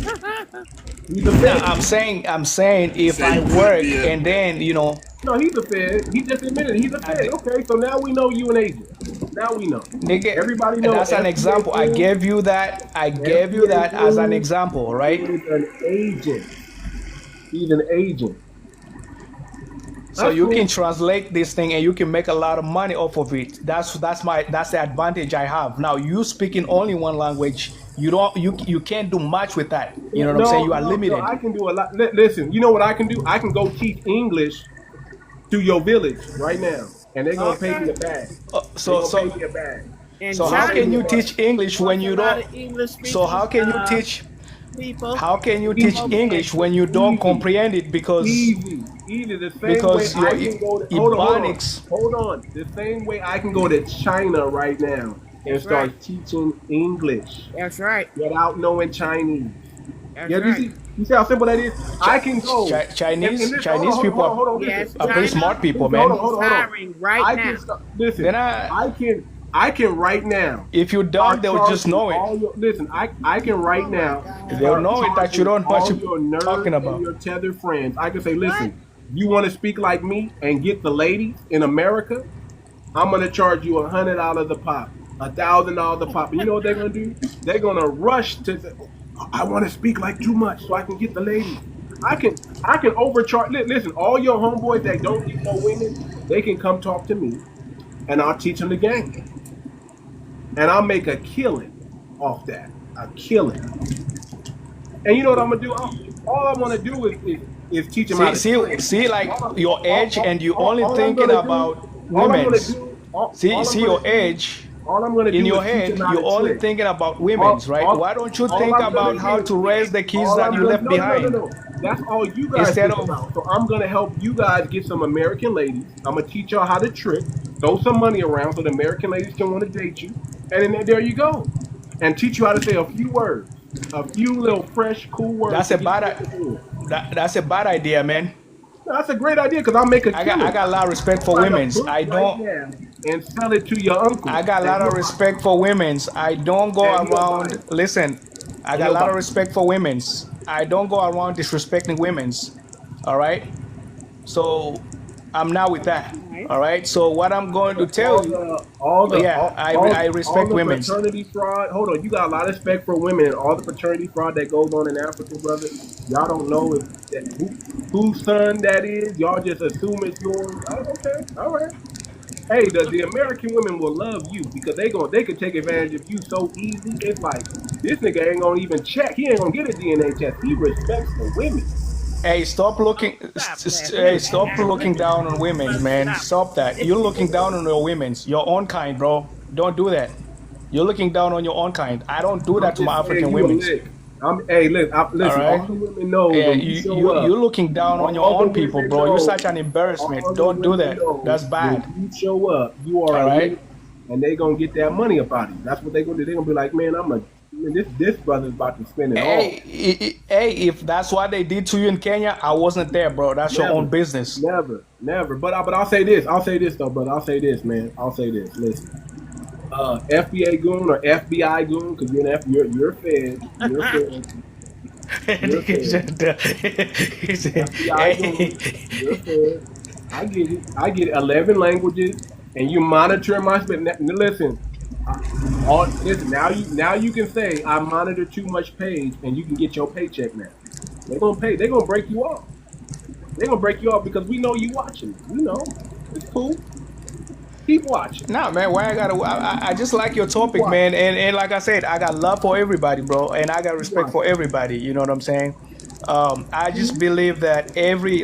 He's a no, Fed. I'm saying if I work and then No, he's a Fed. He just admitted he's a Fed. Okay, so now we know you an agent. Now we know. nigga, Everybody knows. that's an example. I gave you that. I gave you that as an example, right? He's an agent. He's an agent. So you can translate this thing and you can make a lot of money off of it. That's the advantage I have. Now you speaking only one language, you can't do much with that. You know what I'm saying? You are limited. No, I can do a lot. Listen, you know what I can do? I can go teach English to your village right now, and they're gonna pay me a bag. Pay me a bag. And So how China can you was teach English when you a lot don't? of English So how can you speaking, teach? people? How can you teach English when you don't comprehend it because Easy. The same because way I your can go to Ebonics. hold on. The same way I can go to China right now and start right. teaching English That's right. without knowing Chinese. That's Yeah, right. you see how simple that is? I can go. Chinese listen, Chinese hold on, people hold on, Yes, are pretty China smart people, Hold man. on, hold on. hiring right I now. can start, listen. Then I can right now. if you don't, they'll just know it. Listen, I can right now. They'll know it that you don't know what all your you're nerds talking about. and your tethered friends. I can say, listen, you want to speak like me and get the ladies in America? I'm gonna charge you $100 a pop, $1,000 a pop. And you know what they're gonna do? They're gonna rush to say, I want to speak like too much so I can get the ladies. I can overcharge. Listen, all your homeboys that don't get no women, they can come talk to me, and I'll teach them the game, and I'll make a killing off that. A killing. And you know what I'm gonna do? All I want to do is teach them how to train. See, like your age, and you only all I'm thinking gonna do- about all I'm gonna women's. do- all See I'm your gonna do- age. All I'm gonna do In your is teach head, them how you're to only trick. thinking about women's, right? Why don't you think about how to raise the kids that you left behind? No. That's all you guys Instead think of- about. So I'm gonna help you guys get some American ladies. I'm gonna teach y'all how to trick, throw some money around so the American ladies can want to date you, and then there you go, and teach you how to say a few words, a few little fresh, cool words. That's a bad idea, man. That's a great idea because I'll make a I got a lot of respect for women's. I don't. And sell it to your uncle. I got a lot of respect for women's. I don't go And he'll buy around. it. Listen, I got a lot of respect for women's. I don't go around disrespecting women's. All right. So I'm not with that. All right. So what I'm going to tell you, I respect women's. Fraternity fraud. Hold on, you got a lot of respect for women and all the fraternity fraud that goes on in Africa, brother. Y'all don't know whose son that is. Y'all just assume it's yours. Oh, okay, all right. Hey, the American women will love you because they could take advantage of you so easy. It's like this nigga ain't gonna even check. He ain't gonna get a DNA test. He respects the women. Hey, stop looking. Hey, stop looking down on women's, man. Stop that. You're looking down on your women's, your own kind, bro. Don't do that. You're looking down on your own kind. I don't do that to my African women's. Listen, all the women know. Yeah, you're looking down on your own people, bro. You're such an embarrassment. Don't do that. That's bad. When you show up, you are all right, and they gonna get that money up out of you. That's what they gonna do. They gonna be like, man, this brother's about to spend it all. Hey, if that's what they did to you in Kenya, I wasn't there, bro. That's your own business. Never. But I'll say this. I'll say this though, brother. I'll say this, man. I'll say this. Listen. FBA goon or FBI goon, because you're fed. You're fed. FBI goon. You're fed. I get 11 languages, and you monitor my spit. Listen, now you can say I monitor too much page, and you can get your paycheck now. They're gonna pay. They're gonna break you off. They're gonna break you off because we know you watching. We know it's cool. Keep watching. Nah, man, why I just like your topic, man. And like I said, I got love for everybody, bro. And I got respect for everybody. You know what I'm saying? I just believe that every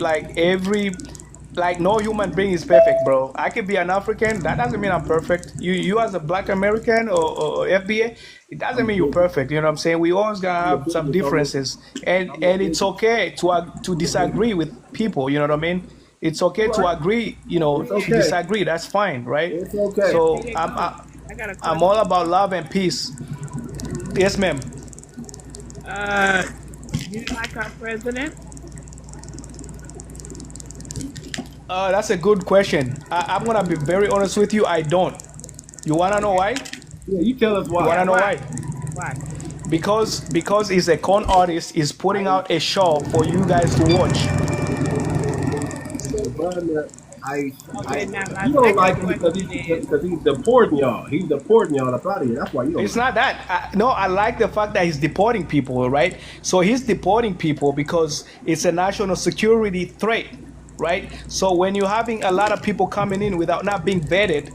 like no human being is perfect, bro. I could be an African. That doesn't mean I'm perfect. You as a Black American or FBA, it doesn't I'm mean you're business. perfect. You know what I'm saying? We always gonna I'm a have some business owner. differences, and I'm a and it's business. okay to disagree with people. You know what I mean? It's okay You're to right. agree. It's To okay. disagree. That's fine, right? It's okay. So FBA I'm Gold. I got a I'm all question. about love and peace. Yes, ma'am. Uh, you like our president? That's a good question. I'm gonna be very honest with you. I don't. You wanna know Okay. why? Yeah, you tell us You why. Yeah, wanna know why? why? Why? Because he's a con artist, is putting out a show for you guys to watch. The brother, Okay, now my you don't second like him question is, because he's deporting y'all. He's deporting y'all up out of here. That's why you don't It's like him. not that. No, I like the fact that he's deporting people, right? So he's deporting people because it's a national security threat, right? So when you're having a lot of people coming in without not being vetted,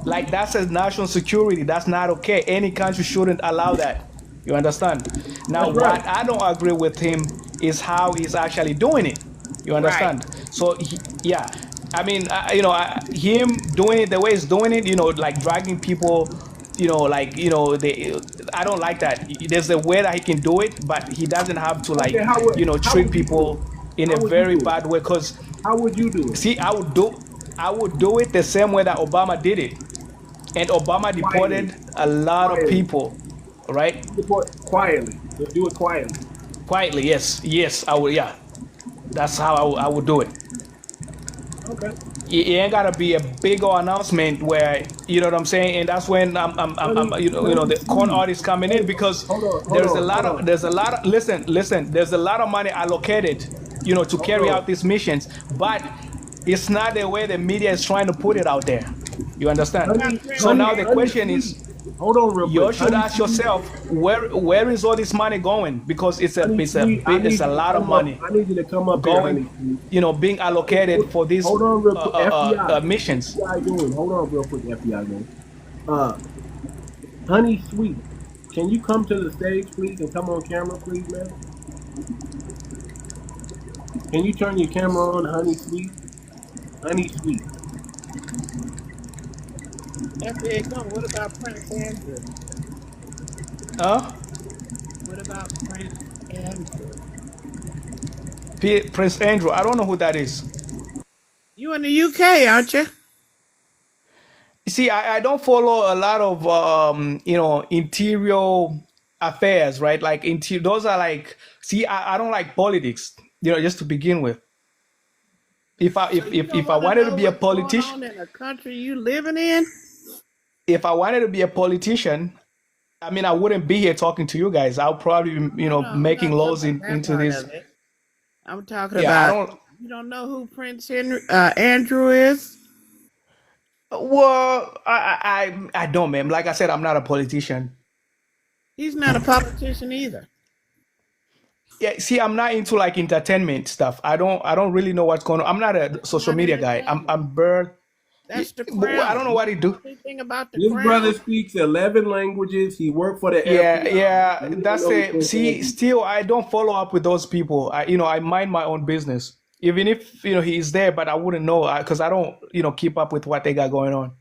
like that's a national security. That's not okay. Any country shouldn't allow that. You understand? Now, That's right. what I don't agree with him is how he's actually doing it. You right. understand? So yeah, I mean, him doing it the way he's doing it, like dragging people, like I don't like that. There's a way that he can do it, but he doesn't have to Okay, like how treat would you do it? people in a How would you very do it? bad way. Because How would you do it? see, I would do it the same way that Obama did it, and Obama Quietly, deported a lot of quietly. people, right? Deport quietly. Just do it quietly. Quietly, yes, yes, I would. Yeah, that's how I would do it. Okay. It ain't gotta be a big old announcement where you know what I'm saying, and that's when Honey, the con sweet. artists coming in because Hold on, hold there's a on, lot hold of on, there's a lot of listen, there's a lot of money allocated, to hold carry out on. these missions, but it's not the way the media is trying to put it out there. You What understand? about So Prince now the Honey, question Andrew? sweet. is, Hold on, real you quick. should Honey, ask sweet. yourself where is all this money going? Because Honey, sweet. it's a lot of money I need you to come up here, going, honey, sweet. being allocated for these Hold on, real quick. FBI. missions. FBI going. Hold on, real quick. FBI going. Uh, honey, sweet. Can you come to the stage, please, and come on camera, please, man? Can you turn your camera on, honey, sweet? Honey, sweet. FBA Gold. What about Prince Andrew? Huh? What about Prince Andrew? Prince Andrew. I don't know who that is. You in the UK, aren't you? You see, I don't follow a lot of interior affairs, right? Like those are like, see, I don't like politics. Just to begin with. If I So if you if, don't if I want to wanted to know be a what's going politician, on in the country you living in? if I wanted to be a politician, I mean, I wouldn't be here talking to you guys. I'll probably be, No, no, I'm making not talking laws about that into part this. of it. I'm talking Yeah, I about don't. you don't know who Prince Andrew is? Well, I don't, man. Like I said, I'm not a politician. He's not a politician either. Yeah, see, I'm not into like entertainment stuff. I don't really know what's going on. I'm not a That's social not media guy. I'm entertainment. I'm bird. That's the But I don't crown. know You what he don't know do. anything about the This brother crown? speaks 11 languages. He worked for the Yeah, FBI. yeah. You don't That's know who a Prince see. Andrew is. Still, I don't follow up with those people. I mind my own business. Even if he's there, but I wouldn't know because I don't keep up with what they got going on.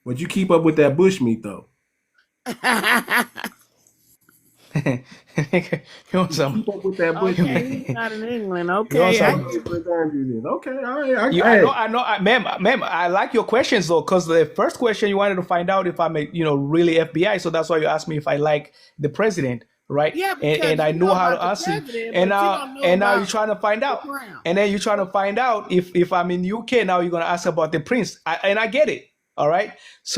But you keep up with that bushmeat, though. you want You some? keep up with that Okay, bushmeat. he's not in England. You want Okay, You I don't some? know get who it. Prince Andrew is. Okay, all right. I know, Hey, ma'am. I like your questions though, because the first question you wanted to find out if I'm really FBI, so that's why you asked me if I like the president, right? Yeah, And because I you know know how about to the answer you. president, And but you now, don't know and now you're about trying to find the out, crown. and then you're trying to find out if I'm in UK now. You're gonna ask about the prince, and I get it. All right.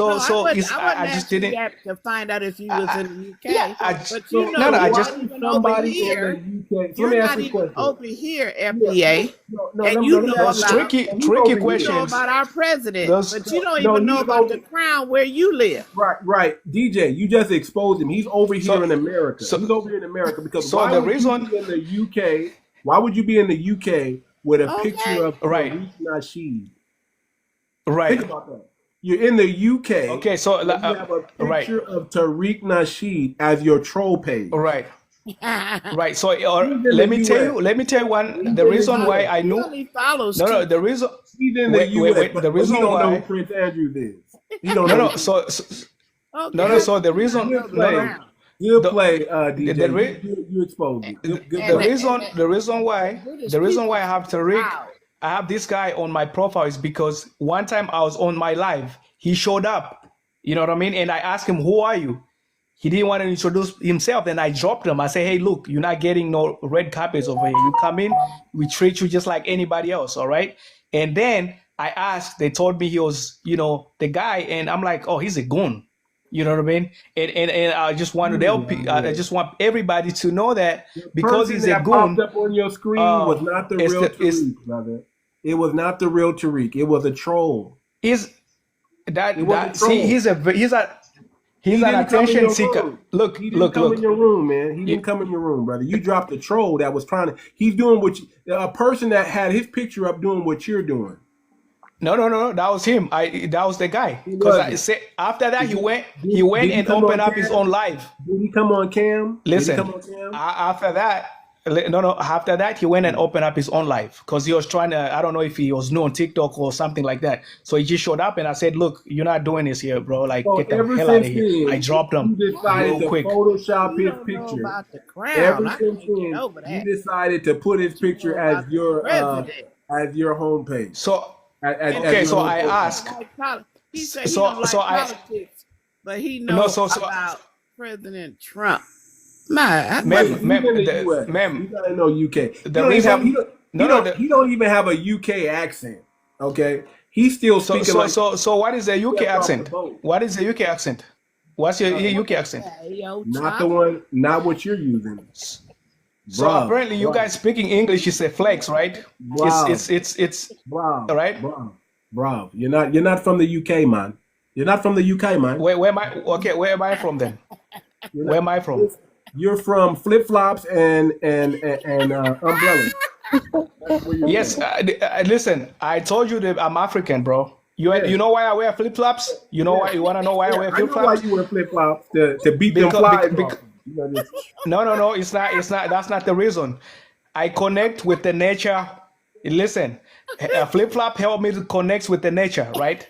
No, So I so wasn't. it's I wasn't I just asking you didn't. that to find out if you was I, in the yeah. UK. I just, But you so no know, no. I you're why just not is even over somebody in here. the UK? So let You're me ask not you a even question. over here, Yeah, FBA, no, and let you me know ask those you a about question. tricky So he's tricky over you here. know questions. about our president, Those but you don't No, even know he's about over. the crown where you live. Right. DJ, you just exposed him. He's over here so in America. He's so over here in America because so why the would you reason, be in the UK? Why would you be in the UK with a picture Okay. of right, Tariq Nasheed? Think right. about that. You're in the UK Okay, so and you have a right, picture of Tariq Nasheed as your troll page. right. Right. So, or He's in the let me tell US. you. Let me tell you one. He's The in the reason why US. I He knew. only follows No, two. the reason. He's in the Wait, US, wait. but The he reason don't know who why. Prince Andrews is. He don't No, know. no. So no, no. Okay. So the reason. Good No, play. no. Good The play, the, DJ. the, re, You exposed it. Good the play. reason the reason why I have Tariq, Wow. I have this guy on my profile is because one time I was on my live, he showed up. You know what I mean? And I asked him, "Who are you?" He didn't want to introduce himself, and I dropped him. I said, "Hey, look, you're not getting no red carpets over here. You come in, we treat you just like anybody else, all right?" And then I asked, they told me he was, the guy, and I'm like, "Oh, he's a goon." You know what I mean? And I just want to help. I just want everybody to know that The because person he's a that popped goon, up on your screen was not the it's real it's Tariq, brother. It was not the real Tariq. It was a troll. is It that was a that see troll. he's He an didn't come in attention your seeker. room. Look, He didn't come in your room, man. He didn't come in your room, brother. You dropped a troll that was trying to. He's doing a person that had his picture up doing what you're doing. No, that was him. That was the guy. He Because I wasn't. said after that he went Did he and come opened on up his cam? own live. Did he come on cam? Listen, Did he come on cam? after that, after that he went and opened up his own live because he was trying to. I don't know if he was new on TikTok or something like that. So he just showed up and I said, "Look, you're not doing this here, bro. Like, So get the ever hell out of since here." then, I dropped him you decided real to quick. Photoshop You his don't know picture. about the crown. Ever I since can't get then, over you that. decided to put his You picture know as about the your president. homepage. So As okay, your so I homepage. asked. He said he So don't like so I politics, but he no. knows So about President Trump. My, ma'am, He's ma'am, in the US. You ma'am, gotta know UK. the reason. No, no. He don't even have a UK accent. Okay, he's still So speaking so like so so what is the UK fresh off the accent? boat. What is the UK accent? What's your UK accent? yo, Not the one, not what you're using, So apparently you guys speaking English is a flex, right? It's right? Bro. You're not from the UK, man. You're not from the UK, man. Where am I? Okay, where am I from then? Where am I from? You're from flip flops and umbrellas. Yes, listen. I told you that I'm African, bro. You know why I wear flip flops? You know why? You wanna know why I wear I flip know why flops? you wear flip flops to beat them flies off. No. It's not. That's not the reason. I connect with the nature. Listen, a flip flop helped me to connect with the nature, right?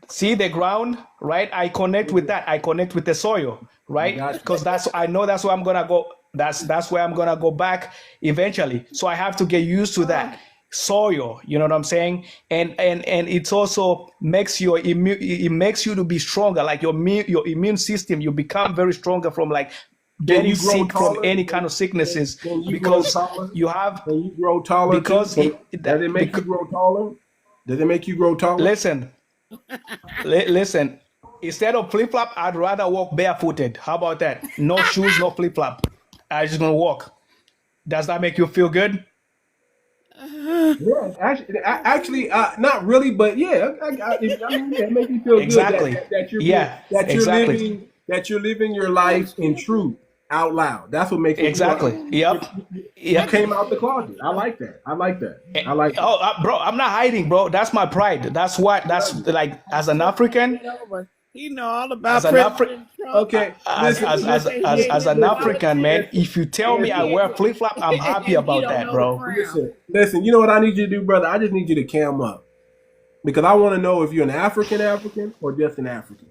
See the ground, right? I connect with that. I connect with the soil, right? Because I know that's where I'm gonna go. That's where I'm gonna go back eventually. So I have to get used to that soil. You know what I'm saying? And it also makes it makes you to be stronger. Like your immune system, you become very stronger from like getting sick from any kind of sicknesses because you have. Can you grow taller? Because does it make you grow taller? Does it make you grow taller? Listen. Listen, instead of flip flop, I'd rather walk barefooted. How about that? No shoes, no flip flop. I'm just gonna walk. Does that make you feel good? Yeah, actually, not really, but yeah, it makes you feel Exactly. good that you're exactly. you're living your life in truth out loud. That's what makes it Exactly. Yep. You came out the closet. I like that. Oh, bro, I'm not hiding, bro. That's my pride. That's like as an African. He know all about As an President Trump. Okay, as an African man, if you tell me I wear flip flop, I'm happy about that, bro. Listen. You know what I need you to do, brother? I just need you to cam up because I want to know if you're an African or just an African.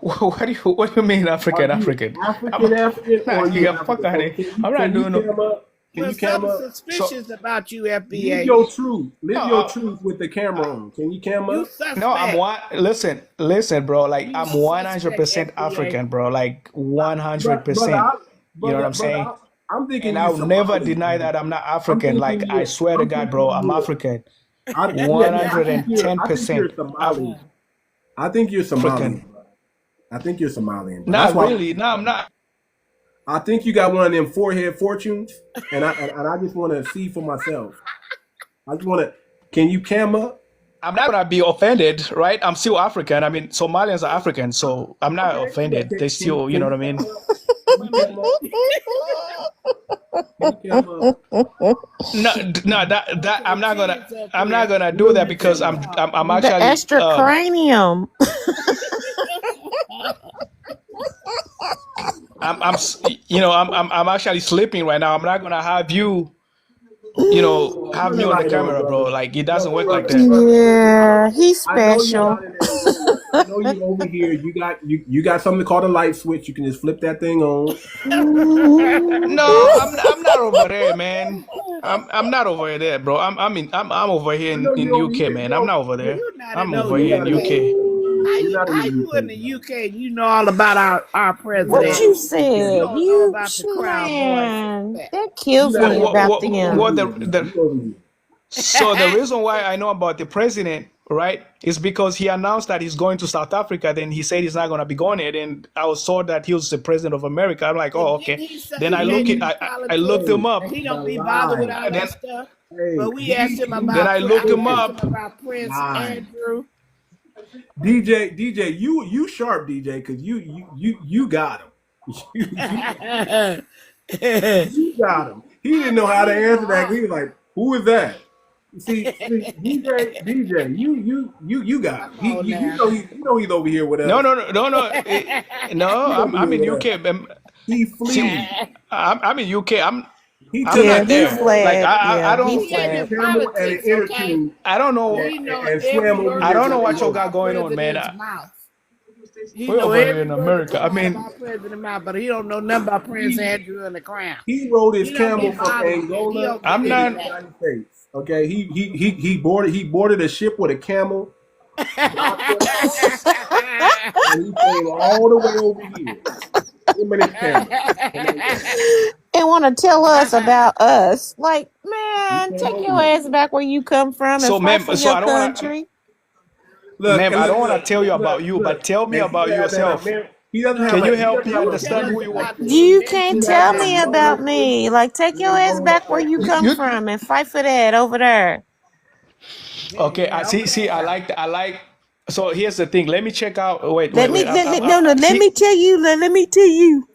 What do you mean African? African, or you got fuck out of here. I'm not doing no. Can you cam up? Suspicious about you, FBA. Live your truth. Live your truth with the camera on. Can you cam up? No, listen, bro. Like I'm 100% African, bro. Like 100%. You know what I'm saying? I'm thinking, and I'll never deny that I'm not African. Like I swear to God, bro, I'm African. 110%. I think you're Somalian. I think you're Somalian. Not really. No, I'm not. I think you got one of them forehead fortunes, and I just want to see for myself. I just want to. Can you cam up? I'm not gonna be offended, right? I'm still African. I mean, Somalians are African, so I'm not offended. They still, you know what I mean? No, that I'm not gonna do that because I'm actually the extra cranium. I'm actually sleeping right now. I'm not gonna have you, have me on the camera, bro. Like it doesn't work like that. Brother, Yeah, he's I know you special. out in Angola. I know you over here. You got something called a light switch. You can just flip that thing on. No, I'm not over there, man. I'm not over there, bro. I'm over here I in, know you in over UK, here. man. I'm not over Well, there. you're not in I'm no over here You're in not in UK. You're not How in you in the the UK? You know all about our UK. president. You're What not you in the said? You UK. don't know about the Proud Boys. Man, That. that You're kills not me in What about what You over them. what here. the You over here. So the reason why I know about the president, right, is because he announced that he's going to South Africa. Then he said he's not going to be going there. Then I was told that he was the president of America. I'm like, And oh, didn't okay. he say Then he I can't look it. do I looked politics? him Hey, And up. he the don't be bothered with lie. all Then that stuff. Hey, But we asked him then about. I looked I him asked him up. about Prince lie. Andrew. DJ, you sharp DJ because you got him. You got him. He didn't know how to He know answer that. all. He was like, "Who is that?" See, DJ, you got him. Come He, on you now. know, you know he's over here with No, us. no, no, no, no. No, He's over I'm here in with us. UK. He See, flees. I'm in UK. He I'm took a Yeah, not he there. camel. Like fled. I Yeah, don't. he He ain't Took fled. a in camel and an politics, inner okay? tube I don't But know. he know and every swam over I word here don't to know coming what out y'all of Angola. got our going on, man. president's mouth. He We're know over here every in word that America. I come out of mean, our president's mouth, but he don't know nothing about Prince Andrew and the Crown. He rode his He don't be camel from bothered with that. He Angola don't get I'm to the into not. United States. Okay, he boarded a ship with a camel, docked it, that. and he came all the way over here. Him and his camel from Angola. And want to tell us about us. Like, He man, came take over your here. ass back where you come from and So, fight ma'am. for So your I don't want to, country. Look, ma'am. and I look, don't want to look, tell you look, about you, look. but tell me And about yourself. he doesn't have Can a you he help doesn't me have You a tell understand us who birth you are? about certificate. the You He can't invention has tell of me Angola, about me. Like, take your ass Angola, back where you come You from and fight for that over there. okay? I yeah, see. over See, I there. like. I like. So here's the thing. Let me check out. Wait, Let wait, me wait. no, no, let me See. tell you. Let me tell you.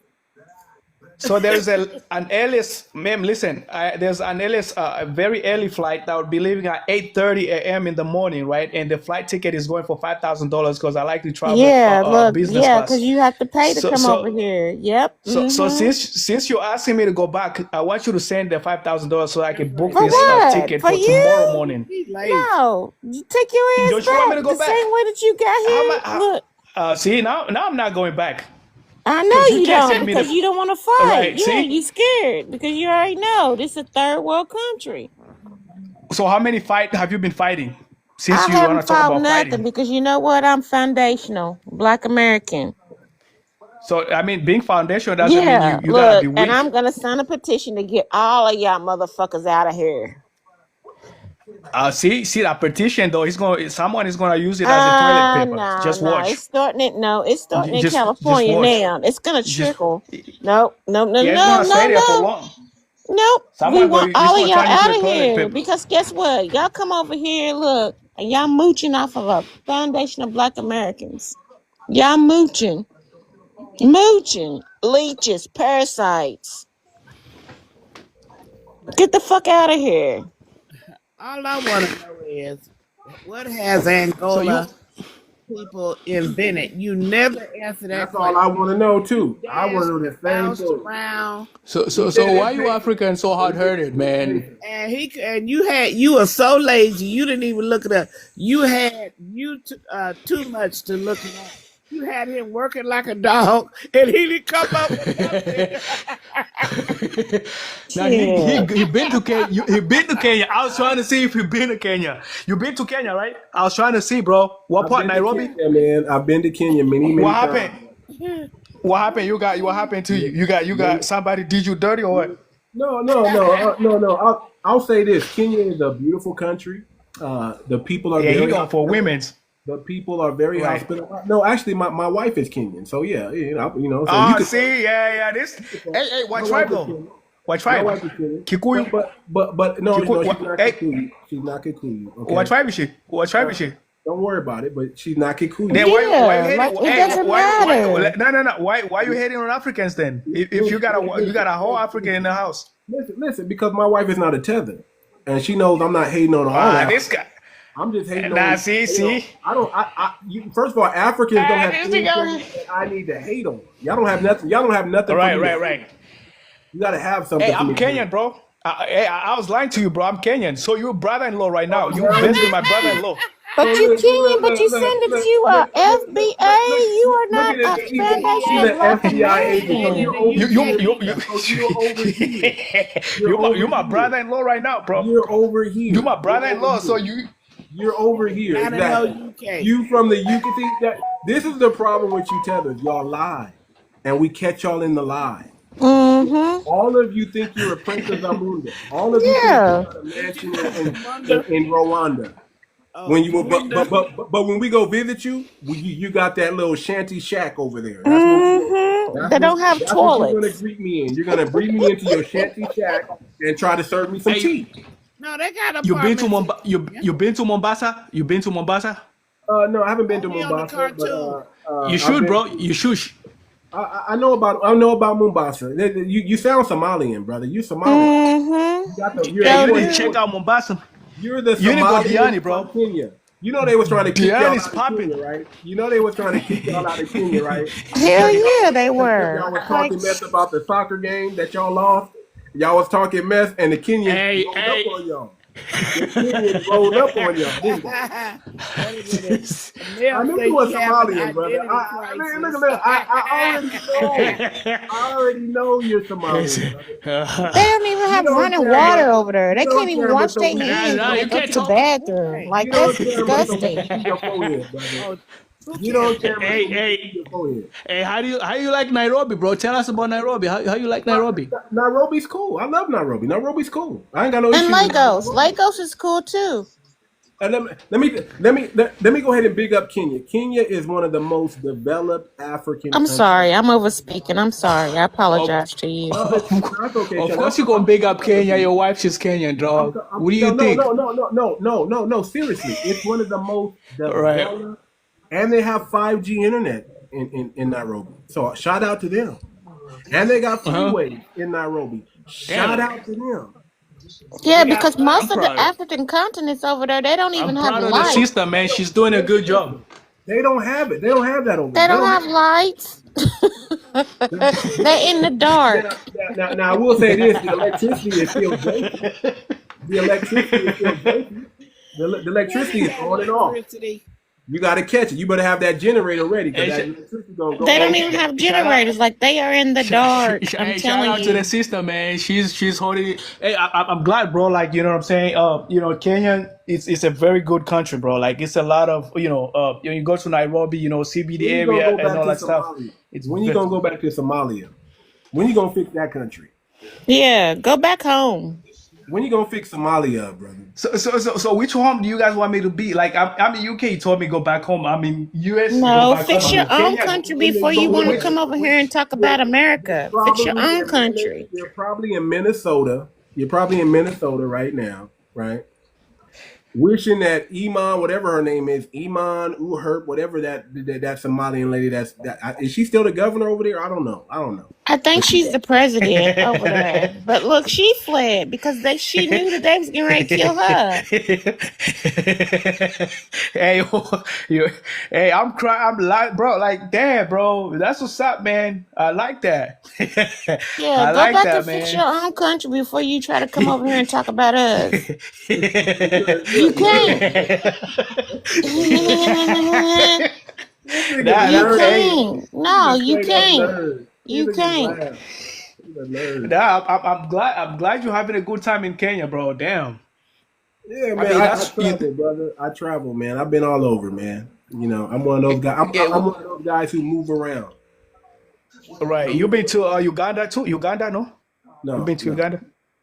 So there's an earliest, ma'am. Listen, there's an earliest, a very early flight that would be leaving at 8:30 a.m. in the morning, right? And the flight ticket is going for $5,000 because I like to travel Yeah, look, business yeah, because class. you have to pay to So come over so here. Yep. so Mm-hmm. since you're asking me to go back, I want you to send the $5,000 so I That's can right. book For this Lazy. what? ticket For for tomorrow you? morning. He lazy. No. You take your ass Don't you want me back to the go same back? way that you got How here. much? Look, See now I'm not going back I because know you you can't don't send me because the you don't want to fight. right. Yeah, See. you scared because you already know this is a third world country. So how many fight have you been fighting since I you want haven't to talk fought about nothing fighting? because you know what? I'm foundational, Black American. So I mean, being foundation doesn't mean Yeah, you gotta be look, and weak. I'm gonna sign a petition to get all of y'all motherfuckers out of here. See that petition though. Someone is gonna use it as a toilet paper. No, Just no. watch. It's starting it. No, it's starting in Just California watch. now. It's gonna Just trickle. No, no, no, yeah, it's no, gonna stay no, there for no. long. Nope. We Someone go. want It's all of gonna y'all turn into out a of toilet here paper. because guess what? Y'all come over here, look, and y'all mooching off of a foundation of Black Americans. Y'all mooching, leeches, parasites. Get the fuck out of here. All I want to know is what has So Angola you. people invented? You never answer that That's all I question. want to know You too. I want danced, to know you the same bounced thing. around, He So said why it you takes. African so hard headed, man? Listen, and you were so lazy you didn't even look it up. You had too much to look it up. You had him working like a dog, and he didn't come up with nothing. Now Shit. he been to Kenya. He been to Kenya. I was trying to see if he been to Kenya. You been to Kenya, right? I was trying to see, bro. What I've part? been to Nairobi? Kenya, man. I've been to Kenya many, What many happened? times. What happened? What happened to you? You got Many, somebody did you dirty or what? no. I'll say this: Kenya is a beautiful country. The people are Yeah, he very going for hospitable. women's. The people are very Right. hospitable. No, actually, my wife is Kenyan, so yeah, so you Oh, could. see, yeah. This. Hey, My what wife tribe is though? Kenyan. What My tribe? wife is Kenyan. Kikuyu. But no, she's not Hey, Kikuyu. She's not Kikuyu. what Okay, tribe is she? What tribe is she? don't worry about it. But she's not Then Kikuyu. why you Yeah, hating? like it Hey, doesn't matter. no. Why you hating on Africans then? If you got a whole African in the house. Listen, because my wife is not a tether, and she knows I'm not hating on all This Africans. guy. I'm just hating Nah, on. see. I don't. First of all, Africans don't have This anything nigga. that I need to hate on. Y'all don't have nothing. Y'all don't have nothing. For me to hate. Right. You gotta have something. Hey, for I'm me to hate. Kenyan, bro. I was lying to you, bro. I'm Kenyan. So you're brother-in-law right now. You basically my brother-in-law. But you Kenyan, but you Look, send it look, to look, a FBA. You are look not at a this. foundation He's of an Black FBI agent. So Americans. you're over You here. you So you're over here. you're my brother-in-law right now, bro. You're over here. You're my You're brother-in-law. over So here. You're over here. Gotta know Exactly. UK. You from the UK. See, this is the problem with you tethers. Y'all lie, and we catch y'all in the lie. Mm-hmm. All of you think you're a Prince of Zamunda. All of you Yeah. think you're a mansion in Rwanda. Oh, When you but when we go visit you, you got that little shanty shack over there. Mm-hmm. They don't have That's what you're gonna toilets. greet me in. You're gonna bring me into your shanty shack and try to serve me some Hey, tea. no, they got you been to apartments. you been to Mombasa? You been to Mombasa? No, I haven't been to Only on the Mombasa, but cartoon. You I've should, been. bro. You should. I know about Mombasa. You sound Somalian, brother. You Somalian. Mm-hmm. You got the, Hey, you So need to do. check out Mombasa. you're the You need to go Somalian Diani, bro. from Kenya. You know they was trying to kick y'all Diani out is of popping. Kenya, right? You know they was trying to kick y'all out of Kenya, right? Hell yeah, they Y'all were. was Like, talking mess about the soccer game that y'all lost. Y'all was talking mess, and the Kenyans Hey, rolled hey. up on y'all. The Kenyans rolled up on y'all, didn't they? I knew you were Somalian, brother. I already know you're Somalian, brother. they don't even have running water over there. They can't even wash their hands Nah, when they you go can't to the talk. bathroom. Like, You that's don't care about the disgusting. in your forehead, brother. Oh, You don't care about Hey, the hey, in your forehead. hey, how do you like Nairobi, bro? Tell us about Nairobi. How you like Nairobi? Nairobi's cool. I love Nairobi. Nairobi's cool. I ain't got no And issues with Lagos. Nairobi. Lagos is cool too. And let me go ahead and big up Kenya. Kenya is one of the most developed African I'm countries. sorry. I'm over speaking. I'm sorry. I Of, apologize to you. That's okay, of Shannon. course you gonna big up Kenya. Your wife she's Kenyan, dog. What do you think? No. Seriously, it's one of the most Right. developed, and they have 5G internet in Nairobi. So shout out to them. And they got freeways in Nairobi. Shout Damn. out to them. Yeah, because I'm most of the proud. African continents over there, they don't even I'm have proud of the lights. sister, man. She's doing a good job. They don't have it. They don't have that over They there. don't have lights. They're in the dark. Now, I will say this: the electricity is still janky. The electricity is still janky. The electricity is on and off. You got to catch it. You better have that generator ready because that electricity gonna go. They don't even have generators. Like, they are in the dark. I'm Hey, shout telling out to you. the sister, man. She's holding it. Hey, I'm glad, bro. Like, you know what I'm saying. Kenya it's a very good country, bro. Like, it's a lot of you go to Nairobi, CBD When you area gonna go and back all to that stuff. Somalia? It's When you gonna go back to Somalia? When you gonna fix that country? Yeah, go back home. When you gonna fix Somalia, brother? So which home do you guys want me to be? Like, I'm in UK. You told me go back home. I'm in US. Go No, back fix home. I'm your in own Kenya. country before you want to come over here and talk about America. Fix your own country. You're probably in Minnesota. You're probably in Minnesota right now, right? Wishing that Iman, whatever her name is, Iman Uherp, whatever that Somalian lady, is she still the governor over there? I don't know. I think she's the president over there. But look, she fled because she knew that they was getting ready to kill her. Hey, hey, I'm crying. I'm like, bro, like, damn, bro, that's what's up, man. I like that. Yeah, I go like back that, and fix man. your own country before you try to come over here and talk about us. You You're can't. You can't. No, you can't. You can't. Nah, I'm glad you're having a good time in Kenya, bro. Damn. Yeah, I man. mean, I travel, brother. I travel, man. I've been all over, man. I'm one of those guys. I'm one of those guys who move around. Right. You been to Uganda too? Uganda, no? No, You been to Uganda?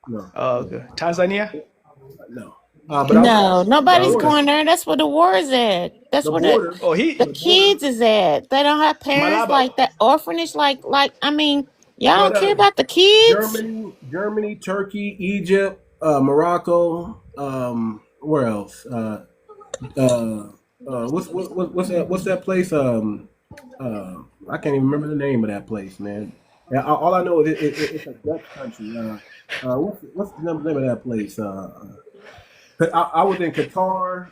no, Okay. Tanzania? no. But No, nobody's Okay. going there. That's where the war is at. That's the where border. Oh, the kids is at. They don't have parents Malaba. like that. Orphanage, I mean, y'all But don't care about the kids. Germany, Turkey, Egypt, Morocco. Where else? What's that place? I can't even remember the name of that place, man. All I know is it's a Dutch country. What's the name of that place? I was in Qatar.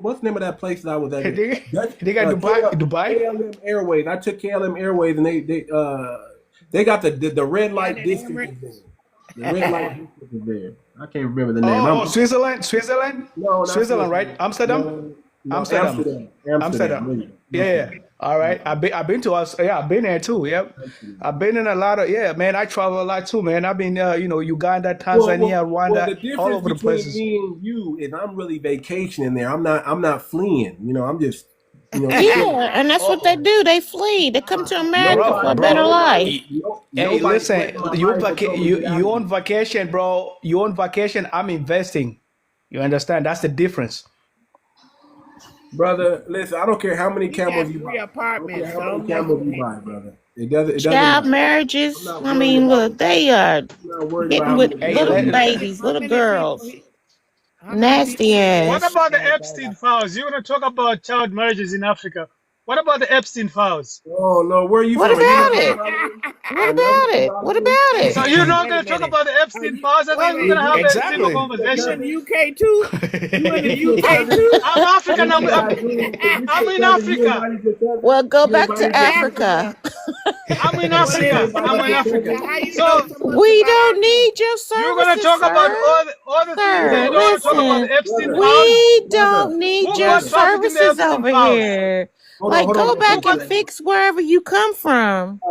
What's the name of that place that I was at? They got Dubai. KLM Airways. I took KLM Airways, and they got the red light district is there. The red light district is there. I can't remember the name. Oh, Switzerland. No, not Switzerland, right? Amsterdam. No, Amsterdam. Amsterdam. Yeah. All right. I've been to us. Yeah, I've been there too. Yep. I've been in a lot of man. I travel a lot too, man. I've been Uganda, Tanzania, Rwanda, the difference all over the between places. me and you is I'm really vacationing there. I'm not fleeing. I'm just Yeah, and that's what they do. They flee. They come to America for a better life. Hey, listen, you on vacation, bro. You on vacation. I'm investing. You understand? That's the difference. Brother, listen, I don't care how many camels you buy. 3 apartments. How many camels you buy, brother. It doesn't Child marriages. I mean, look, they are getting with little babies, little girls. Nasty ass. What about the Epstein files? You're going to talk about child marriages in Africa. What about the Epstein files? Oh, no, where are you What from? about it? What about it? What about it? So you're not going to talk about the Epstein files? I think we're going to have a simple You in conversation. the UK too? You in the UK too? I'm African. I'm in Africa. Well, go back to Africa. I'm in Africa. I'm in Africa. So We don't need your services. you're going to talk about sir. all the things Sir, that you don't want to talk about the Epstein files? We don't need Who your was trafficking the services Epstein over files? here. Hold Like, on, go back Who and was- fix wherever you come from.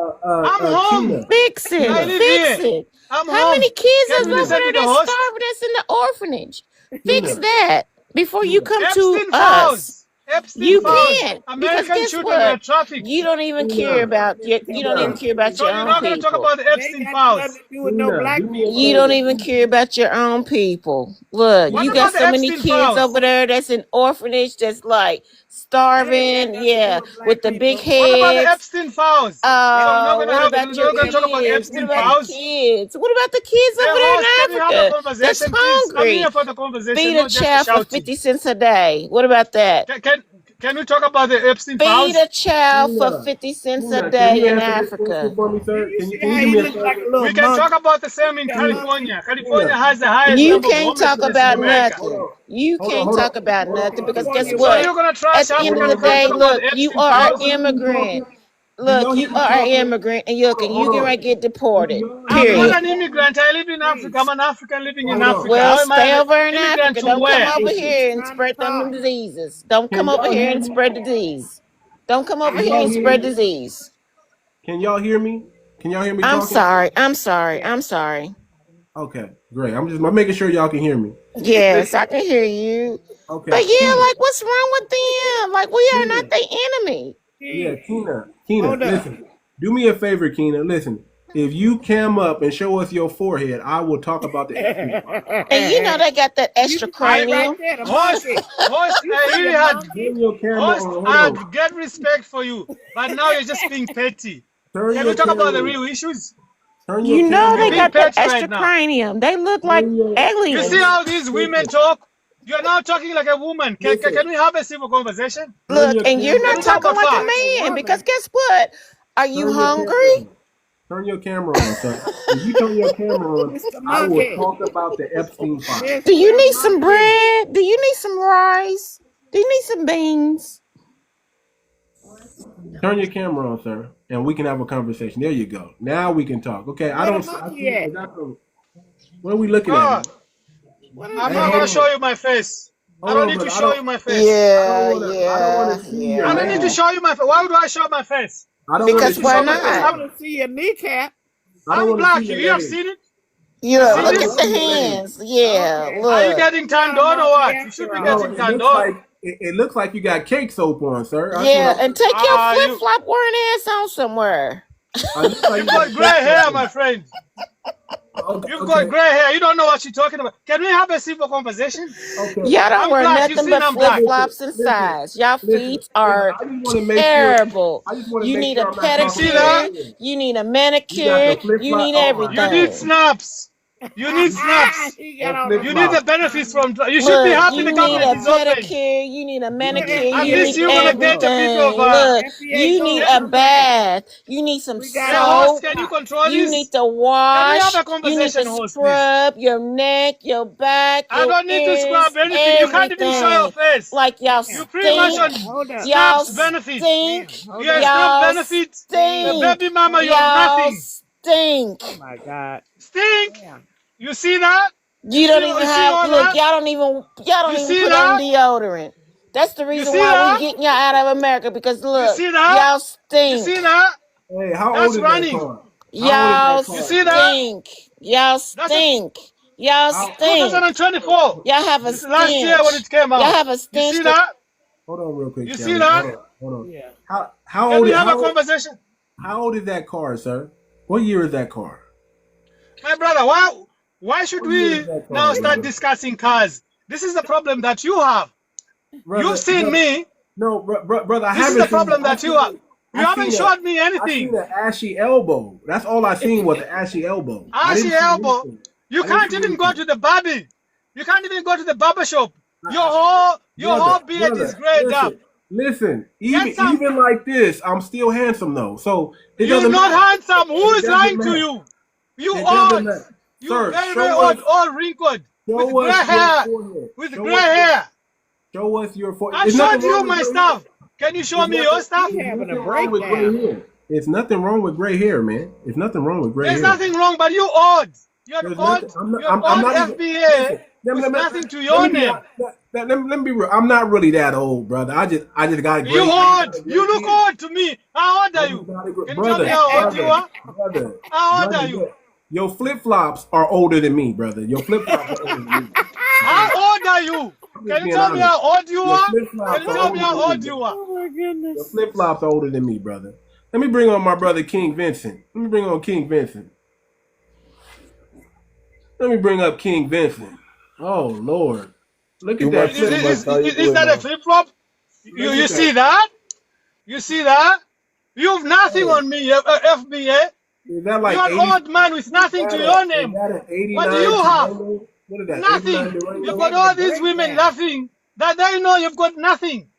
I'm home. Tina, Fix it. I live Fix here. it. I'm How home. many kids Can is you over listen there to the that's host? starving that's in the orphanage? Fix Tina. that before you come to Epstein us. files. Epstein You files. can't, because American guess children are what? trafficked. You don't even care about your So you're own not going to talk people. about the They Epstein got files. nothing to do with no Tina, black do me a people. You don't even care about your own people. Look, What you about got the so many Epstein kids files? over there that's in orphanage that's like starving, yeah, with the big What about the heads. Epstein files? So we're not going to What have. about We're your not going to talk about kids? What Epstein about the files. kids? What about the kids Hey, over there host, can in we have a Africa that's conversation, please? I'm hungry? here for the conversation, Feed a not just the child for shouting. 50 cents a day. What about that? Can we talk about the Epstein Feed files? a child for Tina, 50 cents a Tina, can day you in answer this question Africa. for me, sir? You Can see you how do he me a look like a favor? little We can monkey? talk about the same in California. California Tina, has the highest You number of can't talk homelessness in about America. nothing. You hold on, can't hold talk on. about Hold on. nothing because guess So what? you're going to At trash the end Africa of the before you day, talk about look, the you Epstein are an files? immigrant. Do Look, y'all you hear me are an talking? immigrant, and look, and you Hold get on. right get Do deported. y'all I'm Period. not an immigrant. I live in Africa. I'm an African living in Hold on. Africa. Well, How am I stay an over in immigrant Africa. to Don't come where? over He's here and trying to spread them talk. diseases. Don't Can come over y'all here hear and me? spread disease. Don't come over Can here y'all and hear spread me? disease. Can y'all hear me? Can y'all hear me I'm talking? sorry. I'm sorry. I'm sorry. Okay, great. I'm making sure y'all can hear me. Yes, I can hear you. Okay, But yeah, Tina, like, what's wrong with them? Like, we are Tina, not their enemy. yeah, Tina, Hold up. listen. Do me a favor, Tina. Listen. If you cam up and show us your forehead, I will talk about the Epstein file. And you know they got that You extra can see it right cranium. there, the Host, monkey. host, You I see really the had, monkey? Turn your camera host, on. I Hold on. had get respect for you, but now you're just being petty. Turn Can your we talk camera about the on. real issues? Turn You your know camera they You're on. being got that petty extra right now. cranium. They look like Turn your, You aliens. see how these women talk? You're now talking like a woman. listen. Can we have a civil conversation? Turn Look, your and you're camera Can not we talk talking about like a facts? man because guess what? Are you Turn your camera hungry? on. Turn your camera on, sir. If you turn your camera on, Mr. I will Monkey. talk about the Epstein file. Do you Mr. need some Monkey. bread? Do you need some rice? Do you need some beans? Turn your camera on, sir, and we can have a conversation. There you go. Now we can talk. Okay, I Where don't. the I monkey see. at? Is that the, what are we looking Oh, at? What is I'm Hey, not that? going hold to show on. you my face. I Hold don't on, need to but I show you don't. my face. Yeah, I don't want to see your I don't need to man. show you my face. Why would I show my face? I don't want Because to You see. why show my face. not? I want to see your kneecap. I don't I'm want to black. see your You have legs. seen it? Yeah, See look this? at the hands. Yeah, Okay. Are you look. getting turned on or what? You should be No, getting it turned looks on. like it looks like you got cake soap on, sir. That's Yeah, what and take your Ah, flip you flop wearing ass on somewhere. I look like you've got gray hair, my friend. Okay, You've got gray hair. You don't know what you're talking about. Can we have a civil conversation? okay. Y'all don't I'm wear black. You nothing seen but I'm flip black. flops and size. Y'all feet I are just want to make sure. terrible. I just want to You make need sure a I'm not talking see that? pedicure. about it. You need a You got manicure. the flip You flop. need Oh my You need everything. snaps. You need snaps. He got on You need the benefits from. You should be Look, happy you the need government a is open. pedicure, you need a manicure, At you least need you're gonna get a bit everything. of. Look, FBA you go need with a your bath, you need some We got Hey, host, soap, can you control you this? need to Can we have wash, a you need to conversation, host, please? scrub your neck, your back, I your don't need to scrub ears, anything. You can't even show your everything. face. Like y'all You pretty much stink, on Hold up. y'all snaps benefits. stink, Hold Yeah, up. snap y'all benefits. The stink, baby mama, you have y'all nothing. stink. Oh my God. Stink. Damn. You see that? You don't even You see have all look. that? Y'all don't You even see put on that? deodorant. That's the You reason see why we that? getting y'all out of America because You look, see that? y'all You stink. see that? Hey, how That's old is that running. car? How old is Y'all that You car? see that? stink. Y'all That's a stink. Y'all How, stink. 2024. Y'all have a This is last year when stench. it came Y'all out. have a You stench. see that? hold on real quick, You see Kelly. that? Hold on. Yeah. How Can old we is have a conversation? how old is that car, sir? What year is that car? My brother, why should What year is we that now car, start brother? discussing cars? This is the problem that you have. You've seen Brother, me. no, brother, I This is the haven't seen. problem that you have. You haven't showed me I seen anything. an ashy elbow. That's all I seen was an ashy elbow. I Ashy didn't see elbow. anything. You I didn't can't see even go anything. to the barber. You can't even go to the barber shop. Your Brother, whole beard is grayed up. listen. Get some. Even like this, I'm still handsome though. So it You're doesn't not matter. handsome. Who It is doesn't lying to matter. you? You It doesn't old. matter. You Sir, very old, all wrinkled, with show gray us your hair. forehead. With gray hair. Show us your forehead. I've There's nothing showed wrong you with my gray hair. stuff. Can you show There's me nothing, your stuff? He there's having a nothing wrong with gray breakdown. hair. There's nothing wrong with gray hair, man. There's nothing wrong with gray There's hair. nothing wrong, but you old. There's nothing. You're I'm old not even. FBA Listen. Let, with let, let, nothing to let your me be. name. Let me be real. I'm not really that old, brother. I just got a You great. old. You look old to me. How old I are just you? got a great Can you tell me how old you are? How old are you? look. Your flip flops are older than me, brother. Your flip flops are older than me. How old are you? I'm just Can you being tell me honest. how old you Your are? flip Can flops you are tell me older how than me, old you brother. are? Oh my Your goodness. flip flops are older than me, brother. Let me bring on my brother King Vincent. Let me bring on King Vincent. Let me bring up King Vincent. Oh Lord, look Too at that much, flip. too much. How you Is doing, that a man? flip flop? Look You at see that. that? You see that? You have nothing Hey, on me, FBA. is that You're like an 80? old man with nothing to your Is name. that an What do 89 you have? Durango? What is that? 89 Nothing. You've He's got Durango? having a all these women breakdown. laughing that they know you've got nothing.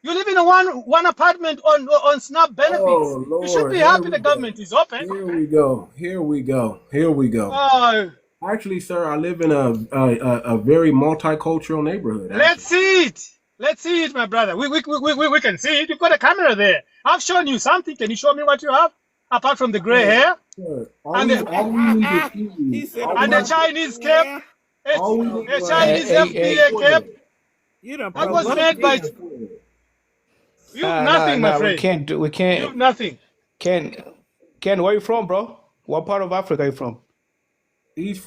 You live in a one apartment on SNAP benefits. Oh You should Lord, be here happy we the go. government is open. Here we go. Here we go. Here we go. Oh, Actually, sir, I live in a very multicultural neighborhood. let's Actually, see it. Let's see it, my brother. We can see it. You've got a camera there. I've shown you something. Can you show me what you have? Apart from the gray sir, hair sir, and all we need to see He you. said All we the need apart to, from Chinese the cap. hair. all we Oh need to A see boy. Chinese is your FBA cap. forehead. You done That All we was need provoked to made see by. is him. your forehead. You have Nah, nothing, my we friend. can't do. We You have can't. nothing. Ken, where you from, bro? What part of Africa you from? He's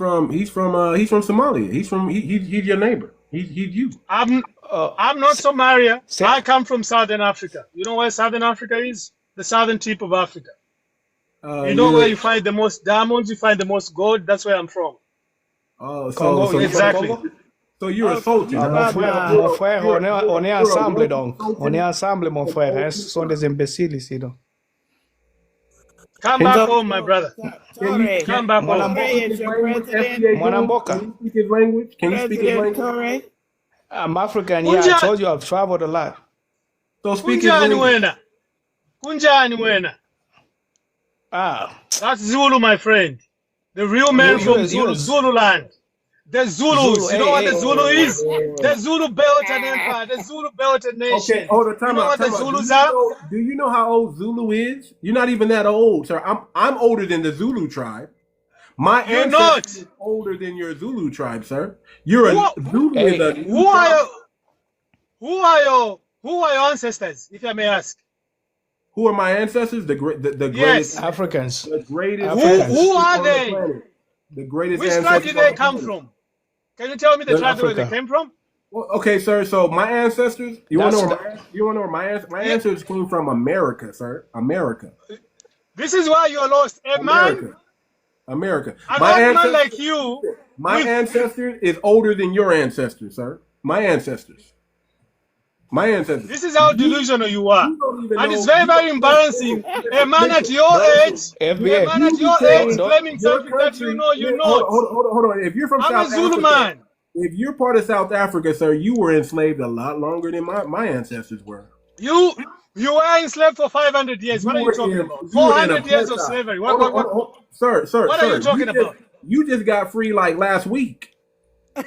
from Somalia. He's your neighbor. He's you. I'm Uh, I'm not Somalia. say, I come from Southern Africa. You know where Southern Africa is? The southern tip of Africa. You know where You're you find the most diamonds, you find the most gold. That's where I'm from. oh Congo, you from Exactly. Congo? so you're a Oh, so sultan, you Mon huh? from frère, mon frère, on est You're a ensemble wealthy donc. On est sultan ensemble, mon of frère. all Hein? Ce sont des imbéciles ici donc. Come Can back you home, my brother. Torre. Come back home. Torre speak is his your language? president. FBA goon? Mwanamboka. Can you speak his language? Can you speak his President language? Torre. I'm African, yeah. I Kunja told you I've traveled a lot. So speak his kunjani language. wena. Kunjani wena. Ah, That's Zulu, my friend. The real man from Zululand. The Zulus. Zulu. You know what Hey, the hey. Zulu Oh is? The Lord. Zulu Belgian Empire. The Zulu Belgian Okay, nation. hold on. You Time know out. what the Time out. Zulus are? Do you know how old Zulu is? You're not even that old, sir. I'm older than the Zulu tribe. My You're ancestry not. is older than your Zulu tribe, sir. You're Who, a Zulu is a Hey, new tribe. who are your ancestors, if I may ask? Who are my ancestors? The greatest, Yes. Africans. the greatest Africans. Who are on the they? planet. The greatest Which tribe ancestors did on they the come planet. from? Can you tell me the tribe where they Africa. came from? Well, okay, sir. So my ancestors, you want to know where my Yeah. ancestors came from? America, sir. America, This is why you're lost. A man, America, America. an My old man like ancestors, you, my with ancestors is older than your ancestors, sir. My ancestors. My ancestors. This is how delusional you are. You don't even And know. it's very, very embarrassing. A man at your age, a FBA. man at your age claiming something that you know you're not. Hold on. If you're from I'm a South Zulu Africa, man. if you're part of South Africa, sir, you were enslaved a lot longer than my ancestors were. You were enslaved for 500 years. What are you talking about? 400 years of slavery. What Sir, what are you talking about? You just got free like last week. You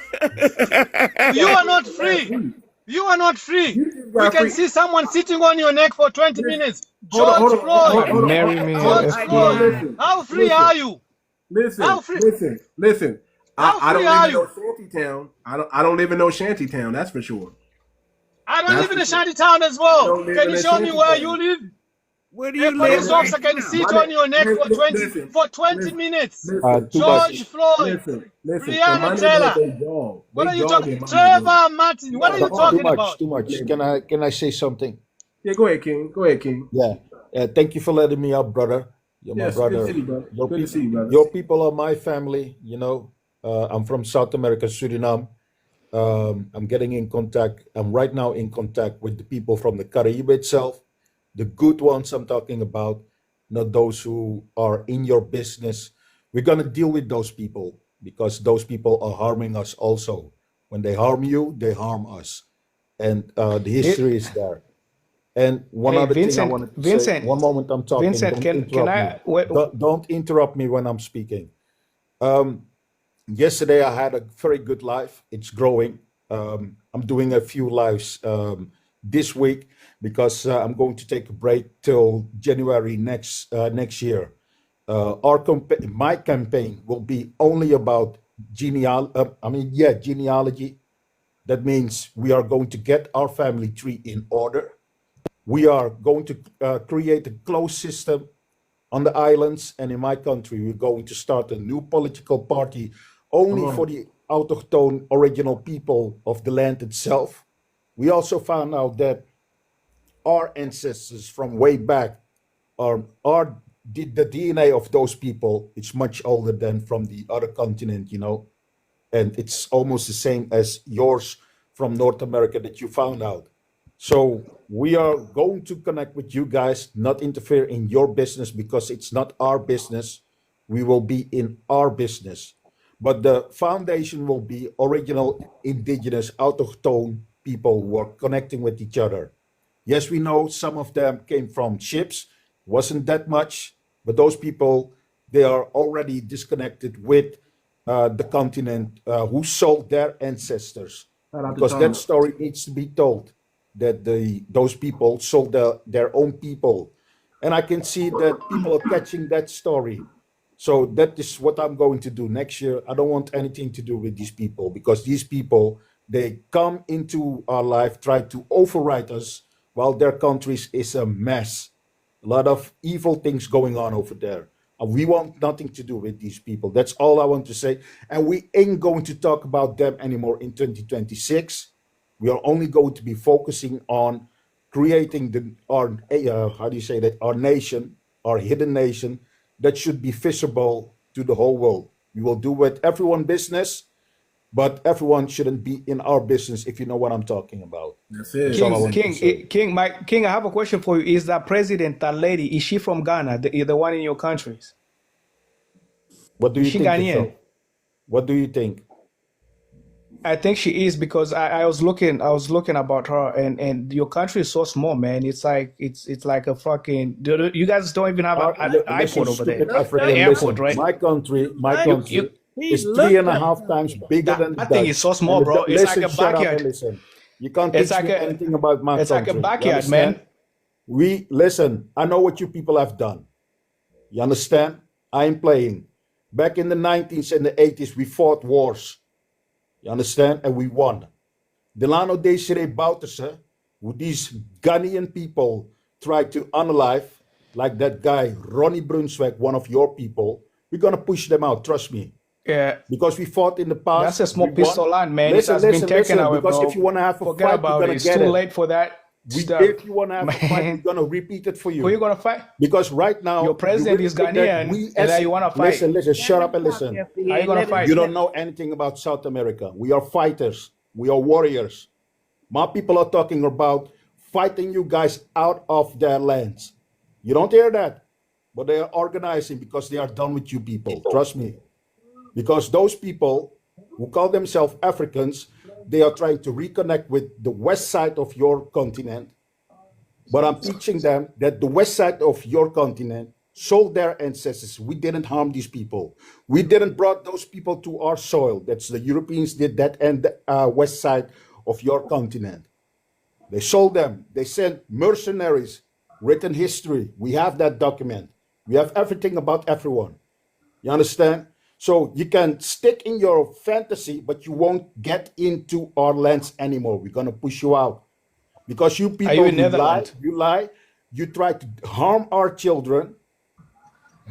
are not free. You are not free. We can see someone sitting on your neck for 20 minutes. George Floyd. Marry me, George FBA. Floyd. How free are you? Listen. How I don't free are live in you? no shanty town. I don't live in no shanty town. That's for sure. I don't live in a shanty town as well. don't live Can in you a show me shanty where town. you live? Where do A you live? police officer can sit on your neck for 20 minutes. Too George much. Floyd. Listen. Breonna Taylor. What are you talking? Trevor Martin. What are you talking about? Too much. Can I say something? Yeah, go ahead, King. Yeah. Thank you for letting me up, brother. You're my Yes, brother. good to see you, brother. Your Good to see you, brother. Your people are my family. You know, I'm from South America, Suriname. I'm getting in contact. I'm right now in contact with the people from the 𝗥𝗶𝗴𝗵𝘁𝘀 itself, the good ones I'm talking about, not those who are in your business. We're gonna deal with those people because those people are harming us also. When they harm you, they harm us, and the history is there. And one Hey, other thing I Vincent, wanted to say. Vincent, One moment I'm talking. Vincent, Don't can I? interrupt me. Don't interrupt me when I'm speaking. Yesterday I had a very good life. It's growing. I'm doing a few lives this week because I'm going to take a break till January next year. My campaign will be only about genealogy. That means we are going to get our family tree in order. We are going to create a closed system on the islands, and in my country, we're going to start a new political party only for the autochthone original people of the land itself. We also found out that our ancestors from way back the DNA of those people is much older than from the other continent, you know, and it's almost the same as yours from North America that you found out. So we are going to connect with you guys, not interfere in your business because it's not our business. We will be in our business. But the foundation will be original, indigenous, autochthone people who are connecting with each other. Yes, we know some of them came from ships, wasn't that much, but those people, they are already disconnected with the continent who sold their ancestors. Because that story needs to be told, that those people sold their own people. And I can see that people are catching that story. So that is what I'm going to do next year. I don't want anything to do with these people because these people, they come into our life, try to override us while their countries is a mess. A lot of evil things going on over there. And we want nothing to do with these people. That's all I want to say. And we ain't going to talk about them anymore in 2026. We are only going to be focusing on creating our nation, our hidden nation, that should be visible to the whole world. We will do with everyone business, but everyone shouldn't be in our business, if you know what I'm talking about. That's it. King, I have a question for you. Is that president, that lady, is she from Ghana, the one in your countries? What do you think? Ghanaian? What do you think? I think she is because I was looking about her, and your country is so small, man. It's like a fucking. You guys don't even have an airport over there. African, An airport, right? My country is 3.5 times bigger than the That thing is so small, bro. It's like a backyard. Listen. You can't teach me anything about my country. It's like a backyard, man. Listen, I know what you people have done. You understand? I ain't playing. Back in the 90s and the 80s, we fought wars. You understand? And we won. Delano 𝗔𝗶𝗴𝗵𝘁𝘀𝘁, who these Ghanaian people tried to unalive, like that guy, Ronnie Brunswick, one of your people, we're going to push them out, trust me. Yeah. Because we fought in the past. That's a small pistol land, man. It has been taken away, because bro. if you want to have a Forget fight, about you're going it. to get It's too it. late for that stuff. If you want to have a fight, we're going to repeat it for you. Who are you going to fight? Because right now, Your president is Ghanaian, and now you want to fight. Listen, shut up and listen. How are you going to fight? You don't know anything about South America. We are fighters. We are warriors. My people are talking about fighting you guys out of their lands. You don't hear that, but they are organizing because they are done with you people. Trust me. Because those people who call themselves Africans, they are trying to reconnect with the west side of your continent. But I'm teaching them that the west side of your continent sold their ancestors. We didn't harm these people. We didn't brought those people to our soil. That's the Europeans did that, and the west side of your continent. They sold them. They sent mercenaries, written history. We have that document. We have everything about everyone. You understand? So you can stick in your fantasy, but you won't get into our lands anymore. We're going to push you out. Because you people, you lie, you try to harm our children.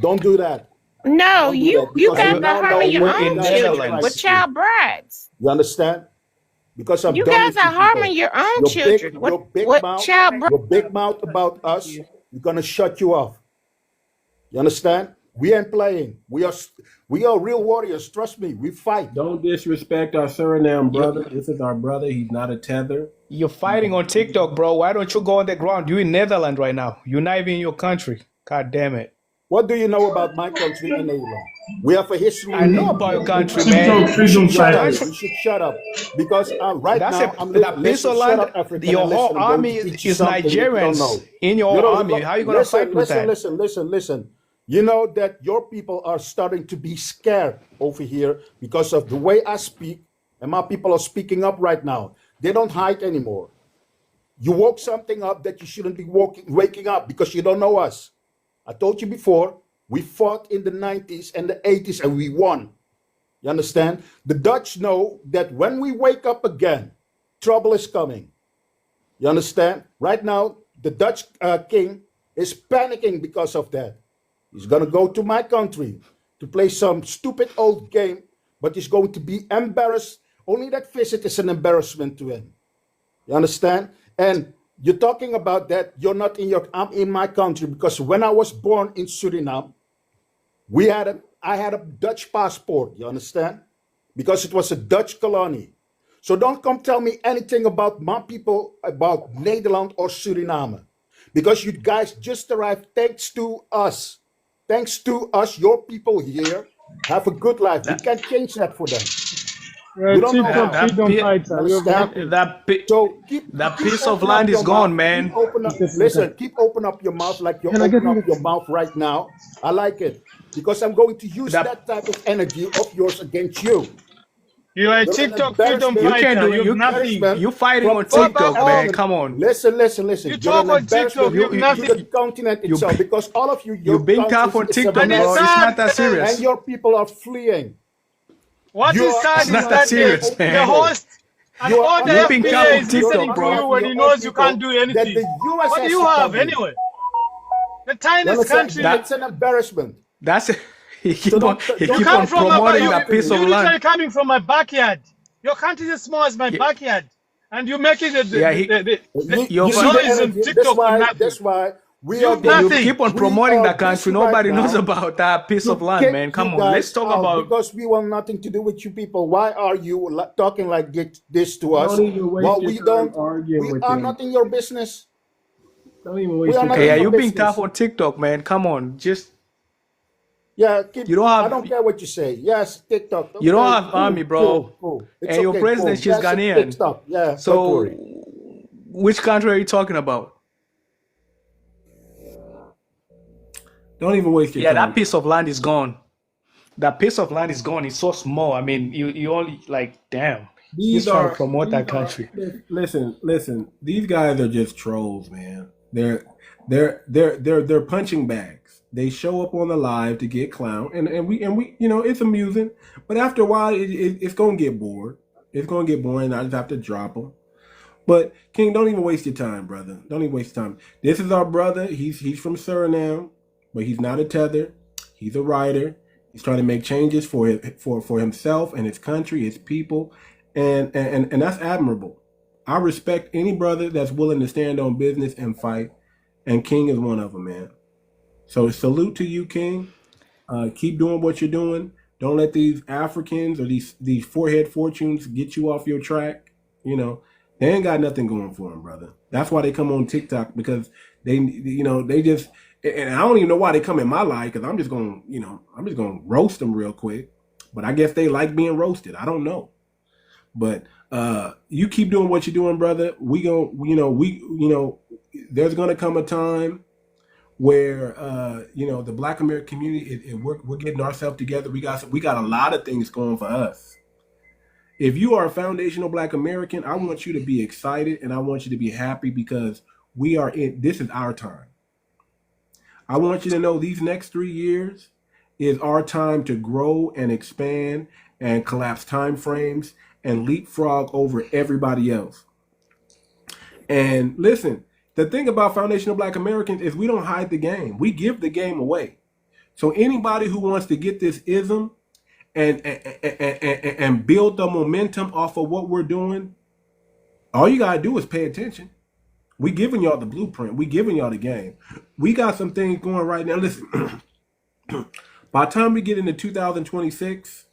Don't do that. No, Don't do you that, because guys you now are know harming your what own you guys are children trying with to do. child brides. You understand? Because I'm You done guys with are you harming people. your own Your children. big, What your big what mouth, child bride? your big mouth about us, we're gonna shut you off. You understand? We ain't playing. We are real warriors. Trust me. We fight. Don't disrespect our Suriname brother. This is our brother. He's not a tether. You're fighting on TikTok, bro. Why don't you go on the ground? You're in Netherlands right now. You're not even in your country. God damn it. What do you know about my country in Netherlands? We have a history. I know about your country, TikTok man. freedom Shut up. fighters. You should shut up. Because right That's now, that piece of listen, shut land. up, African, Your and whole listen, I'm going army to teach you is something that you don't know. Nigerians in your You don't- army. How are you gonna fight with that? Listen. You know that your people are starting to be scared over here because of the way I speak, and my people are speaking up right now. They don't hide anymore. You woke something up that you shouldn't be waking up because you don't know us. I told you before, we fought in the 90s and the 80s and we won. You understand? The Dutch know that when we wake up again, trouble is coming. You understand? Right now, the Dutch king is panicking because of that. He's going to go to my country to play some stupid old game, but he's going to be embarrassed. Only that visit is an embarrassment to him. You understand? And you're talking about that. You're not in I'm in my country because when I was born in Suriname, I had a Dutch passport. You understand? Because it was a Dutch colony. So don't come tell me anything about my people, about Nederland or Suriname. Because you guys just arrived thanks to us. Thanks to us, your people here have a good life. We can't change that for them. You don't know how. Freedom fighter. We have nothing. That piece of land is gone, man. Keep open up your mouth like you're opening up your mouth right now. I like it. Because I'm going to use that type of energy of yours against you. You are a You're an TikTok freedom embarrassment. You can't fighter. do You have you nothing. You fighting on From TikTok, back man. home. Come on. Listen. You You're talk an on TikTok. embarrassment You have to nothing. the continent itself because all of you, You've been tough on TikTok, bro. It's not that serious. and your people are fleeing. What You is are- sad It's is not that that serious, the man. host and You are all the unhappy. You've been tough FBA on is TikTok, listening to bro. you when he knows you can't do That anything. the US What do has you to have cover you. anyway? The You tiniest understand? country. That's an embarrassment. That's he keep So on don't- he don't keep come on from promoting you- that piece of You're literally land. coming from my backyard. Your country is as small as my backyard, and you're making the Yeah, You see the noise on energy? TikTok for nothing. That's why we You are have going You nothing. keep on We promoting are that country. busy right Nobody now knows about that piece to of land, kick man. Come you on, let's guys talk out about. because we want nothing to do with you people. Why are you talking like this to us? Don't even waste Well, your we time don't. arguing We with are them. not in your business. Don't even We waste are your not Okay, in yeah, your you're being business. tough on TikTok, man. Come on, just Yeah, you don't I have don't care what you say. Yes, TikTok. you don't Okay, have army, bro. Cool. It's And your okay, president, cool. she's Yes, it's Ghanaian. TikTok. Yeah, don't So, worry. which country are you talking about? Don't even waste your Yeah, time. that piece of land is gone. That piece of land is gone. It's so small. I mean, you only like, damn. He's trying to promote that country. Listen. These guys are just trolls, man. They're punching bags. They show up on the live to get clown, and we it's amusing. But after a while, it's gonna get bored. It's gonna get boring. I just have to drop them. But King, don't even waste your time, brother. Don't even waste your time. This is our brother. He's from Suriname, but he's not a tether. He's a writer. He's trying to make changes for himself and his country, his people, and that's admirable. I respect any brother that's willing to stand on business and fight, and King is one of them, man. So salute to you, King. Keep doing what you're doing. Don't let these Africans or these forehead fortunes get you off your track. They ain't got nothing going for them, brother. That's why they come on TikTok, because they just, and I don't even know why they come in my life, because I'm just gonna, roast them real quick. But I guess they like being roasted. I don't know. But you keep doing what you're doing, brother. There's gonna come a time where the Black American community, we're getting ourselves together. We got a lot of things going for us. If you are a foundational Black American, I want you to be excited and I want you to be happy, because this is our time. I want you to know these next 3 years is our time to grow and expand and collapse time frames and leapfrog over everybody else. And listen, the thing about foundational Black Americans is we don't hide the game. We give the game away. So anybody who wants to get this ism and build the momentum off of what we're doing, all you gotta do is pay attention. We giving y'all the blueprint. We giving y'all the game. We got some things going right now. Listen, by the time we get into 2026,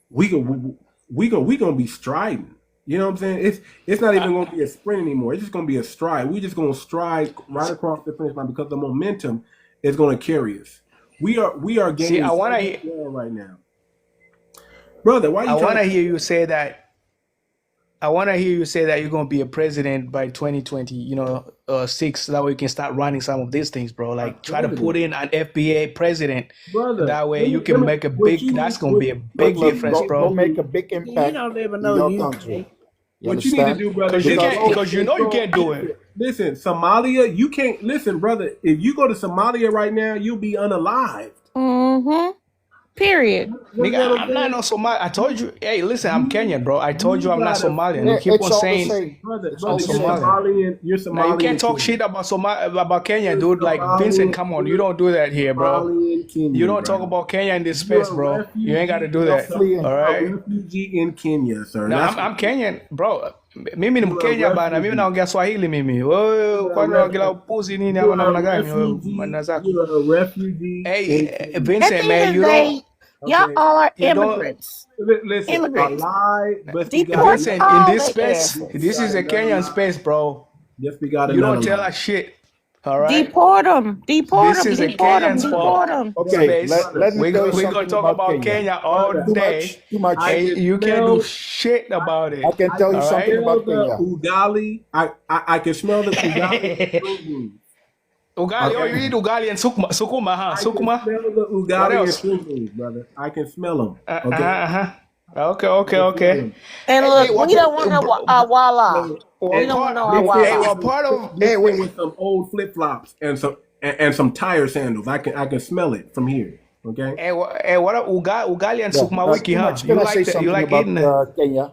we gonna be striding. You know what I'm saying? It's not even gonna be a sprint anymore. It's just gonna be a stride. We just gonna stride right across the finish line, because the momentum is gonna carry us. We are gaining. See, I want to right now, brother. Why you? I want to hear you say that. I want to hear you say that you're going to be a president by 2026. That way you can start running some of these things, bro. Like try to put in an FBA president. Brother, that way you can make a big. That's going to be a big difference, bro. Go make a big impact. You don't even in know your you. country. What you need to do, brother, because you know you can't do it. Listen, Somalia, you can't. Listen, brother, if you go to Somalia right now, you'll be unalived. Mm-hmm. Period. Nigga, I'm not no Somalian. I told you. Hey, listen, I'm Kenyan, bro. I told you I'm not Somalian. You keep on saying, brother, you're Somalian. Now you can't talk shit about Kenya, dude. Like Vincent, come on, you don't do that here, bro. You don't talk about Kenya in this space, bro. You ain't got to do that. All right. Refugee in Kenya, sir. No, I'm Kenyan, bro. Mimi ni Mkenya bana, mimi naongea Swahili mimi. Wewe kwani unaongea upuzi nini hapo namna gani wewe maana zako? You're a refugee. Hey, Vincent, man, you don't. Y'all all are immigrants. Listen, Immigrants. Vincent, in this space, this is a Kenyan space, bro. Yes, we got. You don't tell us shit. All right. Deport them. Deport them. This is a Deport them. Kenyan Deport spot. them. Okay, let me tell you We're something gonna talk about Kenya all day. Too much. And you can't do shit about it. I can tell you something about the Kenya. ugali. I can smell the ugali. Ugali, oh, you eat ugali and sukuma, huh? Sukuma? I can smell the ugali and stringers, brother. I can smell them. Okay. And look, we don't want no wala. We don't want no wala. With some old flip flops and some tire sandals. I can smell it from here. Okay. Hey, what are ugali and sukuma wiki, huh? Can I say something about eating it? Kenya?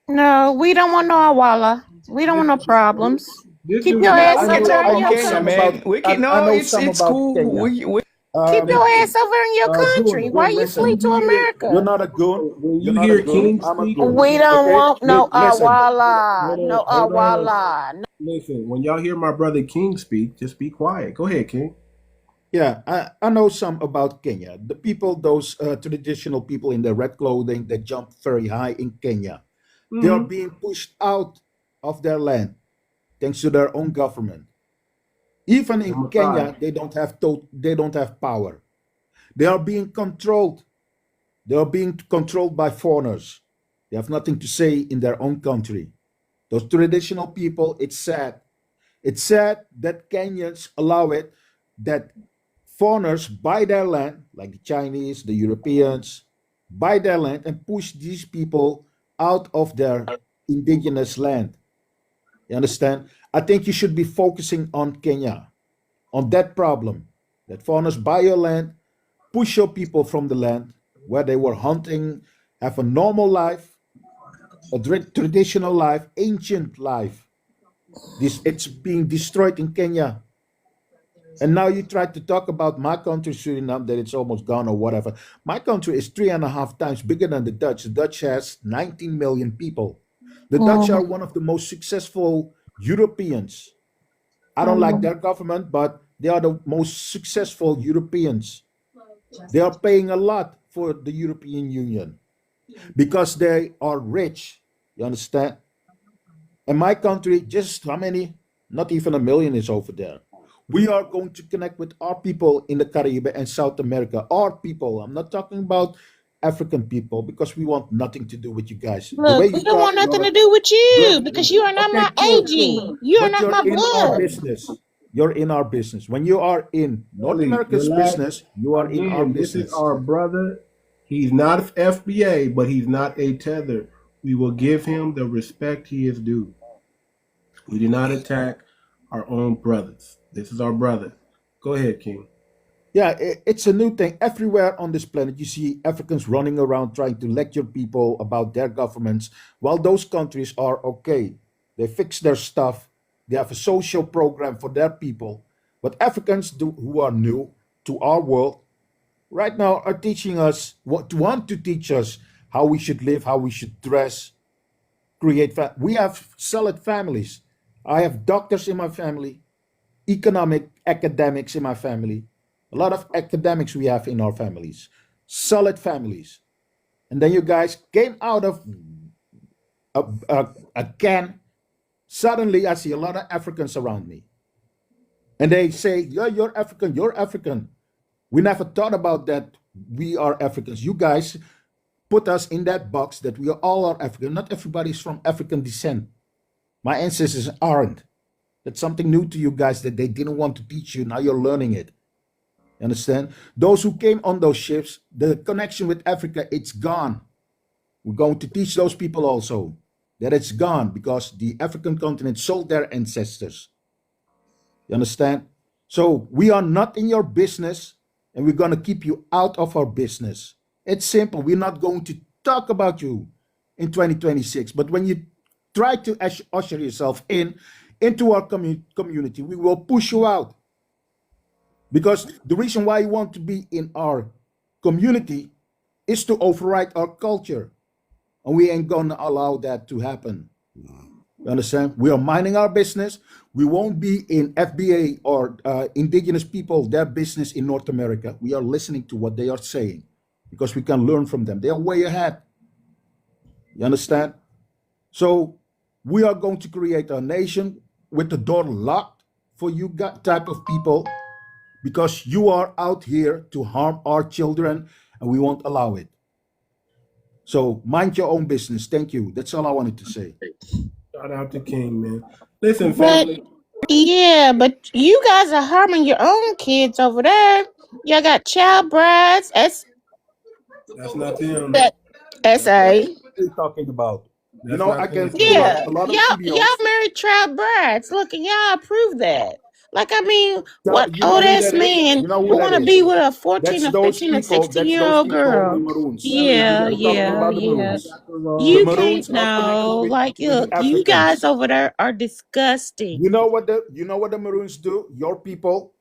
No, we don't want no wala. We don't want no problems. Keep your ass over in your Kenya, man. It's cool. Keep your ass over in your country. Why you flee to America? You're not a goon. When you hear King speak, we don't want no awala. No awala. Listen, when y'all hear my brother King speak, just be quiet. Go ahead, King. Yeah, I know some about Kenya. The people, those traditional people in the red clothing that jump very high in Kenya, they are being pushed out of their land thanks to their own government. Even in Kenya, they don't have power. They are being controlled. They are being controlled by foreigners. They have nothing to say in their own country. Those traditional people, it's sad. It's sad that Kenyans allow it, that foreigners buy their land, like the Chinese, the Europeans, buy their land and push these people out of their indigenous land. You understand? I think you should be focusing on Kenya, on that problem, that foreigners buy your land, push your people from the land where they were hunting, have a normal life, a traditional life, ancient life. It's being destroyed in Kenya. And now you try to talk about my country, Suriname, that it's almost gone or whatever. My country is 3.5 times bigger than the Dutch. The Dutch has 19 million people. The Dutch are one of the most successful Europeans. I don't like their government, but they are the most successful Europeans. They are paying a lot for the European Union because they are rich. You understand? In my country, just how many? Not even 1 million is over there. We are going to connect with our people in the Caribbean and South America. Our people. I'm not talking about African people because we want nothing to do with you guys. The way Look, we you don't talk, want nothing to do with you because you are not okay, my cool, AG. cool. You are But not you're my in our blood. business. You're in our business. When you are in North Ellie, America's relax. business, you are in our Again, this is business. our brother. He's not FBA, but he's not a tether. We will give him the respect he is due. We do not attack our own brothers. This is our brother. Go ahead, King. Yeah, it's a new thing. Everywhere on this planet, you see Africans running around trying to lecture people about their governments, while those countries are okay. They fix their stuff. They have a social program for their people. But Africans who are new to our world right now are teaching us want to teach us how we should live, how we should dress, create. We have solid families. I have doctors in my family, academics in my family. A lot of academics we have in our families, solid families. And then you guys came out of a can. Suddenly, I see a lot of Africans around me. And they say, yeah, you're African, you're African. We never thought about that. We are Africans. You guys put us in that box that we all are African. Not everybody is from African descent. My ancestors aren't. That's something new to you guys that they didn't want to teach you. Now you're learning it. You understand? Those who came on those ships, the connection with Africa, it's gone. We're going to teach those people also that it's gone because the African continent sold their ancestors. You understand? So we are not in your business and we're going to keep you out of our business. It's simple. We're not going to talk about you in 2026. But when you try to usher yourself into our community, we will push you out. Because the reason why you want to be in our community is to override our culture. And we ain't going to allow that to happen. You understand? We are minding our business. We won't be in FBA or indigenous people, their business in North America. We are listening to what they are saying because we can learn from them. They are way ahead. You understand? So we are going to create a nation with the door locked for you type of people because you are out here to harm our children and we won't allow it. So mind your own business. Thank you. That's all I wanted to say. Shout out to King, man. Listen, But family. yeah, but you guys are harming your own kids over there. Y'all got child brides. That's not them. SA. What are you talking about? You That's know, not I can them. pull up Yeah, a lot of y'all videos. married child brides. Look, and y'all approve that. Like, I mean, what You know old who ass that is? man You know who would that want to is? be with a 14 That's or those 15 or people. 16 That's year those old people, the girl? Maroons. Yeah, We're talking yeah, about the yeah. Maroons. The You Maroons can't are connected know. Like, with the look, you guys Africans. over there are disgusting. You know what the Maroons do? Your people,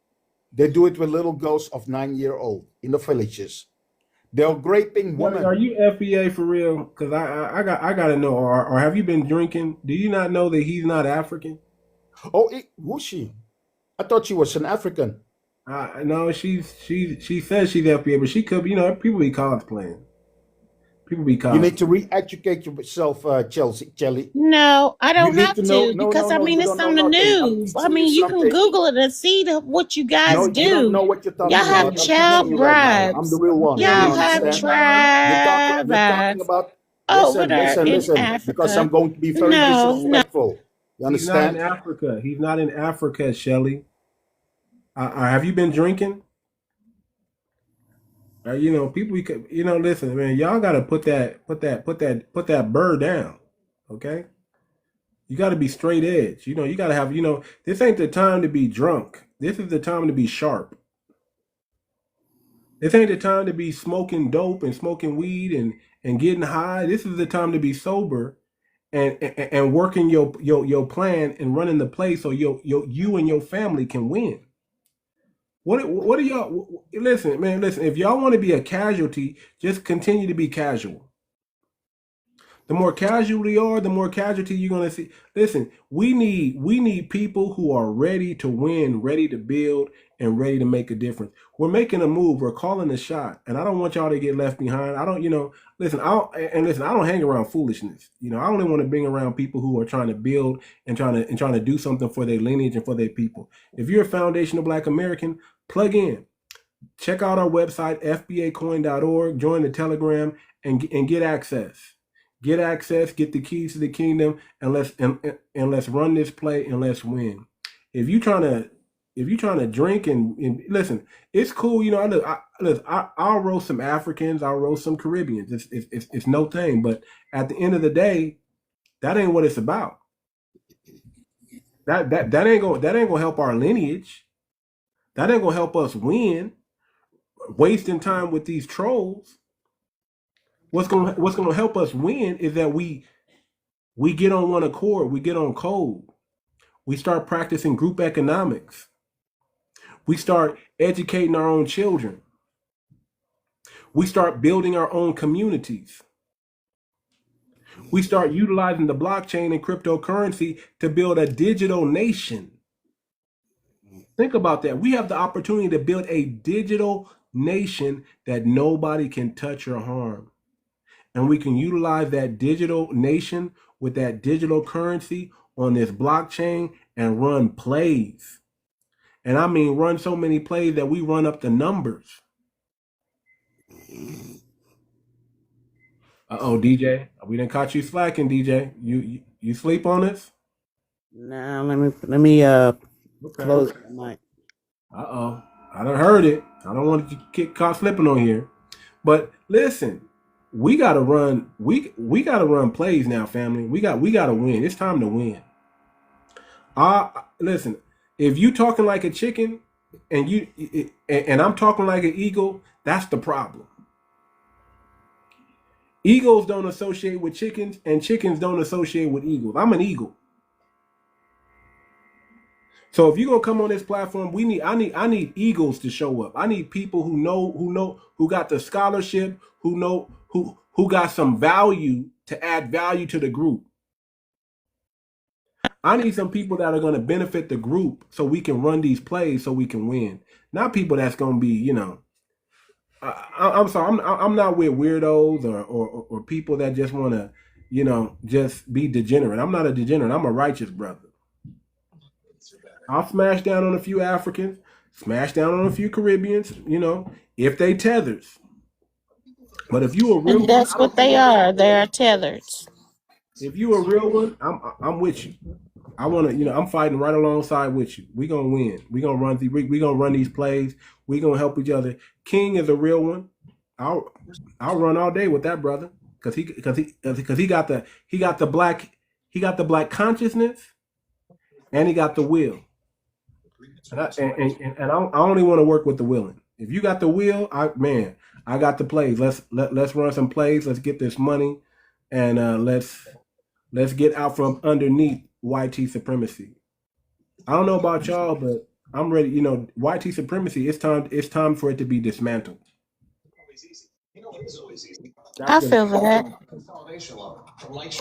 they do it with little girls of 9-year-old in the villages. They're raping Are women. you FBA for real? Because I got to know. Or have you been drinking? Do you not know that he's not African? Oh, who's she? I thought she was an African. No, she says she's FBA, but she could be. You know, people be cosplaying. People be cosplaying. You need to re-educate yourself, 𝗖𝗄𝘁. No, I You don't need have to know. to No, because no, I no. mean You it's don't know on the nothing. I'm news. I teaching you mean you can something. Google it and see what you guys No, you don't do. know what you're talking Y'all have about. I'm teaching child you right now. I'm the brides. real one. You Y'all have understand? child You're talking brides about. over Listen, there listen, in listen. Because I'm Africa. going to be very No, no. disrespectful. You He's not in understand? Africa. He's not in Africa, Shelly. Have you been drinking? You know, people. You know, listen, man. Y'all gotta put that bird down. Okay. You got to be straight edge. You know, you got to have. You know, this ain't the time to be drunk. This is the time to be sharp. This ain't the time to be smoking dope and smoking weed and getting high. This is the time to be sober and working your plan and running the play so you and your family can win. What are y'all? Listen, man. Listen. If y'all want to be a casualty, just continue to be casual. The more casual you are, the more casualty you're gonna see. Listen, we need people who are ready to win, ready to build, and ready to make a difference. We're making a move. We're calling a shot, and I don't want y'all to get left behind. I don't, listen. I don't hang around foolishness. I only want to bring around people who are trying to build and trying to do something for their lineage and for their people. If you're a foundational Black American, plug in. Check out our website, fbacoin.org. Join the Telegram and get access. Get access, get the keys to the kingdom, and let's run this play and let's win. If you trying to drink and listen, it's cool. I'll roast some Africans, I'll roast some Caribbeans. It's no thing. But at the end of the day, that ain't what it's about. That ain't gonna help our lineage. That ain't gonna help us win. Wasting time with these trolls. What's gonna help us win is that we get on one accord, we get on code, we start practicing group economics, we start educating our own children, we start building our own communities, we start utilizing the blockchain and cryptocurrency to build a digital nation. Think about that. We have the opportunity to build a digital nation that nobody can touch or harm. And we can utilize that digital nation with that digital currency on this blockchain and run plays. And I mean run so many plays that we run up the numbers. Uh-oh, DJ. We done caught you slacking, DJ. You sleep on us? Now let me close the mic. Uh-oh. I done heard it. I don't want to get caught slipping on here. But listen. We gotta run. We gotta run plays now, family. We gotta win. It's time to win. Listen. If you talking like a chicken, and I'm talking like an eagle, that's the problem. Eagles don't associate with chickens, and chickens don't associate with eagles. I'm an eagle. So if you're gonna come on this platform, I need eagles to show up. I need people who got the scholarship, who got some value to add value to the group. I need some people that are going to benefit the group so we can run these plays so we can win. Not people that's going to be, I'm sorry, I'm not with weirdos or people that just want to, just be degenerate. I'm not a degenerate. I'm a righteous brother. I'll smash down on a few Africans, smash down on a few Caribbeans, if they tethers. But if you a real and that's what they are. They are tethers. If you a real one, I'm with you. I want to, I'm fighting right alongside with you. We gonna win. We gonna run these plays. We gonna help each other. King is a real one. I'll run all day with that brother because he got the black consciousness and he got the will. And I only want to work with the willing. If you got the will, I got the plays. Let's run some plays. Let's get this money, and let's get out from underneath YT supremacy. I don't know about y'all, but I'm ready. YT supremacy. It's time for it to be dismantled. I feel that.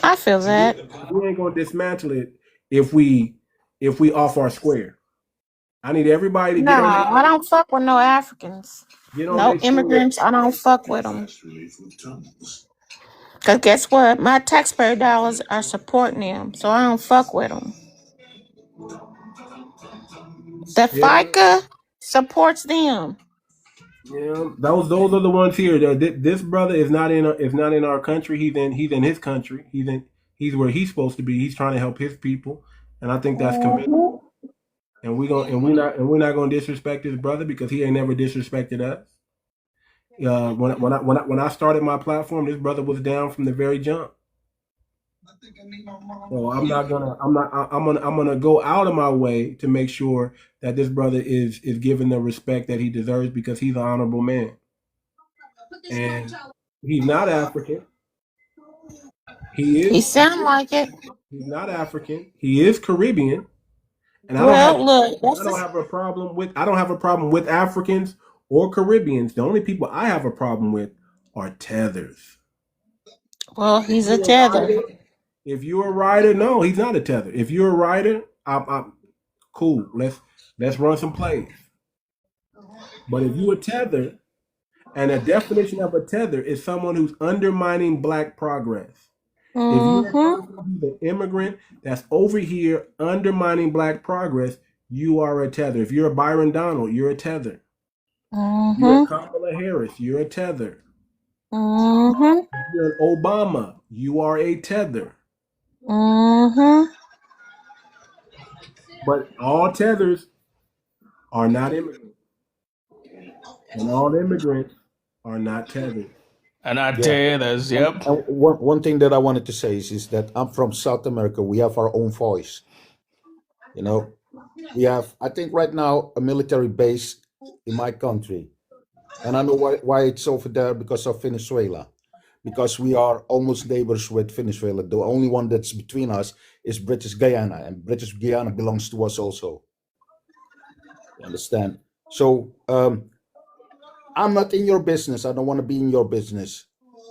I feel that. We ain't gonna dismantle it if we off our square. I need everybody to get on. I don't fuck with no Africans. No immigrants. I don't fuck with them. Because guess what? My taxpayer dollars are supporting them, so I don't fuck with them. The FICA supports them. Yeah, those are the ones here. This brother is not in our country. He's in his country. He's where he's supposed to be. He's trying to help his people, and I think that's commendable. And we're not gonna disrespect his brother because he ain't never disrespected us. When I started my platform, this brother was down from the very jump. So I'm gonna go out of my way to make sure that this brother is given the respect that he deserves because he's an honorable man. And he's not African. He sound like it. He's not African. He is Caribbean. And I don't have a problem with Africans or Caribbeans. The only people I have a problem with are tethers. Well, he's a tether. If you're a writer, no, he's not a tether. If you're a writer, I'm cool. Let's run some plays. But if you a tether, and a definition of a tether is someone who's undermining black progress. If you're a person who's an immigrant that's over here undermining black progress, you are a tether. If you're a Byron Donald, you're a tether. You're a Kamala Harris, you're a tether. If you're an Obama, you are a tether. But all tethers are not immigrants. And all immigrants are not tethered. And I tethers, yep. And one thing that I wanted to say is that I'm from South America. We have our own voice. You know, we have, I think right now, a military base in my country. And I know why it's over there, because of Venezuela. Because we are almost neighbors with Venezuela. The only one that's between us is British Guyana, and British Guyana belongs to us also. You understand? So I'm not in your business. I don't want to be in your business.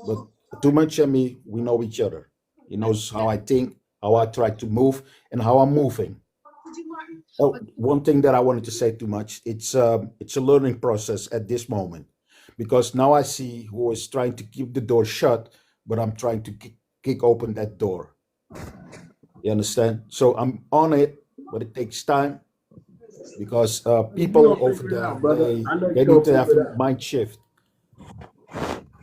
But Too Much and me, we know each other. He knows how I think, how I try to move, and how I'm moving. Oh, one thing that I wanted to say Too Much, it's a learning process at this moment, because now I see who is trying to keep the door shut, but I'm trying to kick open that door. You understand? So I'm on it, but it takes time, because people over there, they need to have a mind shift.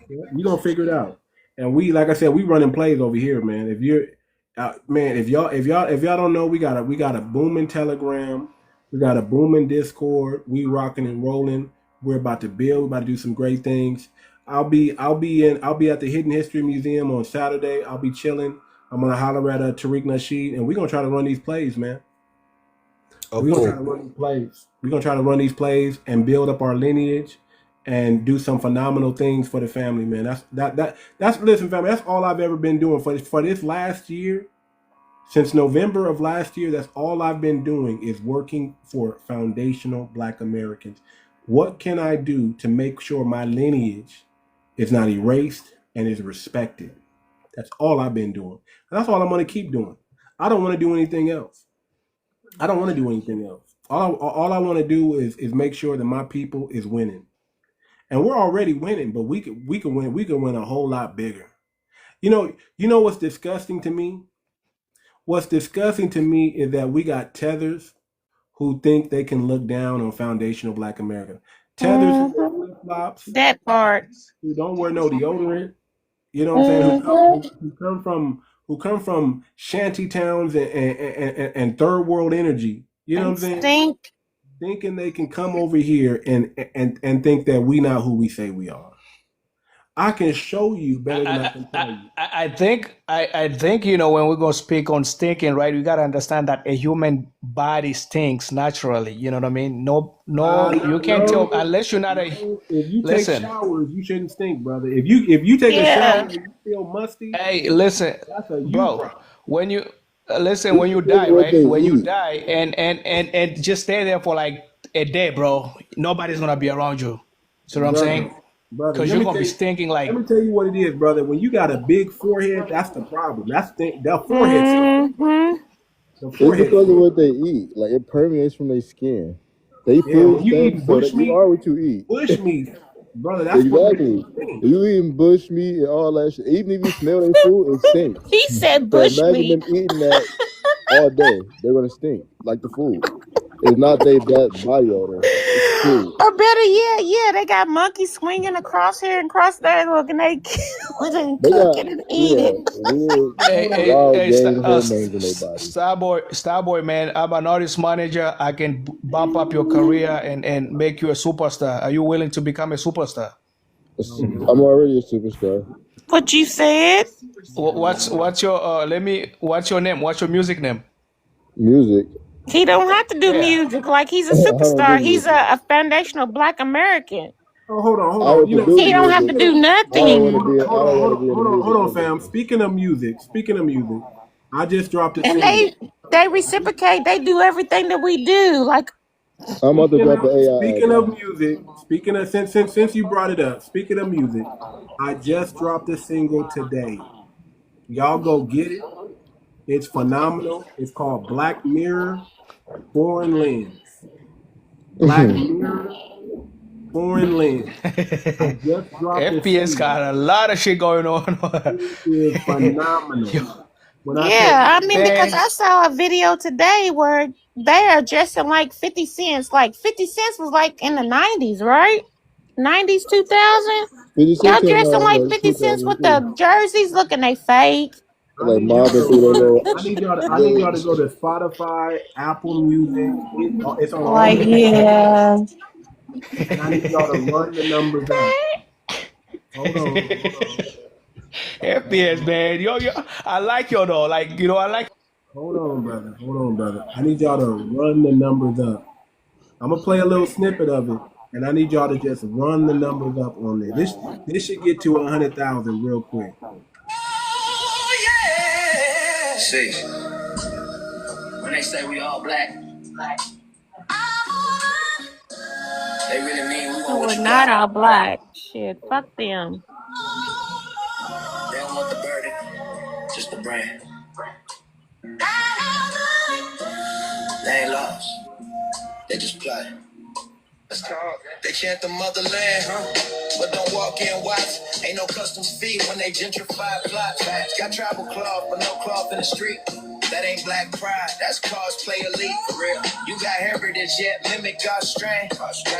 You're gonna figure it out. And we, like I said, we running plays over here, man. If you're man, if y'all don't know, we got a booming Telegram, we got a booming Discord, we rocking and rolling. We're about to build, we're about to do some great things. I'll be at the Hidden History Museum on Saturday. I'll be chilling. I'm gonna holler at 𝗔𝗶𝗵𝘁𝘂𝘁𝗍, and we're gonna try to run these plays, man. We're gonna try to run these plays. We're gonna try to run these plays and build up our lineage and do some phenomenal things for the family, man. That's listen, family. That's all I've ever been doing for this last year. Since November of last year, that's all I've been doing is working for foundational Black Americans. What can I do to make sure my lineage is not erased and is respected? That's all I've been doing. And that's all I'm going to keep doing. I don't want to do anything else. I don't want to do anything else. All I want to do is make sure that my people is winning. And we're already winning, but we can win. We can win a whole lot bigger. You know what's disgusting to me? What's disgusting to me is that we got tethers who think they can look down on foundational Black America. Tethers who wear flip-flops. That part. Who don't wear no deodorant. You know what I'm saying? Who come from shanty towns and third world energy. You know what I'm saying? Thinking they can come over here and think that we not who we say we are. I can show you better than I can tell you. I think when we're gonna speak on stinking, right? We gotta understand that a human body stinks naturally. You know what I mean? No, you can't tell unless you're not a. If you take showers, you shouldn't stink, brother. If you take a shower and you feel musty, hey, listen, that's a bro. problem. When you when you die, right? When you die, and just stay there for like a day, bro. Nobody's gonna be around you. See what I'm saying? Because you're gonna be stinking like. Let me tell you what it is, brother. When you got a big forehead, that's the problem. That's the forehead. It's because of what they eat. Like it permeates from their skin. They feel you eat bush meat. You are what you eat. Bush meat, brother. That's exactly. If you eating bush meat and all that shit, even if you smell their food, it stinks. He said bush so meat. Imagine them eating that all day. They're gonna stink like the food. It's not that body odor. Or better yet, they got monkeys swinging across here and across there, looking they cook it and eat it. Starboy, man, I'm an artist manager. I can bump up your career and make you a superstar. Are you willing to become a superstar? I'm already a superstar. What you said? What's your what's your name? What's your music name? Music. He don't have to do music like he's a superstar. He's a foundational Black American. Oh, hold on. He don't have to do nothing. Hold on, fam. Speaking of music, I just dropped a single. And they reciprocate. They do everything that we do. Like I'm about to drop an AI. Speaking of music, since you brought it up, speaking of music, I just dropped a single today. Y'all go get it. It's phenomenal. It's called Black Mirror Foreign Lens. Black Mirror Foreign Lens. I just dropped this. FPS got a lot of shit going on. It is phenomenal. Yeah, I mean, because I saw a video today where they are dressing like 50 cents. Like 50 cents was like in the 90s, right? 90s, 2000. Y'all dressing like 50 cents with the jerseys looking they fake. Like mobbing through the little. I need y'all to go to Spotify, Apple Music. It's on. Like, yeah. And I need y'all to run the numbers out. Hold on. FPS, man. Yo, I like you though. Like, you know, I like. Hold on, brother. I need y'all to run the numbers up. I'm gonna play a little snippet of it, and I need y'all to just run the numbers up on there. This should get to 100,000 real quick. Oh, yeah. See, when they say we all black, they really mean we want what We're you not got. all black. Shit, fuck them. They don't want the burden, just the brand. They ain't lost, they just play. Let's go. They chant the motherland, but don't walk in watch. Ain't no customs fee when they gentrify plots. Got tribal cloth, but no cloth in the street. That ain't black pride, that's cosplay elite for real. You got heritage yet, mimic God's strain.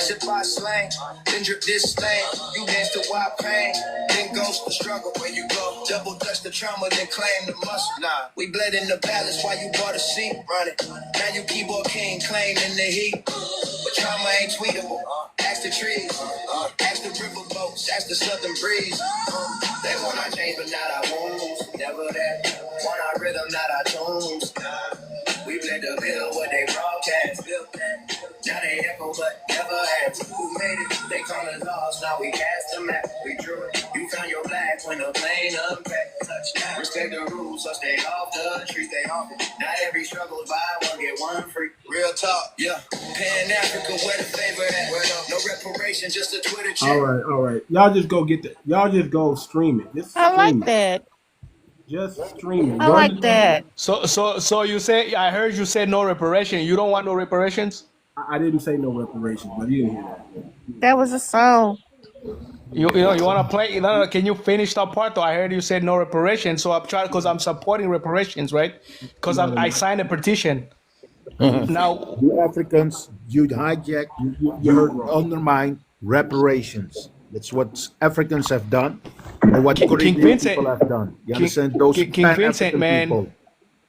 Sip by slang, then drip this thing. You dance to wild pain, then goes the struggle where you go. Double dust the trauma, then claim the muscle. Nah, we bled in the palace while you bought a seat running. Now you keyboard king, claiming the heat. But trauma ain't tweetable. Ask the trees, ask the river boats, ask the southern breeze. They want our change, but not our wounds. Never that. Want our rhythm, not our tunes. We blend the bill what they broadcast. Now they echo, but never had. Who made it? They call us lost. Now we cast the map. We drew it. You found your black when the plane unpacked. Touchdown. Respect the rules, so stay off the tree. Stay off it. Not every struggle's buy one get one free. Real talk, yeah. Pan Africa, where the favor at? No reparation, just a Twitter check. All right. Y'all just go get y'all just go stream it. Just I like stream it. that. Just stream it. I like that. So you say, I heard you said no reparation. You don't want no reparations? I didn't say no reparations, but you didn't hear that. That was a song. You want to play? No, can you finish that part though? I heard you said no reparations, so I'm trying because I'm supporting reparations, right? Because I signed a petition. Now, You Africans, you hijack, you undermine reparations. That's what Africans have done, and what Caribbean Vincent- people have done. You understand? Those King Pan-African Vincent, man. people.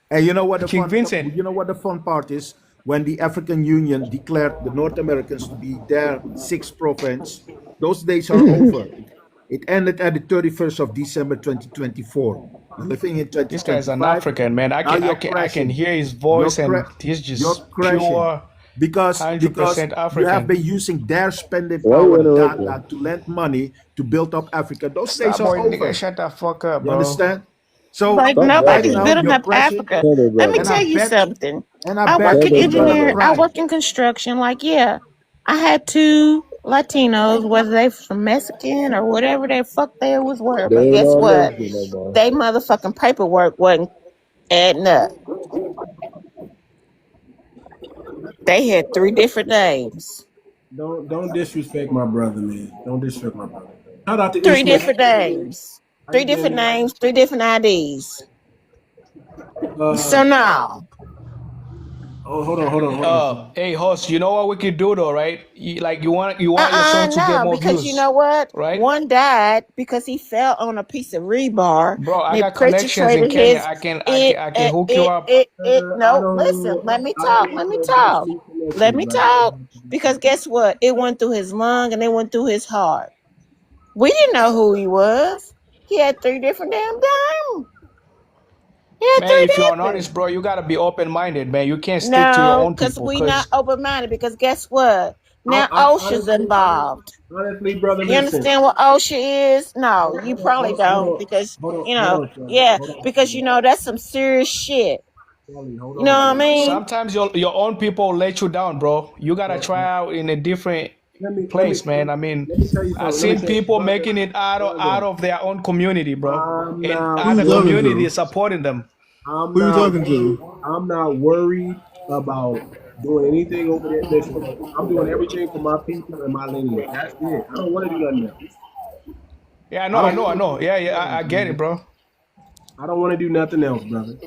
And you know what the King fun, Vincent. you know what the fun part is? When the African Union declared the North Americans to be their sixth province, those days are over. It ended at the 31st of December 2024. We're living in 2025. this guy's an African, man. I Now can crashing. hear his voice, You're and cra- he's you're just crashing. pure. Because 100% you African. have been using their spending Why you power interrupting? data to lend money to build up Africa. Those days That are boy, over. nigga, shut the fuck up, You bro. understand? So Like Stop nobody's bragging. now building you're up crashing, Africa. Tell her, Let me brother. tell and you I bet- something. and I I bet work in Tell her, brother. engineering. I pride. work in construction. Like, yeah, I had two Latinos, whether they from Mexican or whatever the fuck they was were. They But ain't guess all what? Mexican no more. They motherfucking paperwork wasn't adding up. They had 3 different names. Don't disrespect my brother, man. Don't disrespect my brother. Shout out to 3 Ishmael. different names. 3 different names, 3 different IDs. So no. Oh, hold on. Hey, host, you know what we could do though, right? You want your song to get No, more because views, you know what? right? One died because he fell on a piece of rebar. Bro, I and it got connections in penetrated Kenya. his- I can hook you up. No, listen, let me talk. Let me talk. Because guess what? It went through his lung and it went through his heart. We didn't know who he was. He had 3 different damn dimes. He had Man, 3 if you're an different. artist, bro, you gotta be open-minded, man. You can't stick to your No, own because people. we not open-minded. Because guess what? Now OSHA's involved. Honestly, brother, You listen. understand what OSHA is? No, you probably don't because, you know, because, you know, that's some serious shit. You know what I mean? Sometimes your own people let you down, bro. You gotta try out in a different place, man. I mean, let me tell you I've something. Let me seen tell you, people brother, making it out brother, of their own community, bro, I'm and not Who you other talking community to? is supporting them. I'm Who you not talking worried. to? I'm not worried about doing anything over there. Listen, bro, I'm doing everything for my people and my lineage. That's it. I don't want to do nothing else. Yeah, I don't I want to know. do Yeah, nothing else, I get it, brother. bro. I don't want to do nothing else, brother.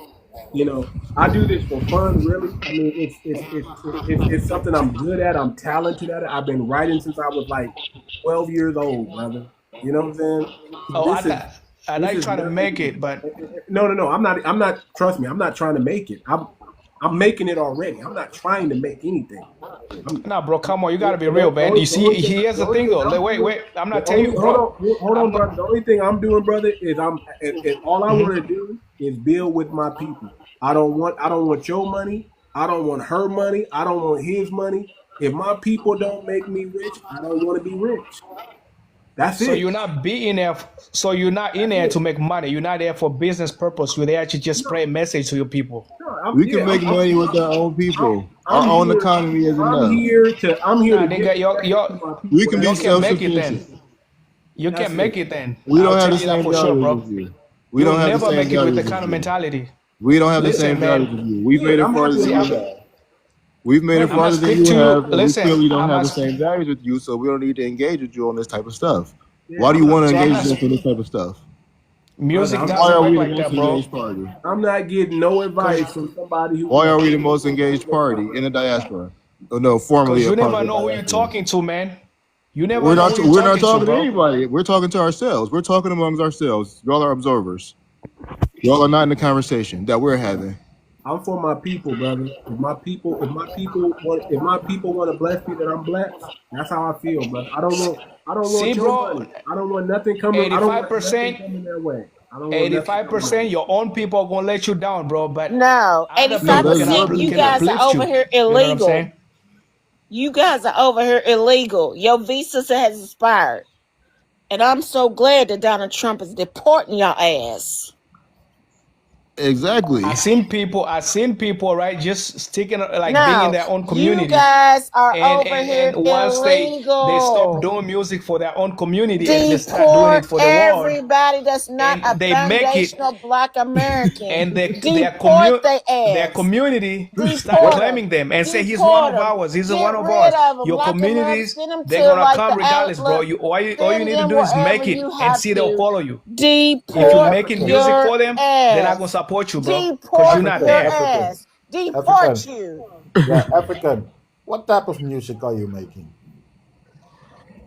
You know, I do this for fun, really. I mean, it's something I'm good at. I'm talented at it. I've been writing since I was like 12 years old, brother. You know what I'm saying? Oh, This is I this like is trying to make nothing. it, but No. I'm not. Trust me. I'm not trying to make it. I'm making it already. I'm not trying to make anything. nah, bro, come on, you gotta be real, The man. You see, here's the the only thing thing though. I'm doing, Wait, I'm the not telling only you, bro. hold I'm on, not. brother. The only thing I'm doing, brother, is all I Mhm. want to do is build with my people. I don't want your money. I don't want her money. I don't want his money. If my people don't make me rich, I don't want to be rich. That's So it. you're not being there. So you're not in That's there to it. make money. You're not there for business purpose. You're there to just No, spread message to your people. no. We can make money with our own people. Our I'm own here. economy is I'm enough. here to Nah, give nigga, the message to my We people. can be you That's it. can make it then. self-sufficient. You That's can make it. it then. We I'll don't have tell the you that same for sure, values bro. as you. We You'll don't have the never same make it with the values kind as of you. mentality. We don't have the Listen, same values man. as you. We've made Good. it I'm farther happy than See, about you that. have. We've made it Happy I'm gonna farther about than speak you to you. have, and we Listen, clearly don't I'm have gonna. the same values with you, so we don't need to engage with you on this type of stuff. yeah, Why do you want to So I'm engage not. with us on this type of stuff? brother. Music Why doesn't are work we the like most that, bro. engaged party? I'm not getting no Cause, advice from somebody who's Why gonna are we tell the me most engaged what's party in the diaspora? Oh, no, formerly cause a you part of never the know who you're diaspora. talking to, man. You never We're know not. who you're We're not talking to, talking to bro. anybody. We're talking to ourselves. We're talking amongst ourselves. Y'all are observers. Y'all are not in the conversation that we're having. I'm for my people, brother. If my people want to bless me, that I'm blessed. That's how I feel, brother. I don't See, want your bro, money. I don't want nothing coming. I don't want nothing 85%, coming their way. I don't want nothing coming their 85%, way. your own people are gonna let you down, bro. But No, other No, people that's can your 85%, you can people. guys are uplift over you. here You know what I'm saying? illegal. You guys are over here illegal. Your visa has expired. And I'm so glad that Donald Trump is deporting your ass. Exactly. I seen people, right, just sticking like being in No, their own you community, guys are and over and, here and once they stop illegal. doing music for their own community and they start doing it Deport for the world, everybody that's not a and they make it, foundational black American. and Deport their their ass. community start Deport them. claiming them and say he's one Deport of them. ours, he's Get one of rid ours. of them. Your Lock them up. communities, Send them they're to gonna like come the regardless, bro. outlet. All you Send need to them do is wherever make it you and have see they'll to. follow you. If you're Yeah, Deport making African, music your for them, they're not gonna ass. support you, bro, because you're Deport not your African, there. African, ass. Deport African. you. Yeah, African. What type of music are you making?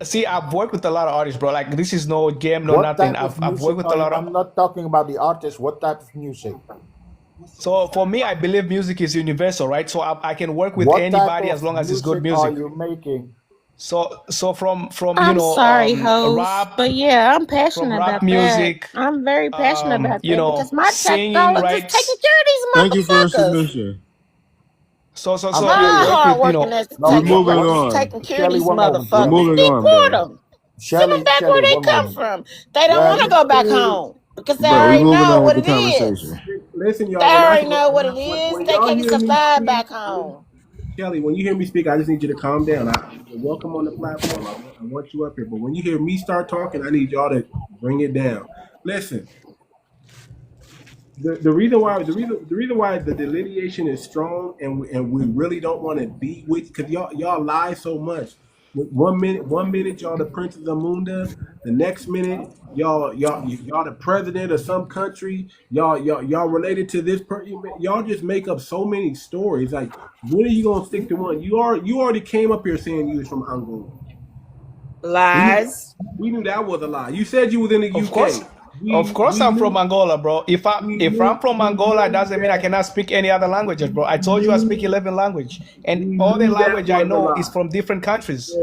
See, I've worked with a lot of artists, bro. Like this is no game, no What nothing. type of I've worked music with are a you? lot of. I'm not talking about the artist. What type of music? So for me, I believe music is universal, right? So I can work with What type anybody as of long as it's good music are music. you making? So from I'm sorry, hoes, rap, but yeah, I'm from passionate rap about that. music, I'm very passionate about that because my tax singing, dollars is right? taking care of these Thank you for your motherfuckers. submission. So I'm I My curious. work hard with working ass No, We're tax what, moving what, dollars is on. taking care of Shelly, these one moment, We're Shelly. motherfuckers. moving on, Deport bro. them. Send them Shelly, back where Shelly, they one come moment. from. They don't Yeah, want to go back home because they Bro, we're already moving know on with what the it is. conversation. listen, They y'all. already know what it is. When They y'all can't hear me survive speak, back home. Kelly, when you hear me speak, I just need you to calm down. You're welcome on the platform. I want you up here. But when you hear me start talking, I need y'all to bring it down. Listen, the reason why the delineation is strong and we really don't want to be with because y'all lie so much. One minute y'all the Prince of Zamunda, the next minute y'all the president of some country. Y'all related to this person. Y'all just make up so many stories. Like when are you gonna stick to one? You already came up here saying you was from Angola. Lies. We knew that was a lie. You said you was in the of UK. course, of course, I'm from Angola, bro. If I'm from We Angola, it knew doesn't mean I that. cannot speak any other languages, bro. I We told you I speak knew 11 language, and we all the knew that language I was a know is lie. from different countries.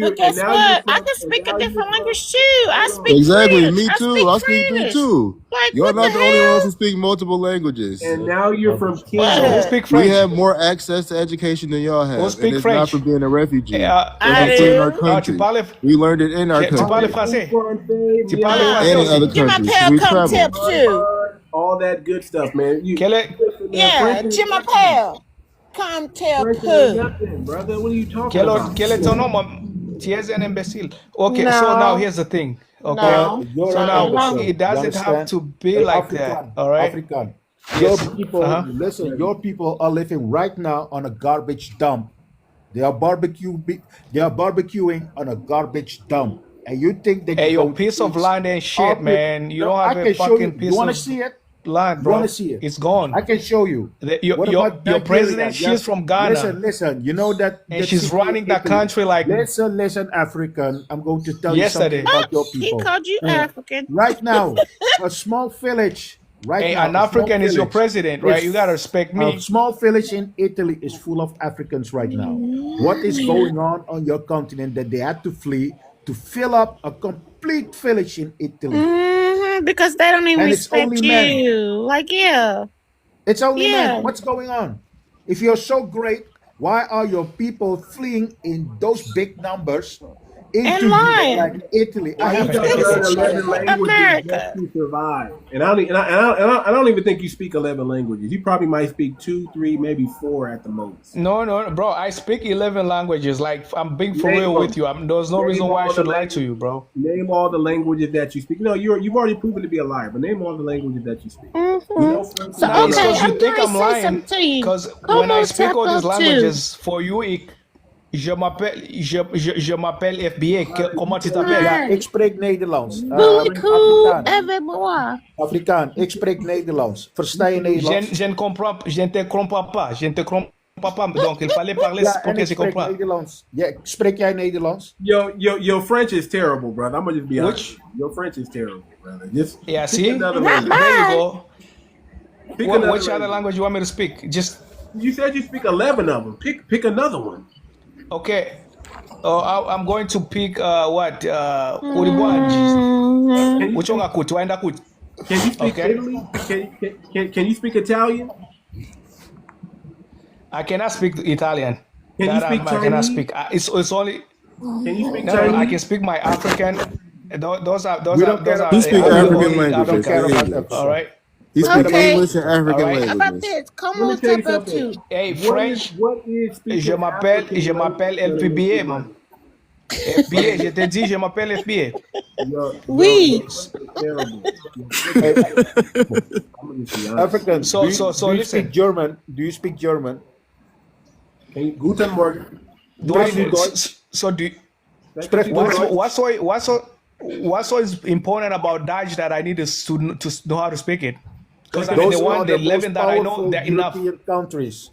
But guess what? I can speak a different language too. I speak Exactly. French. Me I too. speak I speak three Spanish. too. Like You're what the not the only ones who hell? speak multiple languages. And now you're from So who Kenya. What? speak We French? have more access to education than y'all Who have, and speak it's not for French? being a refugee. I It's for in our do. Tu country. parles, We learned it in our tu parles country Parlez-vous français? français, Tu bien parles bon, français and in aussi? other Get my countries because pal we come travel. tips too. all that good stuff, man. Quel est, Listen, man, Yeah, get my pal. Come tell French ain't poo. nothing, brother. What are you talking about? quel est ton nom, mon? Tu es un imbécile. Okay, so now No, here's the thing. Okay, no. You're so an now imbecile. it doesn't You have understand? to be Hey, like that. African, All right. African. Your Yes. people, listen. Your people are living right now on a garbage dump. They are barbecuing on a garbage dump, and you think that Hey, you're your going to piece of fix land ain't our shit, people? man. You No, don't I have a can show you. fucking You piece want to of see it? land, You want bro. to see it? It's gone. I can show you. What about Your Nigeria? president, she's from Ghana, Listen. You know that and that she's city running in the Italy. country like Listen, African. I'm going to tell you something yesterday. about your He people. called you African. Right now, a small village. Right Hey, now, an a small African is your village president, right? You is gotta respect a me. small village in Italy is full of Africans right now. What is going on your continent that they had to flee to fill up a complete village in Italy? Because they don't even And it's respect only men. you. Like, yeah. It's only men. Yeah. What's going on? If you're so great, why are your people fleeing in those big numbers into And Europe lying. like Italy? I Why you have gotta friends learn in China 11 now. languages America. just to survive? And I don't even think you speak 11 languages. You probably might speak 2, 3, maybe 4 at the most. No, bro. I speak 11 languages. Like, I'm being for Name real them. with you. There's no reason Name why I all the should lie to languages. you, bro. Name all the languages that you speak. No, you've already proven to be a liar, but name all the languages that you speak. You know French, So, you Nah, know it's okay, because you I'm think going to I'm say lying. something to you. Because Come when I on, speak tap all these up too. languages, for you, je m'appelle FBA. Comment tu t'appelles? Ja, Right. ik spreek Nederlands. Beaucoup Afrikaan. avec moi. Afrikaan. Ik spreek Nederlands. Versta je Nederlands? Je ne te comprends pas. Je ne te comprends pas. Donc, il fallait parler Ja, pour en que ik je spreek comprenne. Nederlands. Ja, spreek jij Nederlands? Your French is terrible, brother. I'm gonna just be honest. Which? Your French is terrible, brother. Just Yeah, pick see? another Not language. There you mine. go. Pick another Which other language you want me to speak? Just, You said you speak 11 of them. Pick another one. okay. I'm going to pick what? Uribuanji. Mhm. Which one I could? Waenda could. Can you speak Okay. Italy? Can you speak Italian? I cannot speak Italian. Can you speak I cannot Chinese? speak. It's only. Can you speak No, Chinese? I can speak my African. Those are We don't care about He speak African African only We don't languages care and about English. Africa. All right. He speak Okay. English and African All right. How about languages. this? Come Let me on, tell you tap up something. too. Hey, French. What is speaking Je m'appelle African FBA, language? man. FBA, je te dis, je m'appelle FBA. Oui. Terrible. Hey, I'm gonna just be honest. African, So- do you, so do you listen. speak German? Do you speak German? Guten Morgen. Do I, Spreek je Deutsch? so do Spreek je Deutsch? what's so is important about Dutch that I need to know how to speak it? Because I mean, Those the are one, the the 11 most that I know, powerful they're enough. European countries.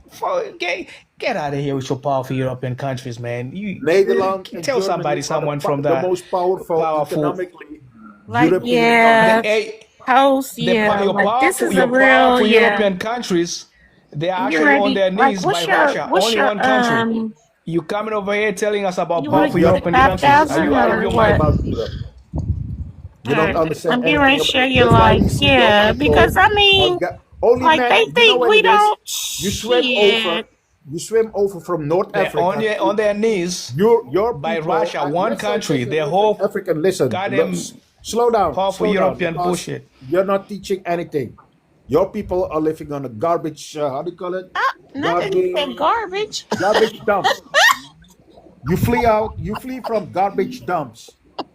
Get out of here with your powerful European countries, man. You Nederland and tell Germany somebody, are someone the, from the that. most powerful, powerful- economically Like, European yeah. Hey, Host, yeah. your Like, this powerful, is a your real, powerful yeah. European countries, they are You actually on ready? their Like, knees what's by your, Russia. what's Only your, one country. You coming over here telling us about You powerful want to European get countries? Are 5,000 you out of or your what? mind? about Europe. You don't Alright. understand I'm getting ready anything to share about your that's why you life. see Yeah, those people because I are mean, only like men. they You know think what we it is? don't. You swim over. Shit. You swim over from North They're Africa. on their knees Your by people, Russia, one listen, country. listen, Their listen. whole African, listen. goddamn Look, slow down. powerful Slow down, European because bullshit. You're not teaching anything. Your people are living on a garbage. How do you call it? Nothing you said garbage. Garbage dump. You flee out. You flee from garbage dumps.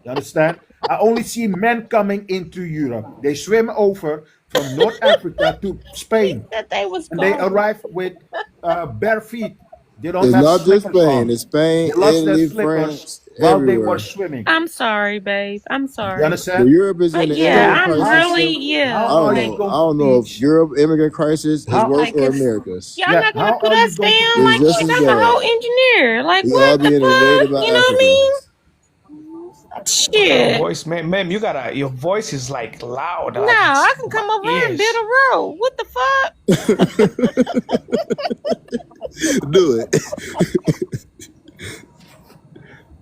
You understand? I only see men coming into Europe. They swim over from North Africa to Spain, That they was and they garbage. arrive with bare feet. They don't It's have not just slippers Spain. on. It's Spain, They lost their Italy, slippers France, while they everywhere. were swimming. I'm sorry, babe. I'm You sorry. But understand? Europe is in But the yeah, immigrant I'm crisis. really, yeah. How I are Like, you don't going know if teach? Europe immigrant crisis is How- worse Like, or it's- America's. y'all Yeah, not gonna how put are you us going to down It's like just shit. as I'm a bad. whole engineer. Like, We all what the being invaded fuck? by You know what I mean? Africans. Your Shit. voice, man, your voice is like loud. No, like, I can come over here and build a road. What the fuck? Do it.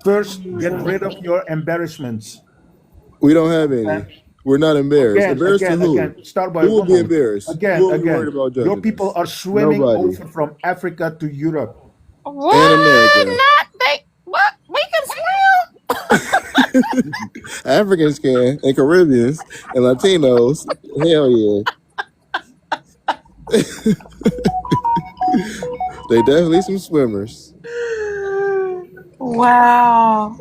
First, get rid of your embarrassments. We don't have any. We're not embarrassed. Embarrassed to who? Starboy, Who will one be more. embarrassed? Again, Who will be worried again. about Your judging people us? are swimming Nobody. over from Africa to Europe. What? And America. Not they. What? We can swim. Africans can, and Caribbeans, and Latinos. Hell yeah. They definitely some swimmers. Wow.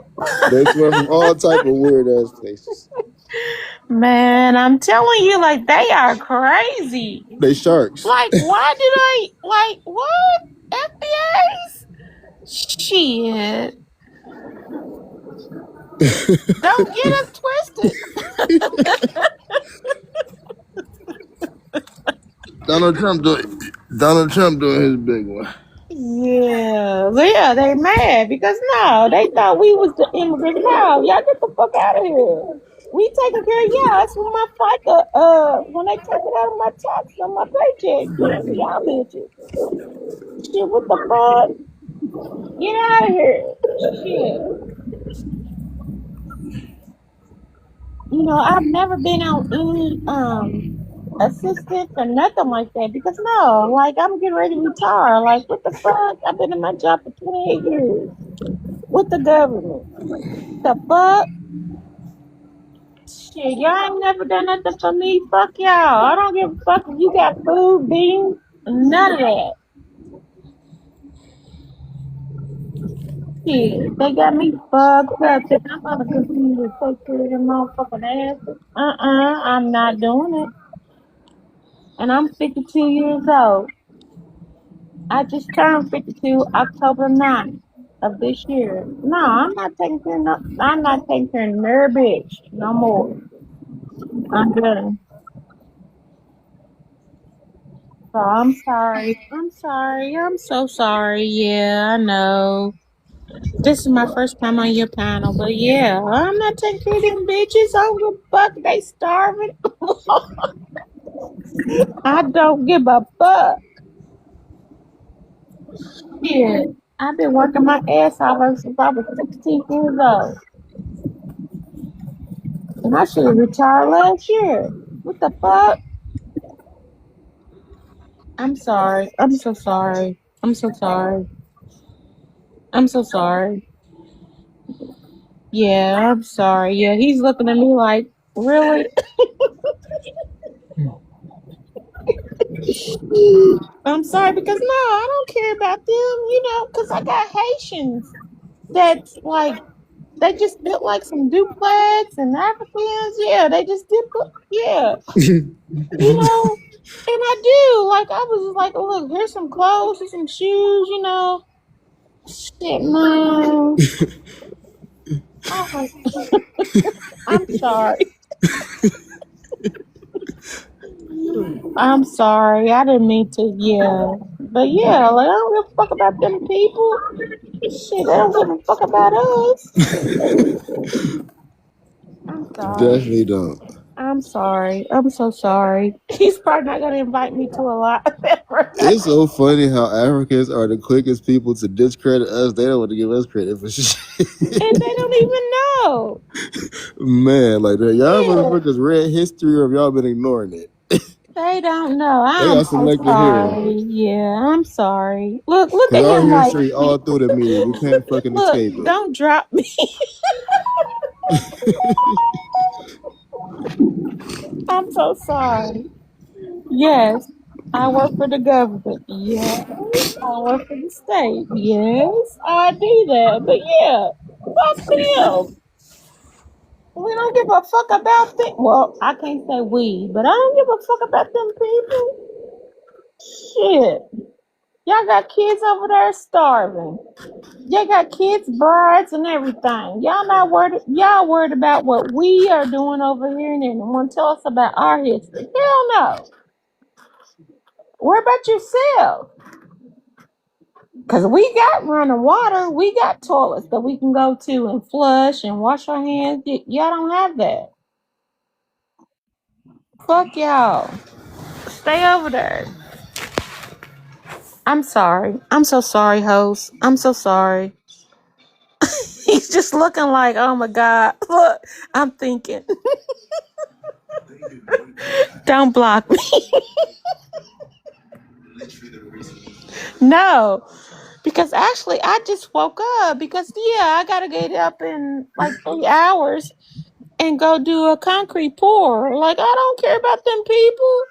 They swim from all type of weird ass places. Man, I'm telling you, like, they are crazy. They sharks. Like, why did I, like, what? FBAs? Shit. Don't get us twisted. Donald Trump doing his big one. Yeah, they mad because no, they thought we was the immigrants. No, y'all get the fuck out of here. We taking care of y'all. That's when my FICA, when they take it out of my tax on my paycheck. Y'all bitches. Shit, what the fuck? Get out of here. Shit. You know, I've never been on any assistance or nothing like that because no, like I'm getting ready to retire. Like what the fuck? I've been in my job for 28 years with the government. The fuck? Shit, y'all ain't never done nothing for me. Fuck y'all. I don't give a fuck if you got food, beans, none of that. Shit, they got me fucked up. I'm gonna continue to take care of them motherfucking asses. I'm not doing it. And I'm 52 years old. I just turned 52 October 9th of this year. No, I'm not taking care of no bitch no more. I'm done. So I'm sorry. I'm so sorry. Yeah, I know. This is my first time on your panel, but yeah, I'm not taking care of them bitches. I don't give a fuck. They starving. I don't give a fuck. Yeah, I've been working my ass off since I was 16 years old. And I should have retired last year. What the fuck? I'm sorry. I'm so sorry. I'm so sorry. I'm so sorry. Yeah, I'm sorry. Yeah, he's looking at me like, really? I'm sorry because no, I don't care about them, you know, because I got Haitians that's like, they just built like some duplex and Africans. Yeah, they just did, yeah. You know, and I do. Like, I was like, oh, look, here's some clothes, here's some shoes, you know. Shit, man. I'm sorry. I'm sorry. I didn't mean to, yeah. But yeah, like, I don't give a fuck about them people. Shit, they don't give a fuck about us. I'm sorry. Definitely don't. I'm sorry. I'm so sorry. He's probably not going to invite me to a lot. It's so funny how Africans are the quickest people to discredit us. They don't want to give us credit for shit. And they don't even know. Man, like that. Y'all motherfuckers read history or have y'all been ignoring it? They don't know. They I'm got so selected sorry. here. Yeah, I'm sorry. Look at Our him like, history all through the media. We can't fucking look, escape it. don't drop me. I'm so sorry. Yes, I work for the government. Yes, I work for the state. Yes, I do that. But yeah, fuck them. We don't give a fuck about them. Well, I can't say we, but I don't give a fuck about them people. Shit. Y'all got kids over there starving. Y'all got kids, brides, and everything. Y'all not worried. Y'all worried about what we are doing over here and then want to tell us about our history. Hell no. Worry about yourself. Because we got running water. We got toilets that we can go to and flush and wash our hands. Y'all don't have that. Fuck y'all. Stay over there. I'm sorry. I'm so sorry, host. I'm so sorry. He's just looking like, oh my God. Look, I'm thinking. Don't block me. No, because actually I just woke up because, yeah, I got to get up in like 3 hours and go do a concrete pour. Like, I don't care about them people.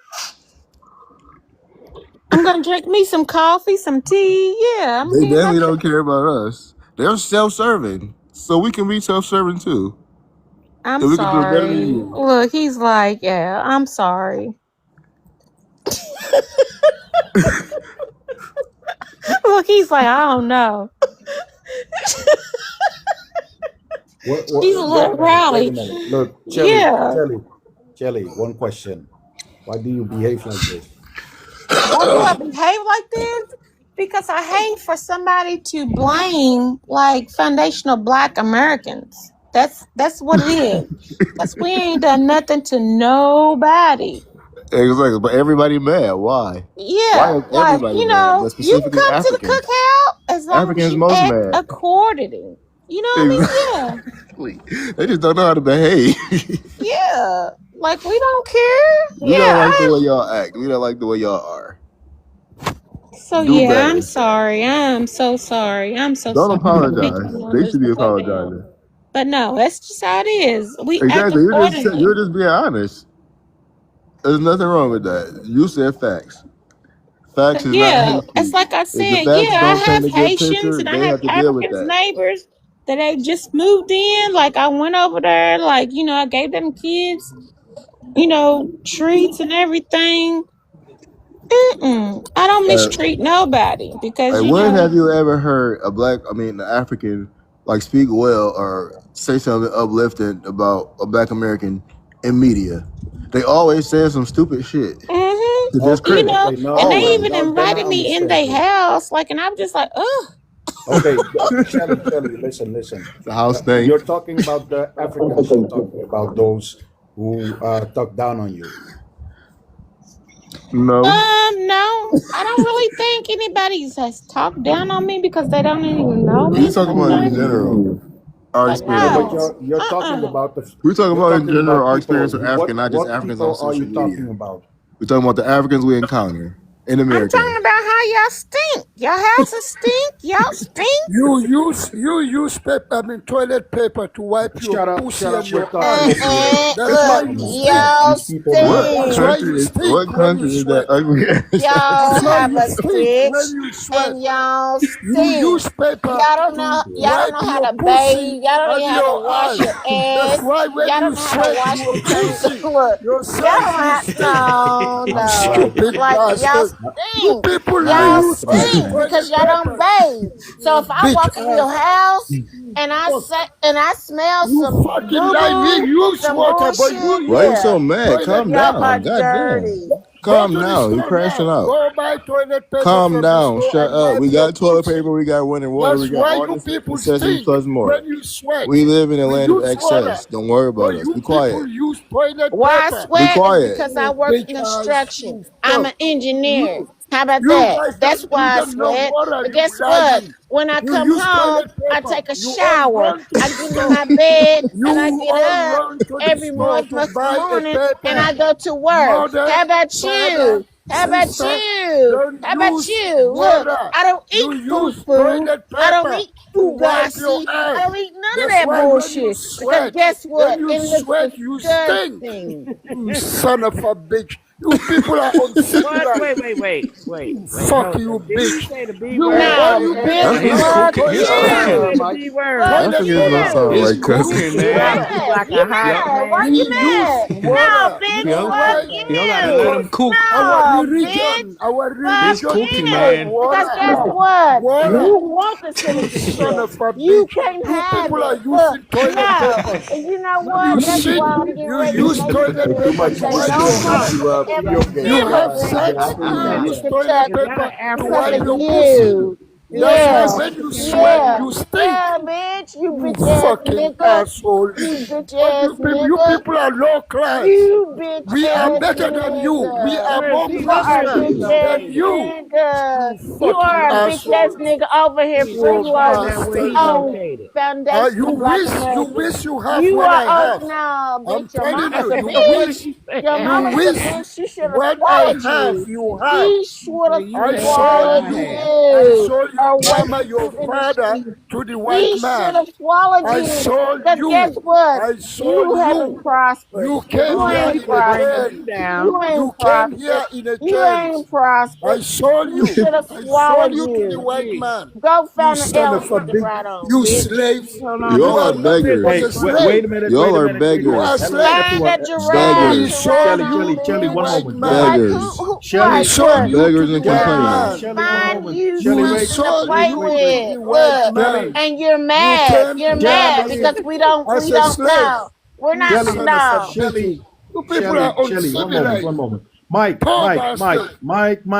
I'm going to drink me some coffee, some tea. Yeah. They definitely don't care about us. They're self-serving, so we can be self-serving too. I'm And we can do it better than sorry. you. Look, he's like, yeah, I'm sorry. Look, he's like, I don't know. He's a little rowdy. Look, 𝗤𝗏, Yeah. 𝗤𝗏, one question. Why do you behave like this? Why do I behave like this? Because I hate for somebody to blame like foundational Black Americans. That's what it is. Because we ain't done nothing to nobody. Exactly, but everybody mad. Why? Yeah, Why is like, everybody you mad? know, But you can specifically come to the Africans. cookout as long Africans as you most act mad. accordingly. You know what I mean? Yeah. They just don't know how to behave. Yeah. Like, we don't care. We don't like the way y'all act. We don't like the way y'all are. So Do yeah, better. I'm sorry. I'm so sorry. I'm so Don't sorry. apologize. They should be apologizing. But no, that's just how it is. We act Exactly. accordingly. You're just being honest. There's nothing wrong with that. You said facts. Facts is not hate speech. It's like I If the said, facts I don't paint have a good Haitians picture, and I they have have to deal with Africans that. neighbors that they just moved in. Like, I went over there, like, you know, I gave them kids, you know, treats and everything. I don't mistreat nobody because, you When know, have you ever heard an African, like, speak well or say something uplifting about a Black American in media? They always say some stupid shit to discredit. you know, and they even invited me in their house, like, and I'm just like, ugh. Okay, 𝗤𝗏, listen. The house thing. You're talking about the Africans. You're talking about those who talk down on you. No. No, I don't really think anybody has talked down on me because they don't even know me. He's talking about in general. Our experience. But you're talking about We're talking about in general our people. experience with African, not just What Africans on people social are you media. talking about? We're talking about the Africans we encounter in America. I'm talking about how y'all stink. Your houses stink. Y'all stink. You use toilet paper to wipe your pussy and your ass. That's why you stink. Y'all stink. That's why you stink. What country is that ugly ass? Y'all have a stick When you sweat, and y'all you stink. use paper. Y'all don't know how to bathe. Y'all don't know how to wash your ass. That's why when Y'all you don't know how to sweat, wash your your pussy, look. your Y'all size don't no. stupid Like, y'all bastard. You stink. people Y'all use stink because y'all don't bathe. So if I walk in your house and I smell some fucking lie. We use some water, but bullshit, you Why you so mad? Calm y'all down. are God dirty. damn. Calm down. You crashing out. Go buy toilet paper Calm from down. the store Shut and up. wipe We your got toilet pussy. paper. We got running water. That's We got why all you this people necessities stink plus more. when you sweat. We live in a land of use excess. water. Don't worry about But us. you Be quiet. people use toilet Why I paper. sweat? Be quiet. Because I work in construction. I'm an engineer. You- How about you that? guys That's don't why I use enough sweat. water, But you guess what? lying. When I You come use home, toilet I paper. take a You all shower. run to I the get in store. my bed You and I get all up run to the every store to motherfucking buy a morning paper. and I go to work. Mother, How about father, you? How about sister, you? don't How about use you? Look, water. I don't You eat use fufu. toilet I don't paper eat to wipe your 𝗥𝗶𝗴𝗵𝘁𝘀. I ass. don't eat none of That's that why when you bullshit. Because sweat, guess what? when you It looks sweat, you stink. disgusting. You son of a bitch. You people are uncivilized. Wait. Fuck Hold you, on. Did he bitch. say the B You word? all No, you bitch, people fuck use you. toilet Say paper. the B word. Fuck Africans you. don't sound like cussing. Use Rap water. you like You a hot mad? Why man. you We use mad? No, water. bitch, You know fuck why? you. Because our No, religion, bitch, fuck is you. Because water. guess what? Water. You want the You son citizenship. of a You bitch. can't You have people are it. Look, using toilet no. paper. And you know When you what? That's shit, why I'm getting you ready to use make toilet sure paper to that wipe no your ass. motherfucker ever You have ever sex, come you to use toilet Kentucky paper to because wipe of your pussy. you. That's why Yeah, when you sweat, you stink. bitch, you You bitch ass fucking nigga, asshole. you bitch But ass you nigga, people are low class. you bitch We are ass better than you. We nigga. are more You are a prosperous bitch ass than you. nigga. You You fucking are a bitch ass asshole. nigga over here free. You You are bastard. on You foundational black American. wish you have You what are I have. no, I'm bitch. Your telling mama's a you, bitch. Your you mama's a wish bitch. She should have what I swallowed have, you. you have. She should have I saw swallowed you. I you. saw Mama, Western your father industry. to the white We should man. have swallowed I you. sold Because guess you. what? I sold You haven't you. prospered. You came You Hold here on, ain't in he's a bringing prospered. you chain. You down. You ain't came prospered. here in a You ain't chains. I prospered. sold We you. should have I swallowed sold you to the you. white man. Go You find an son L of a stick bitch. right on, You bitch. slave. Hold on, You Y'all hold are are on. nothing but beggars. a Hey, wait slave. a minute, Y'all are You are beggars. slave. Find that giraffe We Beggars. sold right you on, to the bitch. white man. Like Beggars. We like sold look, you to Beggars the and white complainers. man. find you We something to sold play you to with. the white Look, man. and you're You mad. came You're here mad because we as a don't slave. know. We're You not son of a no. bitch. You people are uncivilized. Poor bastard.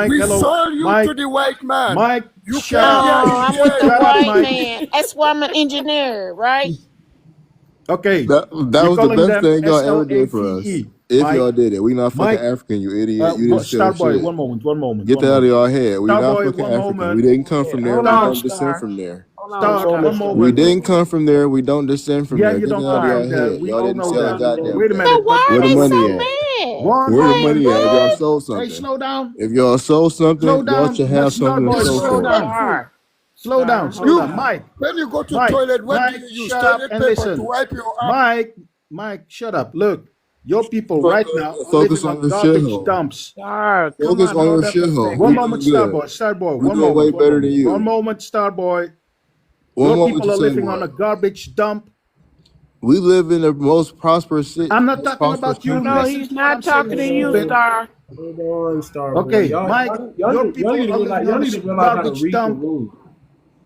We sold you to the white man. You came here No, in I'm with the chains. white man. That's why I'm an engineer, right? That was the best thing y'all ever did for us. If y'all did it. We not fucking African, you idiot. You didn't steal shit. Get that out of y'all head. We not fucking African. We didn't come from there. Hold We on, don't descend Star. from there. Hold on, Star. We didn't come from there. We don't descend from there. Get that out of Star. y'all head. Y'all didn't sell a goddamn thing. So why Where are the they so money at? mad? Where the Like money at? If y'all what? sold something. If y'all sold something, y'all should have something to show for it. Star. Star. Hold You, on. when you go to toilet, what do you use? Toilet paper to wipe your ass. Focus on your shithole. Star, come Focus on, on your hold up a shithole. We second. doing good. We doing way better than you. One moment you say what? We live in the most prosperous city, most prosperous No, country. he's not talking to you, Star. Hold on, Starboy. Y'all need to realize how to read the room.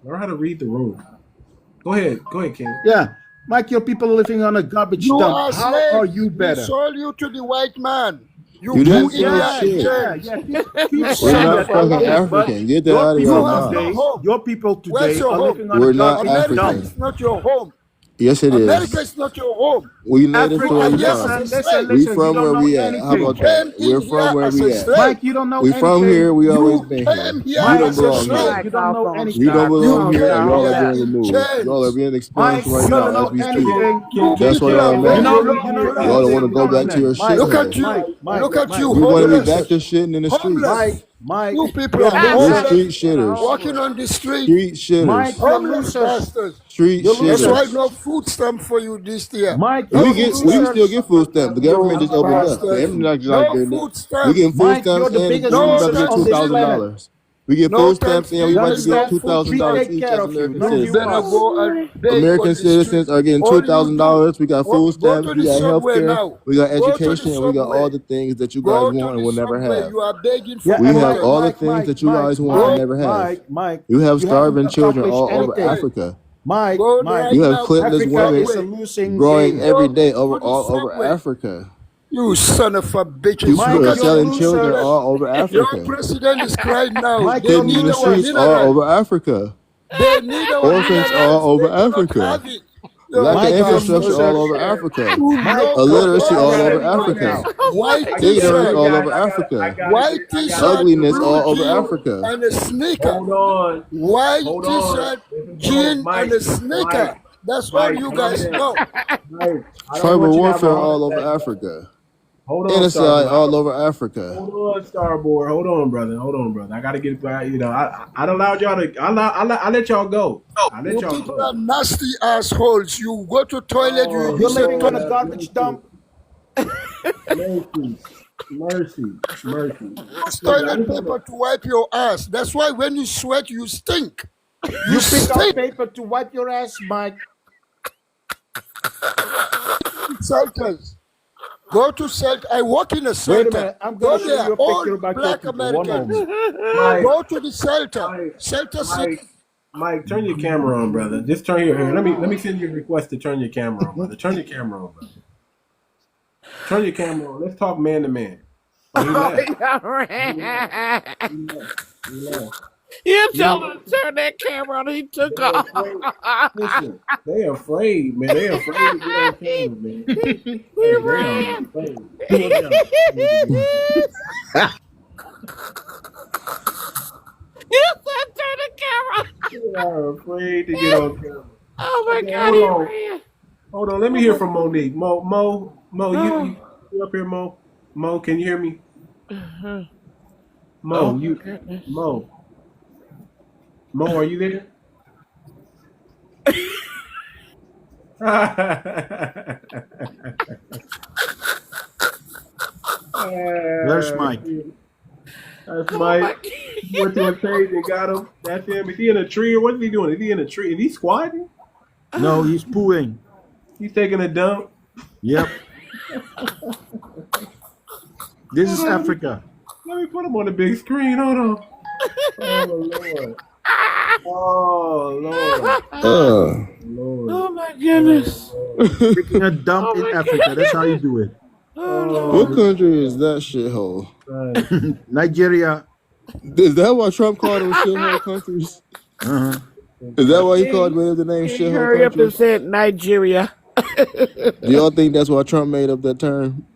Learn how to read the room. Go ahead, King. You are slaves. We sold you to the white man. You You didn't put in sell here in shit. chains. You We're son not of a fucking bitch. African. Get that out of You y'all have mouth. no home. Where's your home? We're not America is African. not your home. Yes, it America is. is not your home. We native You to where are we here as from. a slave. We from where we at. How You about came that? in We're here from where as we a at. slave. We from here. We always You been came here. here You don't as a belong slave. here. Mike off on You don't Star. Come You belong on, here, Star, and came y'all hold are here up. being in removed. Y'all are chains. being expunged right now Son of as a we bitch. speak. You That's why people are y'all very mad. Y'all don't homeless. want to go back to your Look at shithole. you. Look at you, We want to be back homeless. to shitting in the streets. Homeless. You people are We're street homeless. shitters. Walking on the street. Street shitters. Homeless bastards. Street That's why shitters. no food stamp for you this year. We No get food we can stamp. still get food stamps. The government You just opened up. The bastards. internet just like No there. food We stamp. getting food stamps and we No about to get Thanksgiving. $2,000. We get No food stamps and we about to Thanksgiving. get No two food thousand stamp. dollars each as American You better citizens. go and beg American on the street. citizens are getting All you do, $2,000. We got food go stamps. to We the got health subway care. now. We got Go to the education, and we got all subway. the things that you guys Go to want and the will never subway. have. You are begging for We have quarters. all the things that you guys want and Go, never have. You have starving children all over subway. Africa. Go right You have now. Go to clitless the women subway. growing every Go day to the all over subway. Africa. You son of a bitches. People Look are at your selling children president. all over Your Africa. president is crying now. They Hidden in need the our streets all mineral. over Africa. They need our Orphans all minerals. over They do not Africa. have it. Lack Yo, of infrastructure bastards. all over Africa. You local Illiteracy all over bullshit. Africa. White Ignorance t-shirt. all over Africa. White t-shirt, Ugliness blue all over jean, Africa. and a sneaker. White t-shirt, jean, and a sneaker. That's all you guys know. Tribal warfare all over Africa. Genocide all over Africa. Hold on, Starboy. Hold on, brother. I gotta get back. I allowed y'all to. I let y'all go. I let You y'all people go. are nasty assholes. You go to toilet, you use a toilet. Mercy. Use Listen, I toilet just want to. paper to wipe your ass. That's why when you sweat, you stink. You stink. Shelters. Go to shelter. I work in a shelter. Go there. All black Americans. Go to the shelter. Shelter city. Mike, turn your camera on, brother. Just turn your here. Let me send you a request to turn your camera on, brother. Turn your camera on, brother. Turn your camera on. Let's talk man to man. Oh, he left. He left. You told him to turn that camera on. He took They're off. afraid. Listen, they afraid, man. They afraid to get on camera, man. He Hey, they are ran. afraid. Pull it down. You said turn the camera. They are afraid to get on camera. Oh my Okay, God, he ran. hold on. Let me hear from Monique. Mo, you up here, Mo? Mo, can you hear me? Mo, Oh, you, goodness. Mo. Mo, are you there? There's Mike. That's Mike. Went to a cage and got him. That's him. Is he in a tree or what is he doing? Is he in a tree? Is he squatting? No, he's pooing. He's taking a dump. Yep. This is Africa. Let me put him on the big screen. Hold on. Oh Lord. Oh Lord. Lord. Oh my goodness. Taking a dump in Africa. That's how you do it. What country is that shithole? Nigeria. Is that why Trump called them shithole countries? Uh-huh. Is that why he called made up the name He shithole hurry up and countries? said Nigeria. Do y'all think that's why Trump made up that term?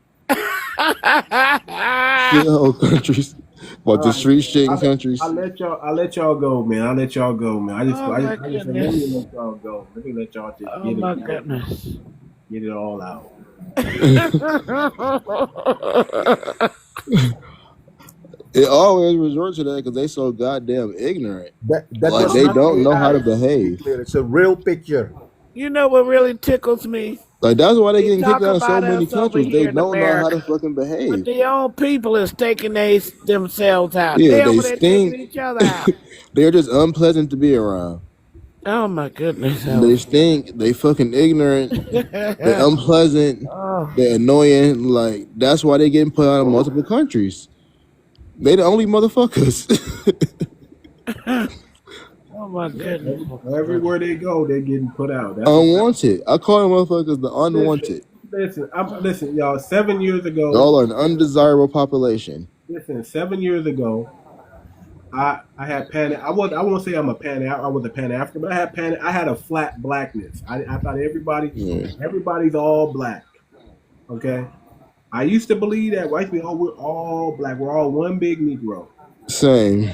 Shithole countries. What the street shitting countries? I let y'all go, man. I let y'all go, man. I just Oh, my let me goodness. let y'all go. Let me let y'all just Oh my goodness. get it all out. It always resorts to that because they so goddamn ignorant. That Like was they not don't know how to AI. behave. It's a real picture. You know what really tickles me? Like that's why they They getting talk kicked out of so about many us over countries. They here in don't know how to America, fucking but behave. their own people is taking themselves out. Yeah, They they over there taking stink. each other out. They're just unpleasant to be around. Oh my goodness. They stink. They fucking ignorant. They're unpleasant. Oh, They're annoying. Like that's why they getting put out of multiple countries. They the only motherfuckers. oh my goodness. Everywhere they go, they're getting put out. That's Unwanted. I call them motherfuckers the unwanted. listen, y'all. 7 years ago, Y'all are an undesirable population. listen. 7 years ago, I had I won't say I'm a I was a Pan African, but I had a flat blackness. I thought everybody's all black. Okay. I used to believe that white people, oh, we're all black. We're all one big Negro. Same.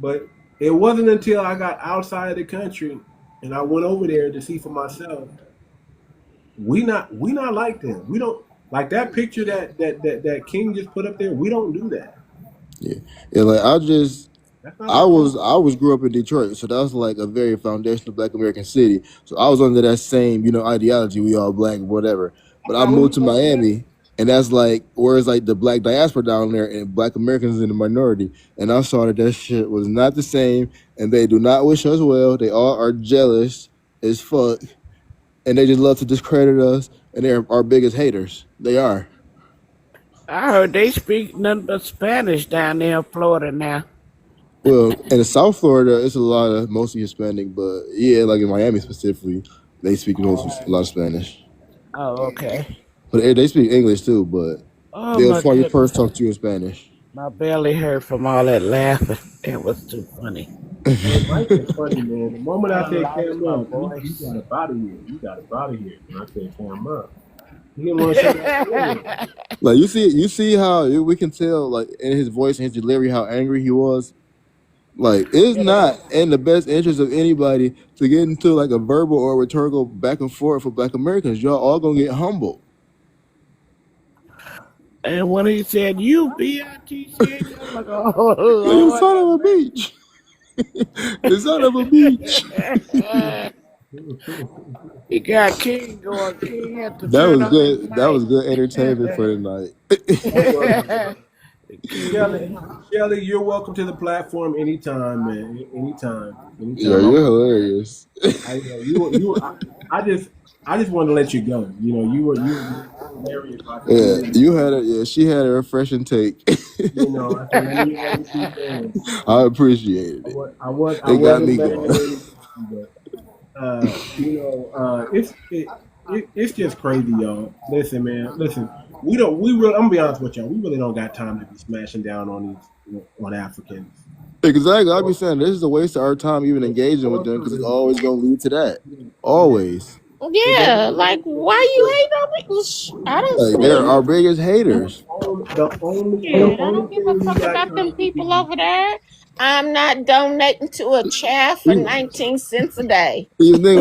But it wasn't until I got outside of the country and I went over there to see for myself. We not like them. We don't like that picture that King just put up there. We don't do that. Yeah. Like That's not I was grew up in Detroit, so that was like a very foundational Black American city. So I was under that same, ideology. We all black, whatever. But I moved to Miami, and that's like whereas like the Black diaspora down there and Black Americans in the minority. And I saw that shit was not the same, and they do not wish us well. They all are jealous as fuck, and they just love to discredit us. And they're our biggest haters. They are. I heard they speak nothing but Spanish down there in Florida now. Well, in the South Florida, it's mostly Hispanic, but yeah, like in Miami specifically, they speak a lot of Spanish. Oh, okay. But they speak English too, but they'll probably first talk to you in Spanish. My belly hurt from all that laughing. It was too funny. Mike is funny, man. The moment I said Cam up, you got up out of here. You got up out of here. When I said Cam up. He didn't want to say that. Like you see how we can tell, like in his voice and his delivery, how angry he was. Like it's not in the best interest of anybody to get into like a verbal or rhetorical back and forth for Black Americans. Y'all all gonna get humbled. And when he said, you B-I-T-C-H, I'm like, oh, You Lord. son of a bitch. The son of a bitch. He got King going. King had to That turn was on good. his That was mic. good entertainment for the night. Shelly, you're welcome to the platform anytime, man. Anytime. Yeah, you're hilarious. I just wanted to let you go. You were hilarious. She had a refreshing take. I appreciated it. It got me going. It's just crazy, y'all. Listen, man. Listen, I'm gonna be honest with y'all. We really don't got time to be smashing down on on Africans. Exactly. I'll be saying this is a waste of our time even engaging with them because it's always gonna lead to that. Always. Yeah, like why you hate on me? I don't Like see they're it. our biggest haters. The only I don't give a fuck about them people over there. I'm not donating to a chair for 19 cents a day. You think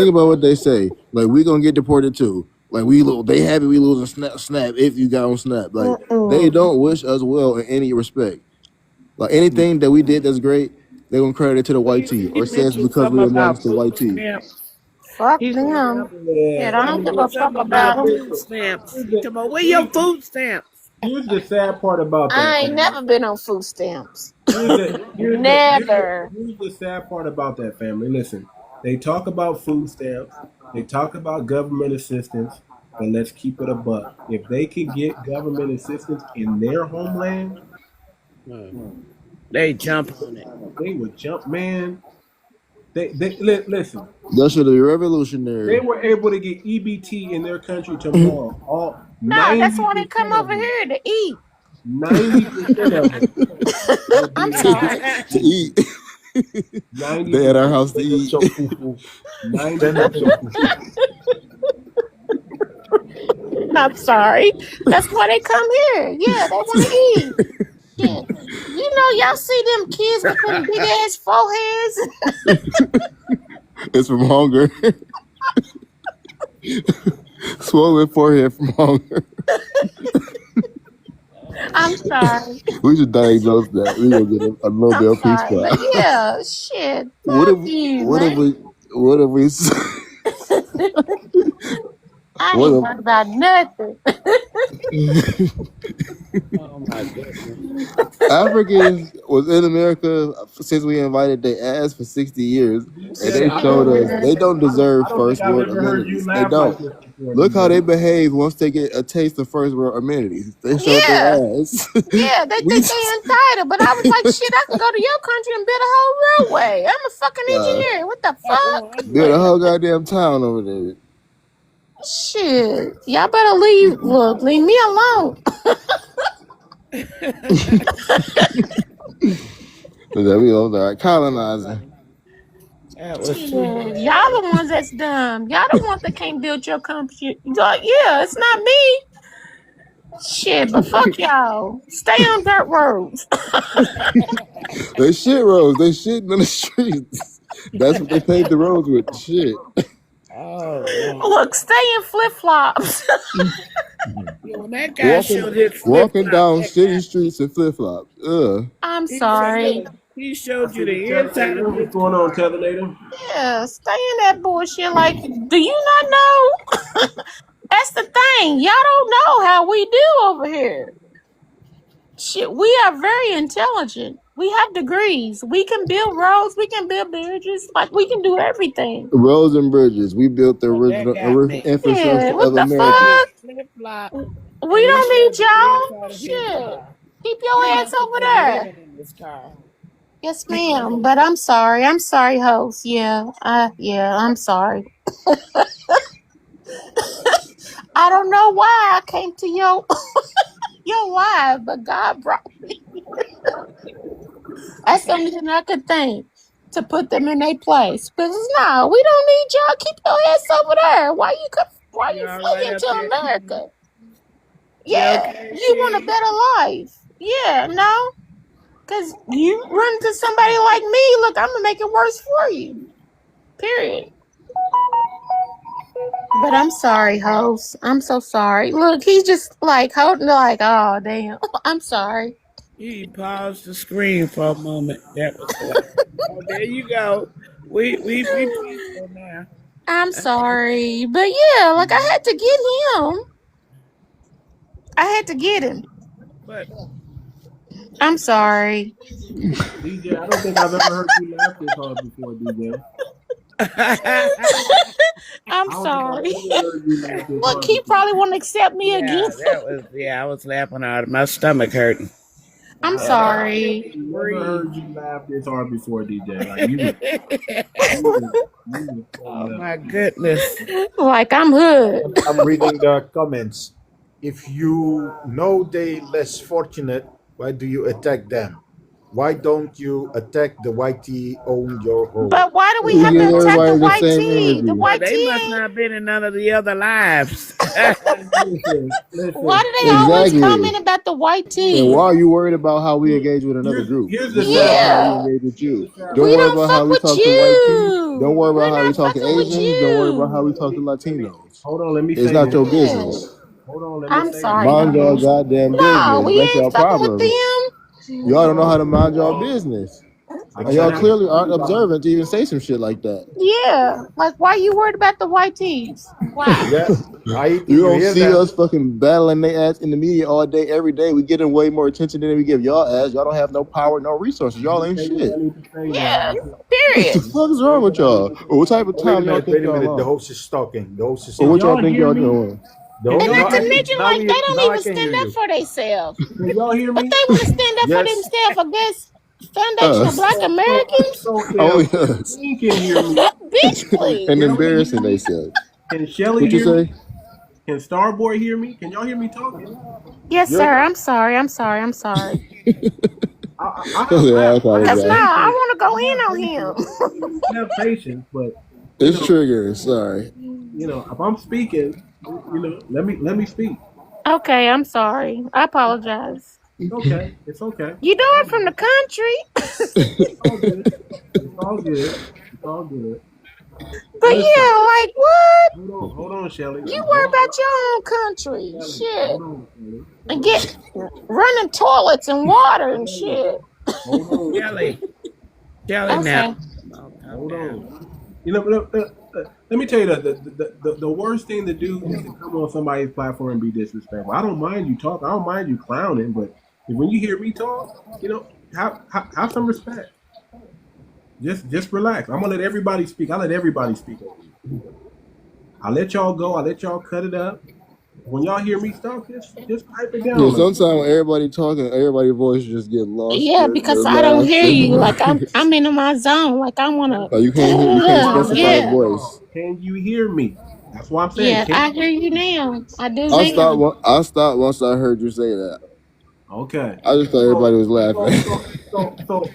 about what they say. Like we gonna get deported too. Like they happy we losing snap if you got on snap. Like they don't wish us well in any respect. Like anything that we did that's great, They're gonna credit it to the white tea, or say it's mentioned because something we're about amongst the food white tea. stamps. Fuck He said them. something. Yeah, I Yeah, don't He give said a fuck something about about them. food stamps. here's He the, talking about where your here's, food stamps? here's the sad part about that, I ain't family. never been on food stamps. Never. Here's the sad part about that, family. Listen, they talk about food stamps, they talk about government assistance, but let's keep it a buck. If they can get government assistance in their homeland, They jump on it. they would jump, man. Listen. That should be They revolutionary. were able to get EBT in their country tomorrow. All No, that's why they 90% come of over them. here to eat. 90% of them. I'm sorry. To eat. 90%. They at our house to eat. 90%. I'm sorry. That's why they come here. Yeah, they want to eat. Yeah. You know, y'all see them kids with them big ass foreheads? It's from hunger. Swollen forehead from hunger. I'm sorry. We should diagnose that. We gonna get a Nobel Peace Sorry, Prize. but yeah, shit. What Fuck if you, what man. if we what if we I ain't what worried about nothing. Oh my goodness. Africans was in America since we invited their ass for 60 years, and they showed us they don't deserve I don't first think I've world ever heard you amenities. They laugh don't. like this before. Look how DJ. they behave once they get a taste of first world amenities. They showed Yeah. their ass. Yeah, they think they entitled, but I was like, shit, I can go to your country and build a whole railway. I'm a fucking engineer. What the fuck? Build a whole goddamn town over there. Shit. Y'all better leave. Look, leave me alone. We over there colonizing. That was too Yeah, bad. y'all the ones that's dumb. Y'all the ones that can't build your country. Like, yeah, it's not me. Shit, but fuck y'all. Stay on dirt roads. They shit roads. They shitting in the streets. That's what they paved the roads with. Shit. Oh, man. Look, stay in flip flops. Yeah, when that guy showed his Walking flip-flop, down that city guy- streets in flip flops. I'm sorry. He showed you the inside of his What's going on, Terminator? Yeah, stay in that bullshit. Like, do you not know? That's the thing. Y'all don't know how we do over here. Shit, we are very intelligent. We have degrees. We can build roads. We can build bridges. Like, we can do everything. Roads and bridges. We built the original infrastructure Yeah, what of the America. fuck? flip-flop. We don't need y'all. Inside of his Shit. car. Keep your ass over there. In this car. Yes, ma'am. But I'm sorry. I'm sorry, host. Yeah. I'm sorry. I don't know why I came to your live, but God brought me. That's the only thing I could think to put them in their place. Because no, we don't need y'all. Keep your ass over there. Why you flew into America? Yeah, you want a better life. Yeah, no. Because you run into somebody like me, look, I'm going to make it worse for you. Period. But I'm sorry, host. I'm so sorry. Look, he's just like holding like, oh, damn. I'm sorry. He paused the screen for a moment. That was oh, there you go. We peaceful now. I'm sorry. But yeah, like I had to get him. I had to get him. But I'm sorry. DJ, I don't think I've ever heard you laugh this hard before, DJ. I'm sorry. Look, he probably won't accept me again. I was laughing out. My stomach hurting. I'm sorry. I've never heard you laugh this hard before, DJ. Oh my goodness. Like I'm hood. I'm reading the comments. If you know they less fortunate, why do you attack them? Why don't you attack the white tea own your home? But why do we have to attack the white tea? The white They tea. must not have been in none of the other lives. Why do they always comment about the white tea? And why are you worried about how we engage with another group? Yeah. How we engage with you. Don't worry about how we talk to white people. Don't worry about how we talk to Asians. Don't worry about how we talk to Latinos. Hold on, let me. It's not your business. Hold on, let me. I'm sorry. Mind your goddamn business. No, we That's ain't your fucking problem. with them. Y'all don't know how to mind your business. And y'all clearly aren't observant to even say some shit like that. Yeah. Like, why you worried about the white tees? Why? You don't see us fucking battling their ass in the media all day, every day. We getting way more attention than we give y'all ass. Y'all don't have no power, no resources. Y'all ain't shit. Yeah. What Period. the fuck is wrong with y'all? Or what type of time y'all think y'all The on? host is talking. The host is Or what talking. y'all think y'all doing? And not to mention, like, they don't even stand up for themselves. Can y'all hear But me? they want to stand up for themselves against Foundation of Black Americans. Oh, yes. He can hear me. Bitch, please. And embarrassing themselves. Can Shelly What you hear me? say? Can Starboy hear me? Can y'all hear me talking? Yes, sir. I'm sorry. I'm sorry. I'm sorry. I apologize. Because now I want to go in on him. I have patience, but It's triggering. Sorry. you know, if I'm speaking, you know, let me speak. Okay, I'm sorry. I apologize. Okay, it's okay. You know I'm from the country. It's all good. It's all good. It's all good. But yeah, like what? Hold on, Shelly. You worry about your own country. Shit. Hold on, Shelly. And get running toilets and water and shit. Hold on. Shelly now. Hold on. You know, let me tell you the worst thing to do is to come on somebody's platform and be disrespectful. I don't mind you talking. I don't mind you clowning, but when you hear me talk, you know, have some respect. Just relax. I'm gonna let everybody speak. I let everybody speak over you. I let y'all go. I let y'all cut it up. When y'all hear me talk, just pipe it down. Yeah, sometimes when everybody talking, everybody's voice just get lost. Yeah, because I don't hear you. Like I'm in my zone. Like I wanna. Oh, you can't specify yeah. voice. Can you hear me? That's what I'm saying. Yeah, I hear you now. I do. I stopped once I heard you say that. Okay. I just thought everybody was laughing.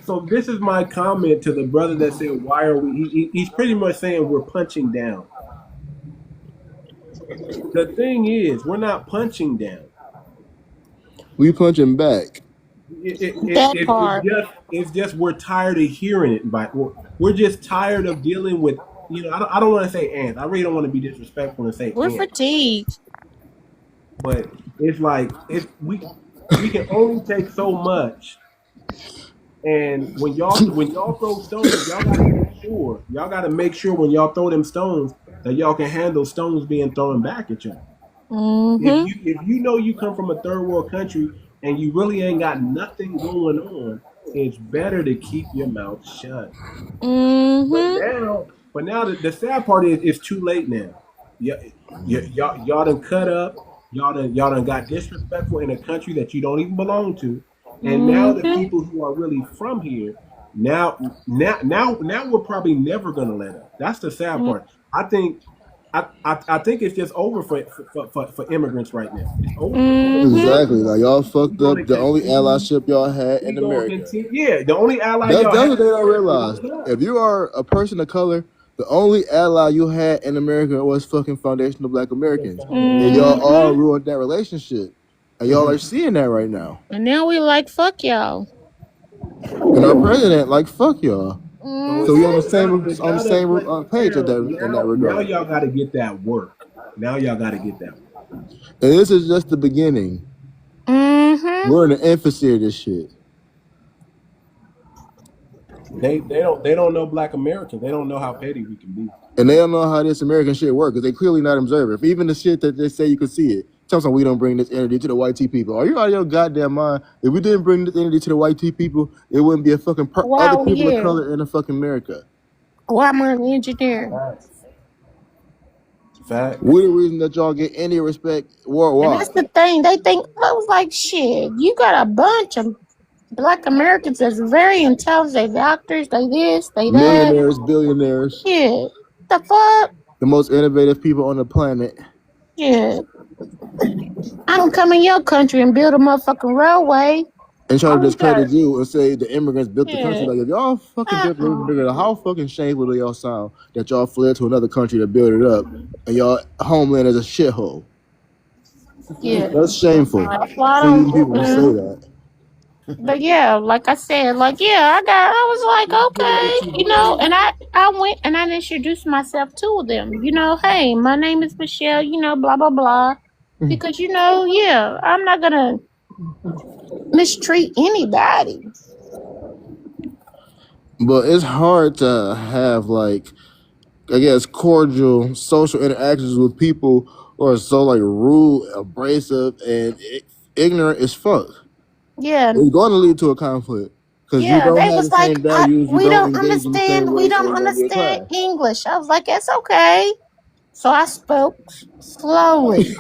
So this is my comment to the brother that said, "Why are we?" He's pretty much saying we're punching down. The thing is, we're not punching down. We punching back. It's just we're tired of hearing it. But we're just tired of dealing with. You know, I don't want to say ants. I really don't want to be disrespectful and say we're ants. fatigued. But it's like we can only take so much. And when y'all throw stones, y'all gotta make sure when y'all throw them stones that y'all can handle stones being thrown back at y'all. Mm-hmm. If you know you come from a third world country and you really ain't got nothing going on, it's better to keep your mouth shut. Mm-hmm. But now the sad part is it's too late now. Y'all done cut up. Y'all done got disrespectful in a country that you don't even belong to. And now the people who are really from here, now we're probably never gonna let up. That's the sad part. I think it's just over for immigrants right now. It's over. Exactly. Like y'all fucked up the only allyship y'all had in America. The only ally that's y'all had. What they don't realize. If you are a person of color, the only ally you had in America was fucking Foundation of Black Americans. And y'all all ruined that relationship. And y'all are seeing that right now. And now we like, fuck y'all. And our president like, fuck y'all. So we on the same page in that regard. Now y'all got to get that work. And this is just the beginning. We're in the infancy of this shit. They don't know Black Americans. They don't know how petty we can be. And they don't know how this American shit works because they clearly not observant. Even the shit that they say you can see it. Tell them we don't bring this energy to the white T people. Are you out of your goddamn mind? If we didn't bring this energy to the white T people, it wouldn't be a fucking other people of color in the fucking America. Why am I an engineer? Fact. We're the reason that y'all get any respect worldwide. And that's the thing. They think, I was like, shit, you got a bunch of Black Americans that's very intelligent. They doctors, they this, they that. Millionaires, billionaires. Yeah. The fuck? The most innovative people on the planet. Yeah. I don't come in your country and build a motherfucking railway. And try to discredit you and say the immigrants built the country. Like, if y'all fucking built the immigrants, how fucking shameful do y'all sound that y'all fled to another country to build it up and y'all homeland is a shithole? Yeah. That's shameful. For you people to say that. But yeah, like I said, like, yeah, I was like, okay, you know, and I went and I introduced myself to them, you know, hey, my name is Michelle, you know, blah, blah, blah. Because, you know, yeah, I'm not going to mistreat anybody. But it's hard to have like, I guess, cordial social interactions with people who are so like rude, abrasive, and ignorant as fuck. Yeah, It's going to lead to a conflict because you yeah. don't They have was the like, same values, you we don't don't engage in the same understand. We way, so don't it's going to be a understand clash. English. I was like, it's okay. So I spoke slowly.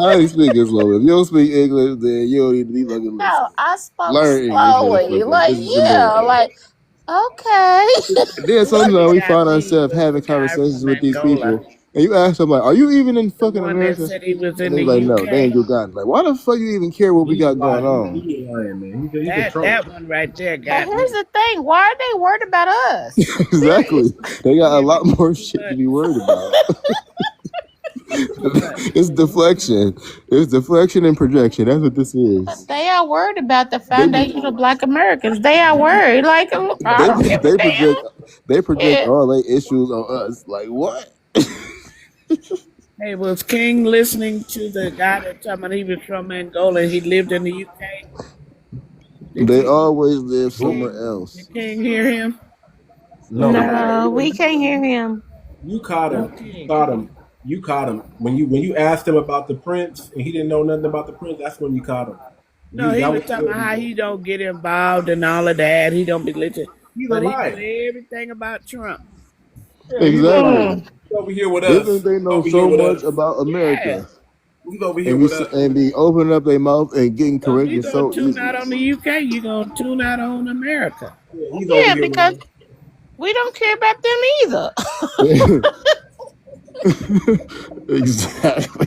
I ain't speaking slow. If you don't speak English, then you don't need to be fucking No, listening. I spoke Learn English, slowly. motherfucker. Like, This is yeah, America. like, okay. Then One sometimes that we got find me ourselves was the having guy conversations from with these Angola. people, and you ask them like, "Are you even in The fucking one that America?" said he was And in they're the like, "No, they in UK. Uganda." Like, why the fuck you even care what we He's got going lying. on? He's lying, man. He's a troll. That one right there But got here's me. the thing: why are they worried about us? Exactly. They got a Yeah, lot more too shit to much. be worried about. Too much. It's deflection. It's deflection and projection. That's what this is. They are worried about the They foundation of Black Americans. They are worried. Like, I they don't give a they damn. project Yeah. all their issues on us. Like what? Hey, was King listening to the guy that told me he was from Angola? He lived in the UK. They always live somewhere Did else. King hear him? No, we can't hear him. You caught No, him. You King. caught him. You caught him. When you asked him about the prince and he didn't know nothing about the prince, that's when you caught him. No, he That was was talking good. about how he don't get involved and all of that. He don't be listening. He's a But he know liar. everything about Trump. Yeah, Exactly. he's over here with They us. think they He's know over here so with much us. about Yeah. America He's over here and with us. be opening up their mouth and getting So if you corrected gonna so tune out easily. on the UK, you gonna tune out on America. Yeah, he's over Yeah, here with because us. we don't care about them either. Exactly.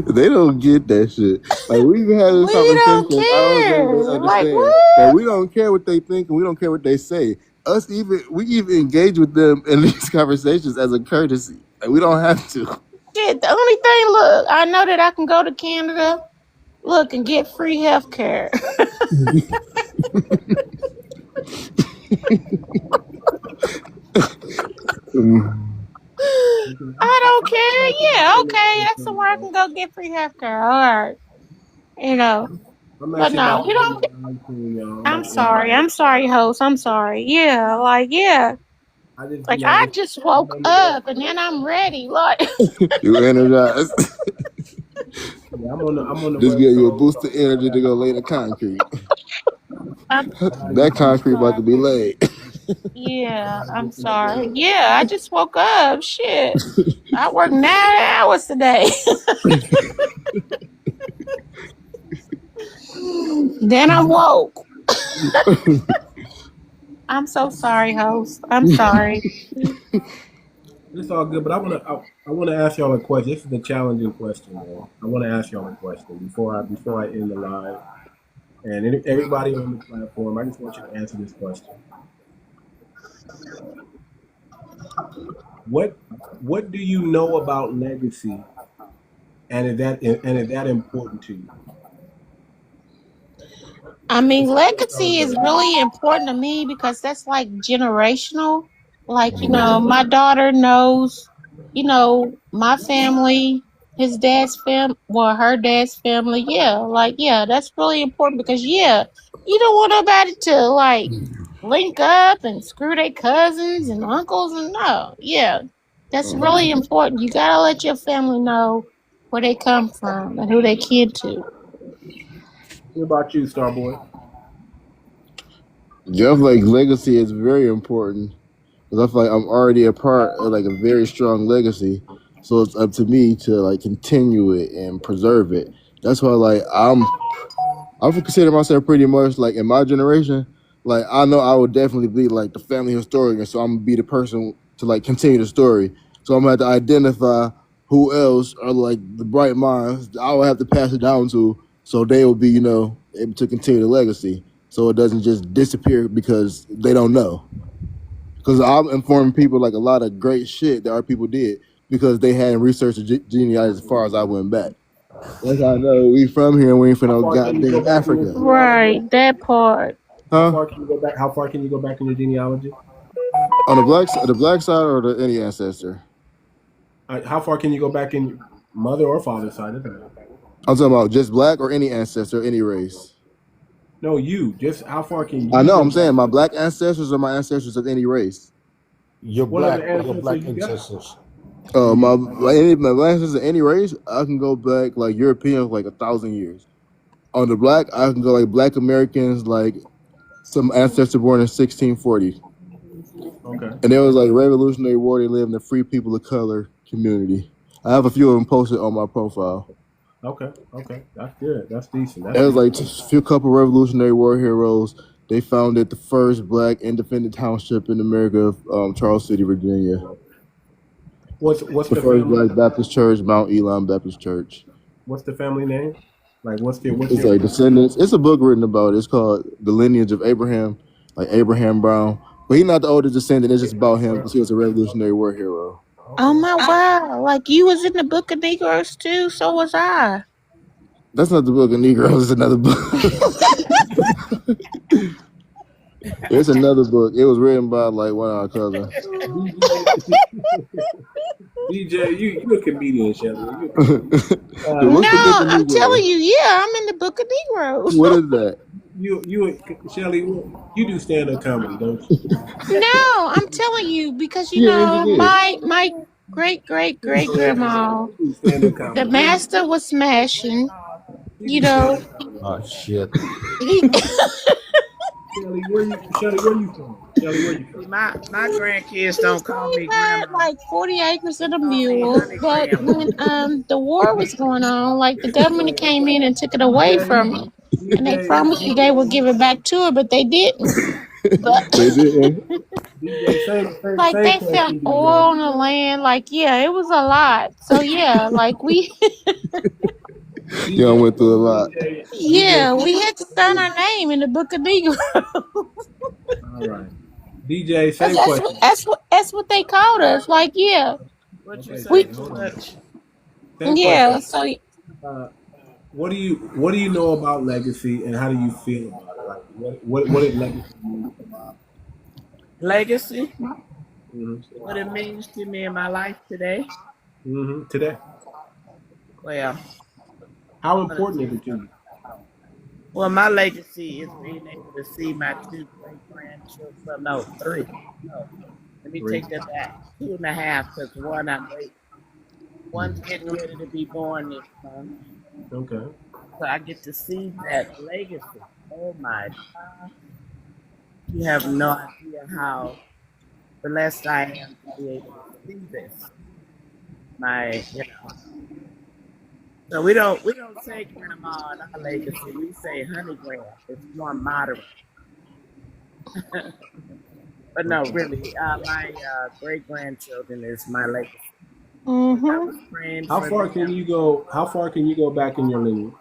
They don't get that shit. Like we've had this We don't conversation. I don't think they care. Like, understand that what? we don't care what they think and we don't care what they say. We even engage with them in these conversations as a courtesy. Like we don't have to. Shit, the only thing, look, I know that I can go to Canada, look, and get free health care. I don't care. Yeah, okay, that's somewhere I can go get free health care. All right. You know, I'm but actually no, about we to end don't. the live stream, y'all. I'm I'm about to end the sorry. live I'm sorry, host. I'm sorry. Yeah, like, yeah. I just Like, be I honest. just woke up and then I'm ready. Like, You energized. Yeah, I'm on the Just West give you a Coast. boost of energy to go lay the concrete. I'm, That concrete about to be laid. yeah, I'm sorry. Yeah, I just woke up. Shit. I worked 9 hours today. Then I woke. I'm so sorry, host. I'm sorry. It's all good, but I wanna ask y'all a question. This is a challenging question, man. I wanna ask y'all a question before I end the live. And everybody on the platform, I just want you to answer this question. What what do you know about legacy, and is that important to you? I mean, legacy is really important to me because that's like generational. Like, my daughter knows, my family, his dad's well, her dad's family. Yeah, like, yeah, that's really important because, yeah, you don't want nobody to like link up and screw their cousins and uncles and no. Yeah, that's really important. You gotta let your family know where they come from and who they kid to. What about you, Starboy? Just like legacy is very important. Because I feel like I'm already a part of like a very strong legacy. So it's up to me to like continue it and preserve it. That's why I would consider myself pretty much like in my generation, like I know I would definitely be like the family historian. So I'm gonna be the person to like continue the story. So I'm gonna have to identify who else are like the bright minds that I will have to pass it down to so they will be, able to continue the legacy. So it doesn't just disappear because they don't know. Because I'm informing people like a lot of great shit that our people did because they hadn't researched the genealogy as far as I went back. That's how I know we from here and we ain't from How no far can you go goddamn back in your Africa. genealogy? Right, that part. How Huh? far can you go back? How far can you go back in your genealogy? On the black side or any ancestor? How far can you go back in mother or father's side? Doesn't matter. I'm talking about just black or any ancestor, any race. No, you. Just how far can you? I know. I'm saying my black ancestors or my ancestors of any race. Your black ancestors. My black ancestors of any race, I can go back like Europeans like 1,000 years. On the black, I can go like Black Americans, like some ancestor born in 1640. Okay. And there was like Revolutionary War. They lived in the free people of color community. I have a few of them posted on my profile. Okay. That's good. That's decent. There was like a few couple Revolutionary War heroes. They founded the first black independent township in America, Charles City, Virginia. What's the first Black Baptist church, Mount Elon Baptist Church. What's the family name? Like it's like descendants. It's a book written about it. It's called The Lineage of Abraham, like Abraham Brown. But he's not the oldest descendant. It's just about him because he was a Revolutionary War hero. Oh my wow! Like you was in the Book of Negroes too. So was I. That's not the Book of Negroes. It's another book. It's another book. It was written by like one of our cousins. DJ, you a comedian, Shelly. No, I'm telling you, yeah, I'm in the Book of Negroes. What is that? You Shelly, you do stand-up comedy, don't you? No, I'm telling you because you know my great grandma, the master was smashing. You know. Oh shit. Shelly, where you from? My grandkids don't call me grandma. Like 40 acres and a mule, but when the war was going on, like the government came in and took it away from me, and they promised me they would give it back to her, but they didn't. But they didn't. Like they found oil on the land. Like yeah, it was a lot. So yeah, like we. Y'all went through a lot. Yeah, we had to sign our name in the Book of Negroes. All right. DJ, same question. That's what they called us. Like, yeah. What you say too much? Yeah. So. What do you know about legacy, and how do you feel about it? Like, what did legacy mean? Legacy. Mm-hmm. What it means to me in my life today. Mm-hmm. Today. Well. How important is it to you? Well, my legacy is being able to see my 2 great-grandchildren. No, 3. No, let me take that back. 2.5, because 1 I'm waiting. 1's getting ready to be born this month. Okay. So I get to see that legacy. Oh my God. You have no idea how blessed I am to be able to see this. So we don't say grandma in our legacy. We say honey grand. It's more moderate. But no, really, my great grandchildren is my legacy. Mm-hmm. How far can you go? How far can you go back in your lineage?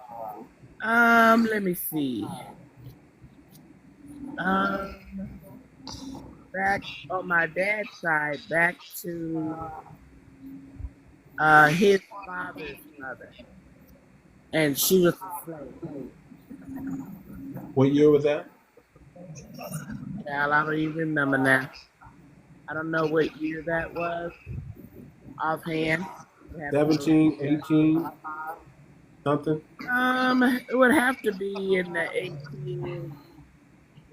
Let me see. Back on my dad's side, back to his father's mother. And she was a slave. What year was that? Yeah, I don't even remember now. I don't know what year that was. Offhand. 17, 18, something? It would have to be in the 18,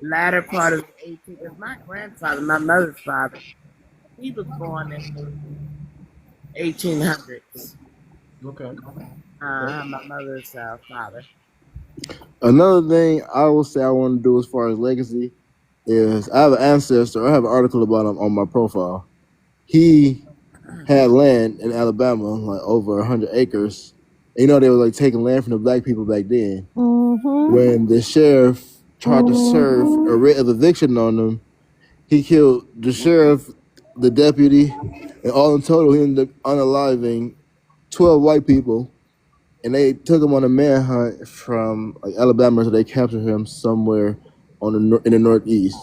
latter part of the 18. Because my grandfather, my mother's father, he was born in the 1800s. Okay. My mother's father. Another thing I will say I want to do as far as legacy is I have an ancestor. I have an article about him on my profile. He had land in Alabama, like over 100 acres. And, you know, they were like taking land from the black people back then. Mm-hmm. When the sheriff tried to serve a writ of eviction on them, he killed the sheriff, the deputy, and all in total he ended up unaliving 12 white people. And they took him on a manhunt from like Alabama, so they captured him somewhere in the Northeast.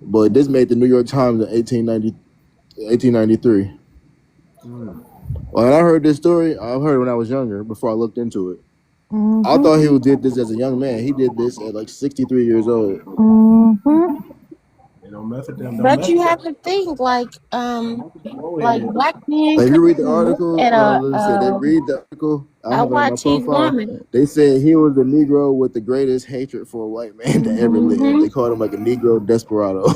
But this made the New York Times in 1893. When I heard this story, I heard it when I was younger, before I looked into it. I thought he did this as a young man. He did this at like 63 years old. It don't Don't mess with them. Don't But mess you with have them. to think like Slow like headed. black men Like you read couldn't the even look article, at let's say they read the article. I a have it on my white teeth profile. woman. They said he was the Negro with the greatest hatred for a white man that ever lived. They called him like a Negro desperado.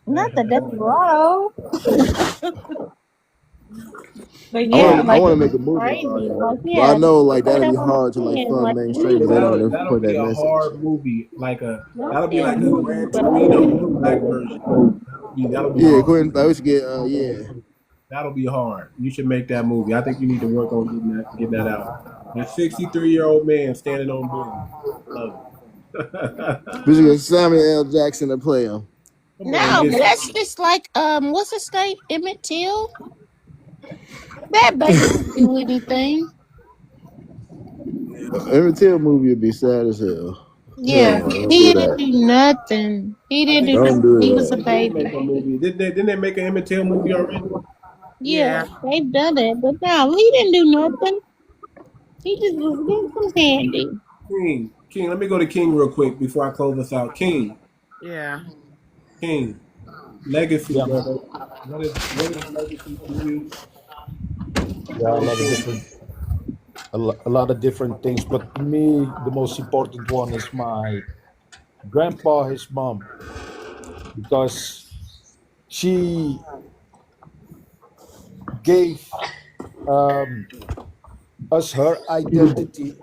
Not the desperado. But I yeah, want like to it's make a movie about crazy. him, Like but I yeah, know like straight that'll up be on the hard to like skin, fund like mainstream because they don't That'll want to that'll put be that a message. hard movie, no that'll be like a skin, Gran but Torino black version. That'll be Yeah, hard. Quentin. I wish to get yeah. That'll be hard. You should make that movie. I think you need to work on getting that out. That 63-year-old man standing on business. Love it. We should get Samuel L. Jackson to play him. Come on, no, get but that's just like what's his name? Emmett Till. That baby didn't do anything. Every Till movie would be sad as hell. Hell Yeah, no, don't he do didn't that. do nothing. He I didn't think do Don't nothing. do He was a that. they did baby. make a movie. Didn't they make an Emmett Till movie already? Yeah, Yeah. they've done it, but no, he didn't do nothing. He just was getting some candy. King, let me go to King real quick before I close this out. Yeah. King, legacy, Yeah, brother. What is legacy to you? yeah, Very important. a lot of different things. But to me, the most important one is my grandpa, his mom, because she gave um, us her identity.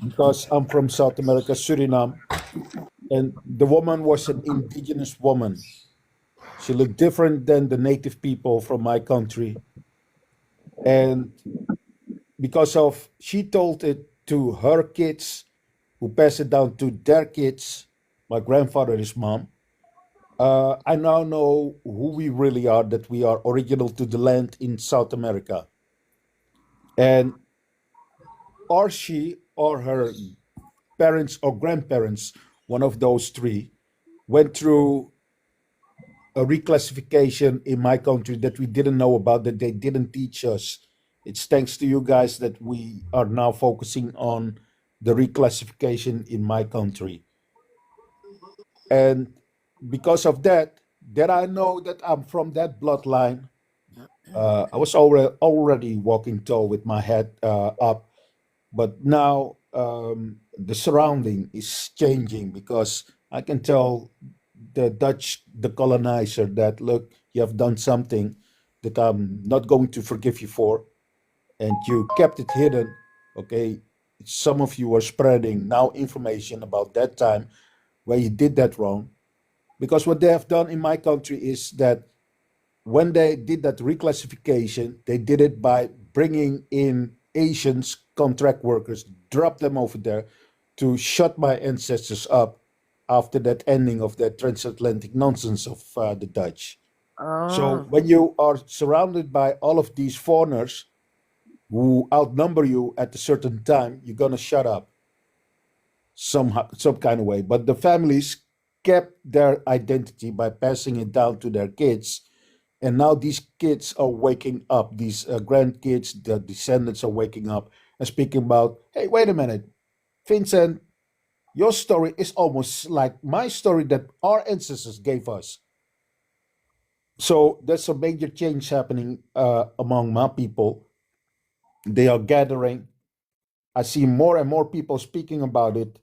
Because I'm from South America, Suriname, and the woman was an indigenous woman. She looked different than the native people from my country, and because of she told it to her kids, who passed it down to their kids. My grandfather, his mom. I now know who we really are. That we are original to the land in South America, and or she or her parents or grandparents, one of those three, went through a reclassification in my country that we didn't know about, that they didn't teach us. It's thanks to you guys that we are now focusing on the reclassification in my country. And because of that, that I know that I'm from that bloodline. I was already walking tall with my head up, but now the surrounding is changing because I can tell the Dutch, the colonizer, that look, you have done something that I'm not going to forgive you for, and you kept it hidden. Okay, some of you are spreading now information about that time where you did that wrong, because what they have done in my country is that when they did that reclassification, they did it by bringing in Asians, contract workers, drop them over there to shut my ancestors up after that ending of that transatlantic nonsense of the Dutch. So Oh. when you are surrounded by all of these foreigners who outnumber you at a certain time, you're gonna shut up somehow, some kind of way. But the families kept their identity by passing it down to their kids, and now these kids are waking up. These grandkids, the descendants are waking up and speaking about, hey, wait a minute, Vincent, your story is almost like my story that our ancestors gave us. So there's a major change happening among my people. They are gathering. I see more and more people speaking about it,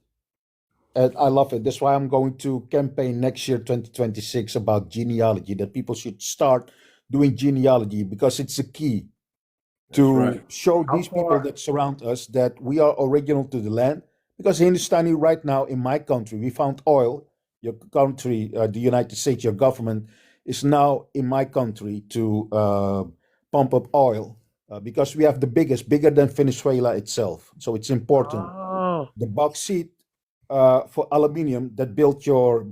and I love it. That's why I'm going to campaign next year, 2026, about genealogy, that people should start doing genealogy because it's a key That's to right. show How these people far? that surround us that we are original to the land. Because Hindustani, right now in my country, we found oil. Your country, the United States, your government is now in my country to pump up oil because we have the biggest, bigger than Venezuela itself. So it's important. Oh. The bauxite for aluminium that built your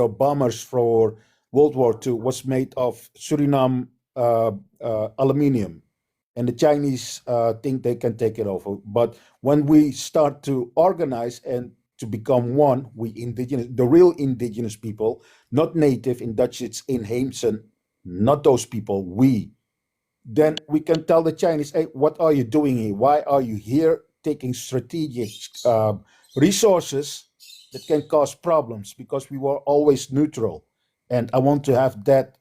bombers for World War II was made of Suriname aluminium, and the Chinese think they can take it over. But when we start to organize and to become one, we indigenous, the real indigenous people, not native, in Dutch it's inheemsen, not those people, we, then we can tell the Chinese, hey, what are you doing here? Why are you here taking strategic resources that can cause problems because we were always neutral. And I want to have that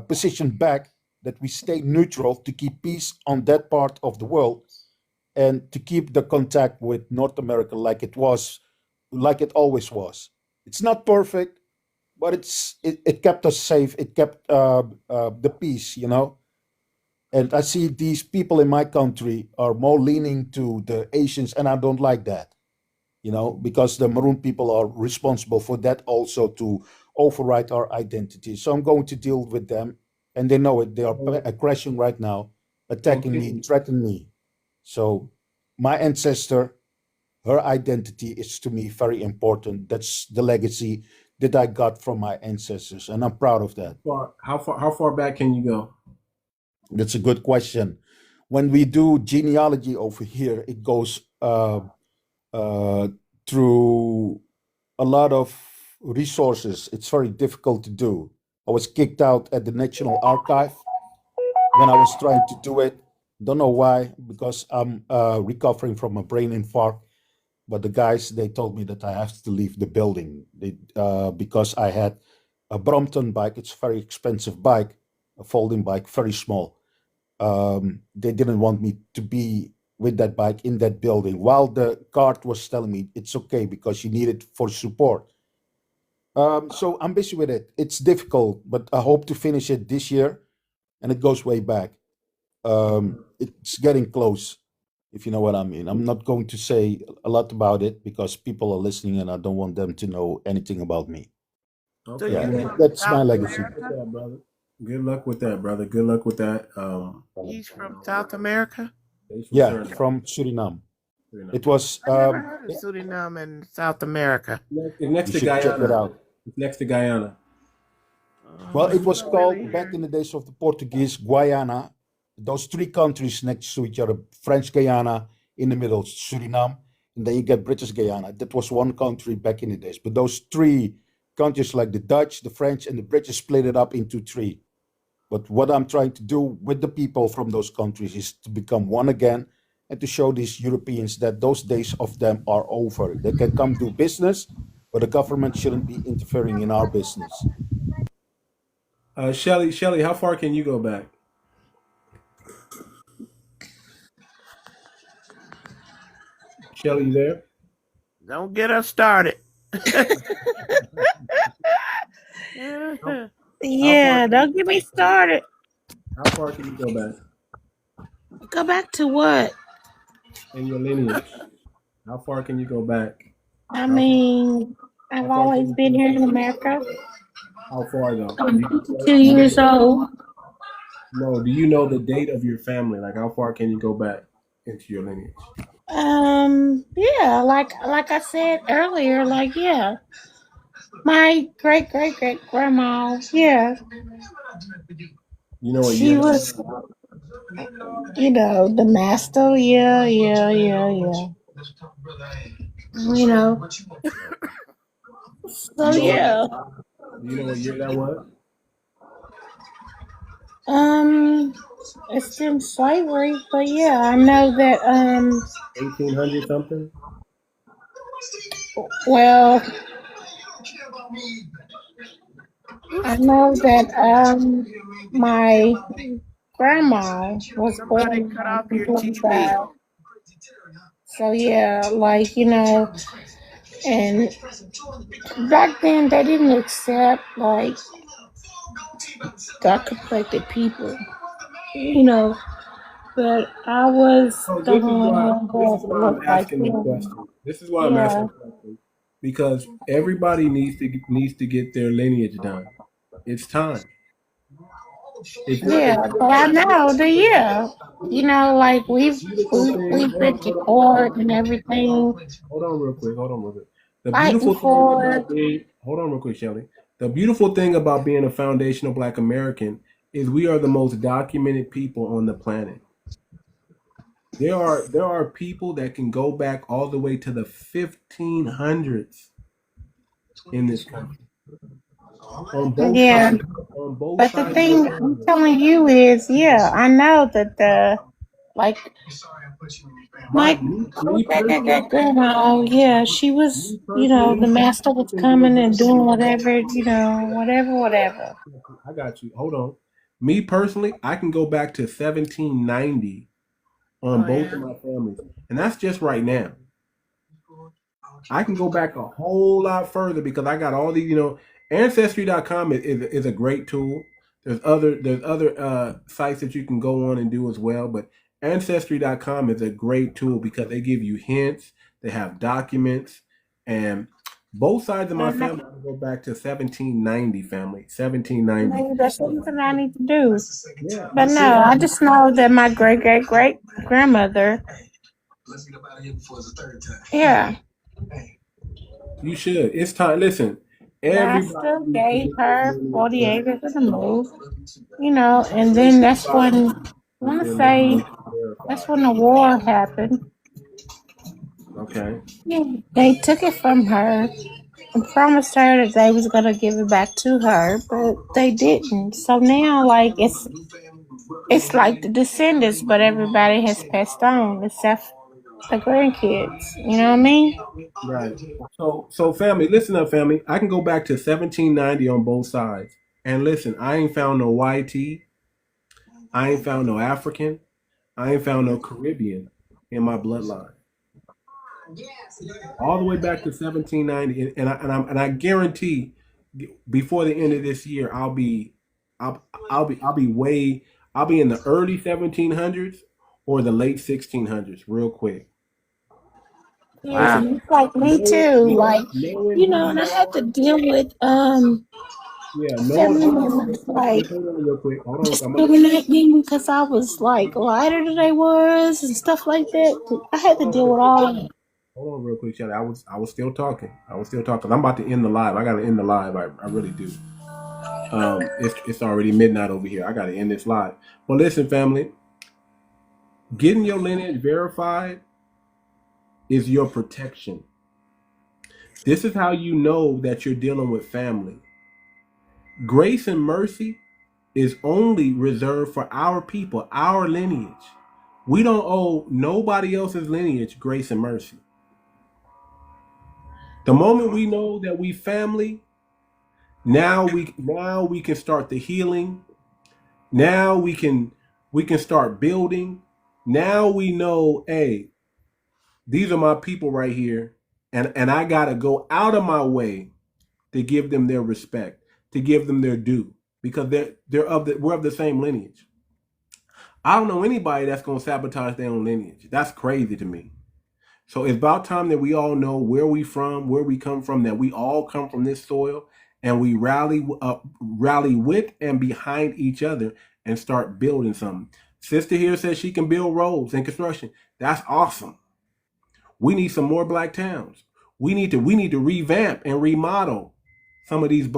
position back, that we stay neutral to keep peace on that part of the world and to keep the contact with North America like it was, like it always was. It's not perfect, but it kept us safe. It kept the peace, you know. And I see these people in my country are more leaning to the Asians, and I don't like that, you know, because the Maroon people are responsible for that also, to override our identity. So I'm going to deal with them, and they know it. They are crashing right now, attacking me, threatening me. So my ancestor, her identity is to me very important. That's the legacy that I got from my ancestors, and I'm proud of that. How far back can you go? That's a good question. When we do genealogy over here, it goes through a lot of resources. It's very difficult to do. I was kicked out at the National Archive when I was trying to do it. Don't know why, because I'm recovering from a brain infarct. But the guys, they told me that I have to leave the building because I had a Brompton bike. It's a very expensive bike, a folding bike, very small. They didn't want me to be with that bike in that building, while the guard was telling me it's okay because you need it for support. So I'm busy with it. It's difficult, but I hope to finish it this year, and it goes way back. It's getting close, if you know what I mean. I'm not going to say a lot about it because people are listening and I don't want them to know anything about me. Okay. Yeah, that's my legacy. Good luck with that, brother. Good luck with that. He's from South America? Yeah, from Suriname. It was I never heard of Suriname and South America. Next to Guyana. Check it out. It's next to Guyana. Well, it was called back in the days of the Portuguese, Guyana. Those three countries next to each other, French Guyana, in the middle, Suriname, and then you get British Guyana. That was one country back in the days. But those three countries, like the Dutch, the French, and the British, split it up into three. But what I'm trying to do with the people from those countries is to become one again and to show these Europeans that those days of them are over. They can come do business, but the government shouldn't be interfering in our business. Shelly, how far can you go back? Shelly, you there? Don't get us started. Yeah, don't get me started. How far can you go back? Go back to what? In your lineage. How far can you go back? I mean, I've always been here in America. How far though? I'm 2 years old. No, do you know the date of your family? Like, how far can you go back into your lineage? Yeah, like I said earlier, like, yeah. My great grandma, yeah. You know what? She was, the master, yeah. You know. So yeah. Do you know what year that was? It's in slavery, but yeah, I know that 1800 something. Well, I know that my grandma was born in 1945. So yeah, like, and back then they didn't accept like dark complected people, but I was the one this is why I'm asking the question. This is why I'm asking the question. Because everybody needs to get their lineage done. It's time. Yeah, but I know like we've been to court and everything. Hold on real quick. The beautiful thing about hold on real quick, Shelly. The beautiful thing about being a foundational Black American is we are the most documented people on the planet. There are people that can go back all the way to the 1500s in this country. On both sides. But the thing I'm telling you is, I know that My me personally, grandma, yeah, she was, the master was coming and doing whatever, whatever. I got you. Hold on. Me personally, I can go back to 1790 on both of my families, and that's just right now. I can go back a whole lot further because I got all these, ancestry.com is a great tool. There's other sites that you can go on and do as well, but ancestry.com is a great tool because they give you hints, they have documents, and both sides of my family go back to 1790 family. 1790. Maybe that's something I need to do. Yeah. But no, I just know that my great grandmother. Yeah. You should. It's time. Listen, Master gave her 40 acres to move, and then that's when, I want to say, that's when the war happened. Okay. Yeah, they took it from her and promised her that they was going to give it back to her, but they didn't. So now, like, it's like the descendants, but everybody has passed on except the grandkids. You know what I mean? Right. So family, listen up, family. I can go back to 1790 on both sides. And listen, I ain't found no YT. I ain't found no African. I ain't found no Caribbean in my bloodline. All the way back to 1790, and I guarantee before the end of this year, I'll be in the early 1700s or the late 1600s, real quick. Yeah, like me too. Like, and I had to deal with family members like discriminating because I was like lighter than they was and stuff like that. I had to deal with all of it. Hold on real quick, Shelly. I was still talking. I'm about to end the live. I gotta end the live. I really do. It's already midnight over here. I gotta end this live. But listen, family, getting your lineage verified is your protection. This is how you know that you're dealing with family. Grace and mercy is only reserved for our people, our lineage. We don't owe nobody else's lineage grace and mercy. The moment we know that we family, now we can start the healing. Now we can start building. Now we know, hey, these are my people right here, and I gotta go out of my way to give them their respect, to give them their due, because we're of the same lineage. I don't know anybody that's gonna sabotage their own lineage. That's crazy to me. So it's about time that we all know where we come from, that we all come from this soil, and we rally with and behind each other and start building something. Sister here says she can build roads and construction. That's awesome. We need some more black towns. We need to revamp and remodel some of these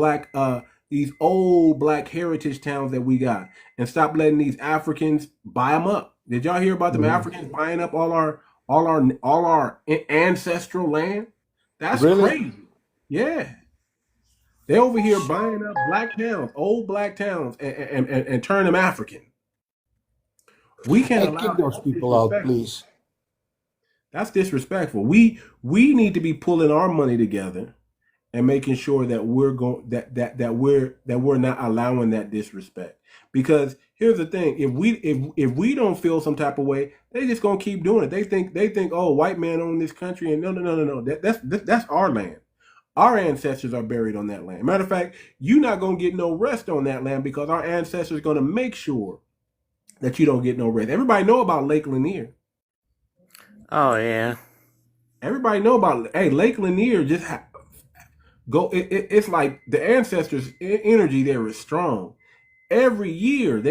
old black heritage towns that we got, and stop letting these Africans buy them up. Did y'all hear about them Africans buying up all our ancestral land? That's really crazy. Yeah. They're over here buying up black towns, old black towns, and turn them African. We can't allow those people out, please. That's disrespectful. We need to be pulling our money together and making sure that we're not allowing that disrespect. Because here's the thing: if we don't feel some type of way, they just gonna keep doing it. They think, oh, white man own this country, and no. That's our land. Our ancestors are buried on that land. Matter of fact, you're not gonna get no rest on that land because our ancestors are gonna make sure that you don't get no rest. Everybody know about Lake Lanier. Oh yeah. Everybody know about Lake Lanier. Just it's like the ancestors' energy there is strong. Every year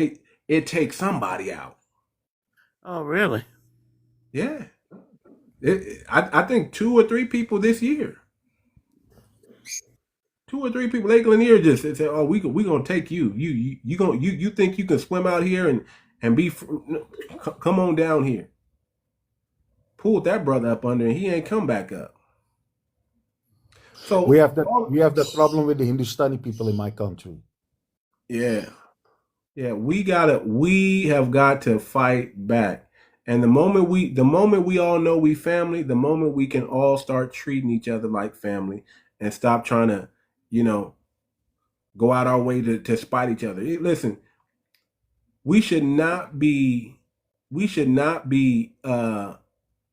it takes somebody out. Oh really? Yeah. I think 2 or 3 people this year. 2 or 3 people. Lake Lanier just said, "Oh, we gonna take you. You think you can swim out here and be? Come on down here." Pulled that brother up under, and he ain't come back up. So we have that problem with the Hindustani people in my country. Yeah, we have got to fight back. And the moment we all know we family, the moment we can all start treating each other like family and stop trying to, go out our way to spite each other. Listen, we should not be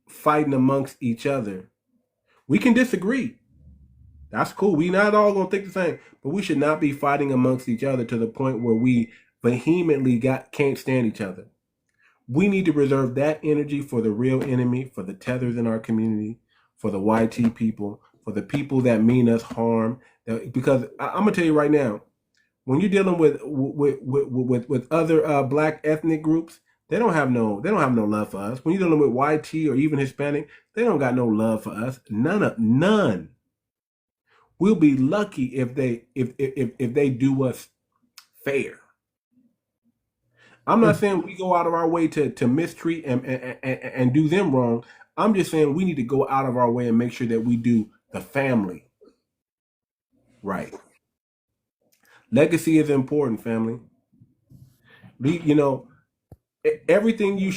fighting amongst each other. We can disagree. That's cool. We not all gonna think the same, but we should not be fighting amongst each other to the point where we vehemently can't stand each other. We need to reserve that energy for the real enemy, for the tethers in our community, for the YT people, for the people that mean us harm. Because I'm gonna tell you right now, when you're dealing with other black ethnic groups, they don't have no love for us. When you're dealing with YT or even Hispanic, they don't got no love for us. None. We'll be lucky if they do us fair. I'm not saying we go out of our way to mistreat and do them wrong. I'm just saying we need to go out of our way and make sure that we do the family right. Legacy is important, family. Everything you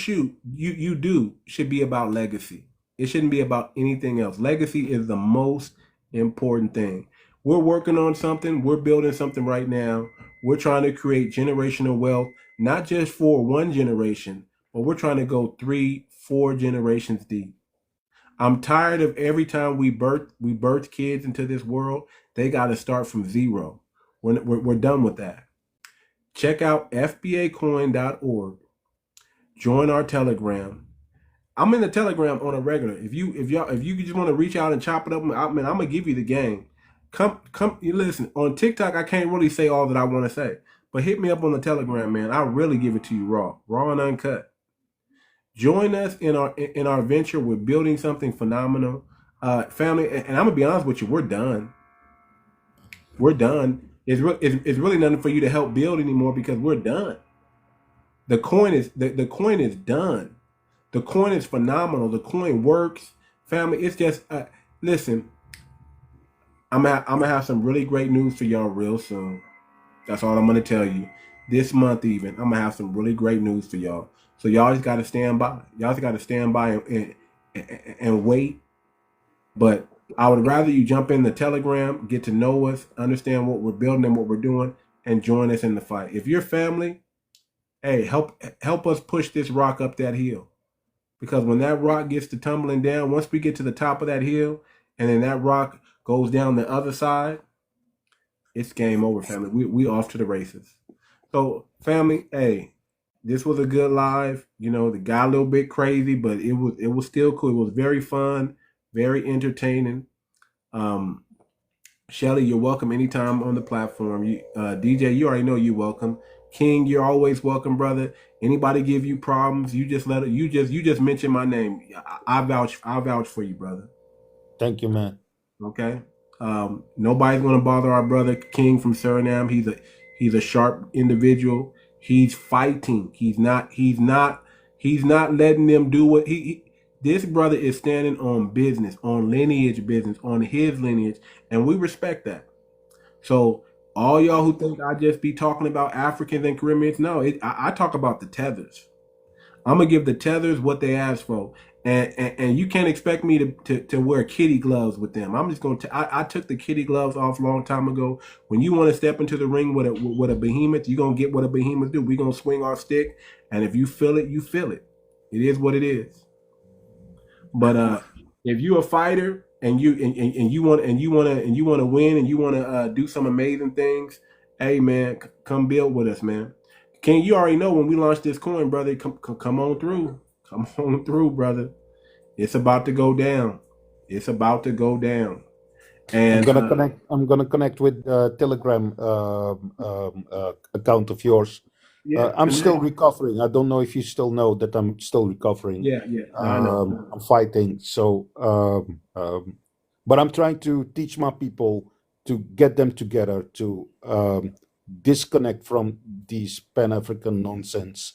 do should be about legacy. It shouldn't be about anything else. Legacy is the most important thing. We're working on something. We're building something right now. We're trying to create generational wealth, not just for one generation, but we're trying to go 3-4 generations deep. I'm tired of every time we birth kids into this world, they got to start from zero. We're done with that. Check out fbacoin.org. Join our Telegram. I'm in the Telegram on a regular. If you just want to reach out and chop it up, I'm gonna give you the game. Come, you listen. On TikTok, I can't really say all that I want to say, but hit me up on the Telegram, man. I'll really give it to you raw and uncut. Join us in our venture. We're building something phenomenal, family. And I'm gonna be honest with you, we're done. We're done. It's really nothing for you to help build anymore because we're done. The coin is done. The coin is phenomenal. The coin works, family. It's just listen. I'm gonna have some really great news for y'all real soon. That's all I'm gonna tell you. This month even, I'm gonna have some really great news for y'all. So y'all just gotta stand by. Y'all just gotta stand by and wait. But I would rather you jump in the Telegram, get to know us, understand what we're building and what we're doing, and join us in the fight. If you're family, hey, help us push this rock up that hill. Because when that rock gets to tumbling down, once we get to the top of that hill, and then that rock goes down the other side, it's game over, family. We off to the races. So, family, hey, this was a good live. It got a little bit crazy, but it was still cool. It was very fun, very entertaining. Shelly, you're welcome anytime on the platform. DJ, you already know you're welcome. King, you're always welcome, brother. Anybody give you problems, you just mention my name. I vouch for you, brother. Thank you, man. Okay. Nobody's gonna bother our brother King from Suriname. He's a sharp individual. He's fighting. He's not letting them do what this brother is standing on business, on lineage business, on his lineage, and we respect that. So all y'all who think I just be talking about Africans and Caribbeans, no, I talk about the tethers. I'm gonna give the tethers what they ask for, and you can't expect me to wear kitty gloves with them. I'm just I took the kitty gloves off a long time ago. When you want to step into the ring with a behemoth, you're gonna get what a behemoth do. We're gonna swing our stick, and if you feel it, you feel it. It is what it is. But if you're a fighter and you want to win and you want to do some amazing things, hey man, come build with us, man. King, you already know when we launch this coin, brother. Come on through. Come on through, brother. It's about to go down. It's about to go down. And I'm gonna connect with Telegram account of yours. Yeah, I'm still recovering. I don't know if you still know that I'm still recovering. Yeah. I know. I'm fighting. So, but I'm trying to teach my people to get them together to disconnect from these Pan-African nonsense,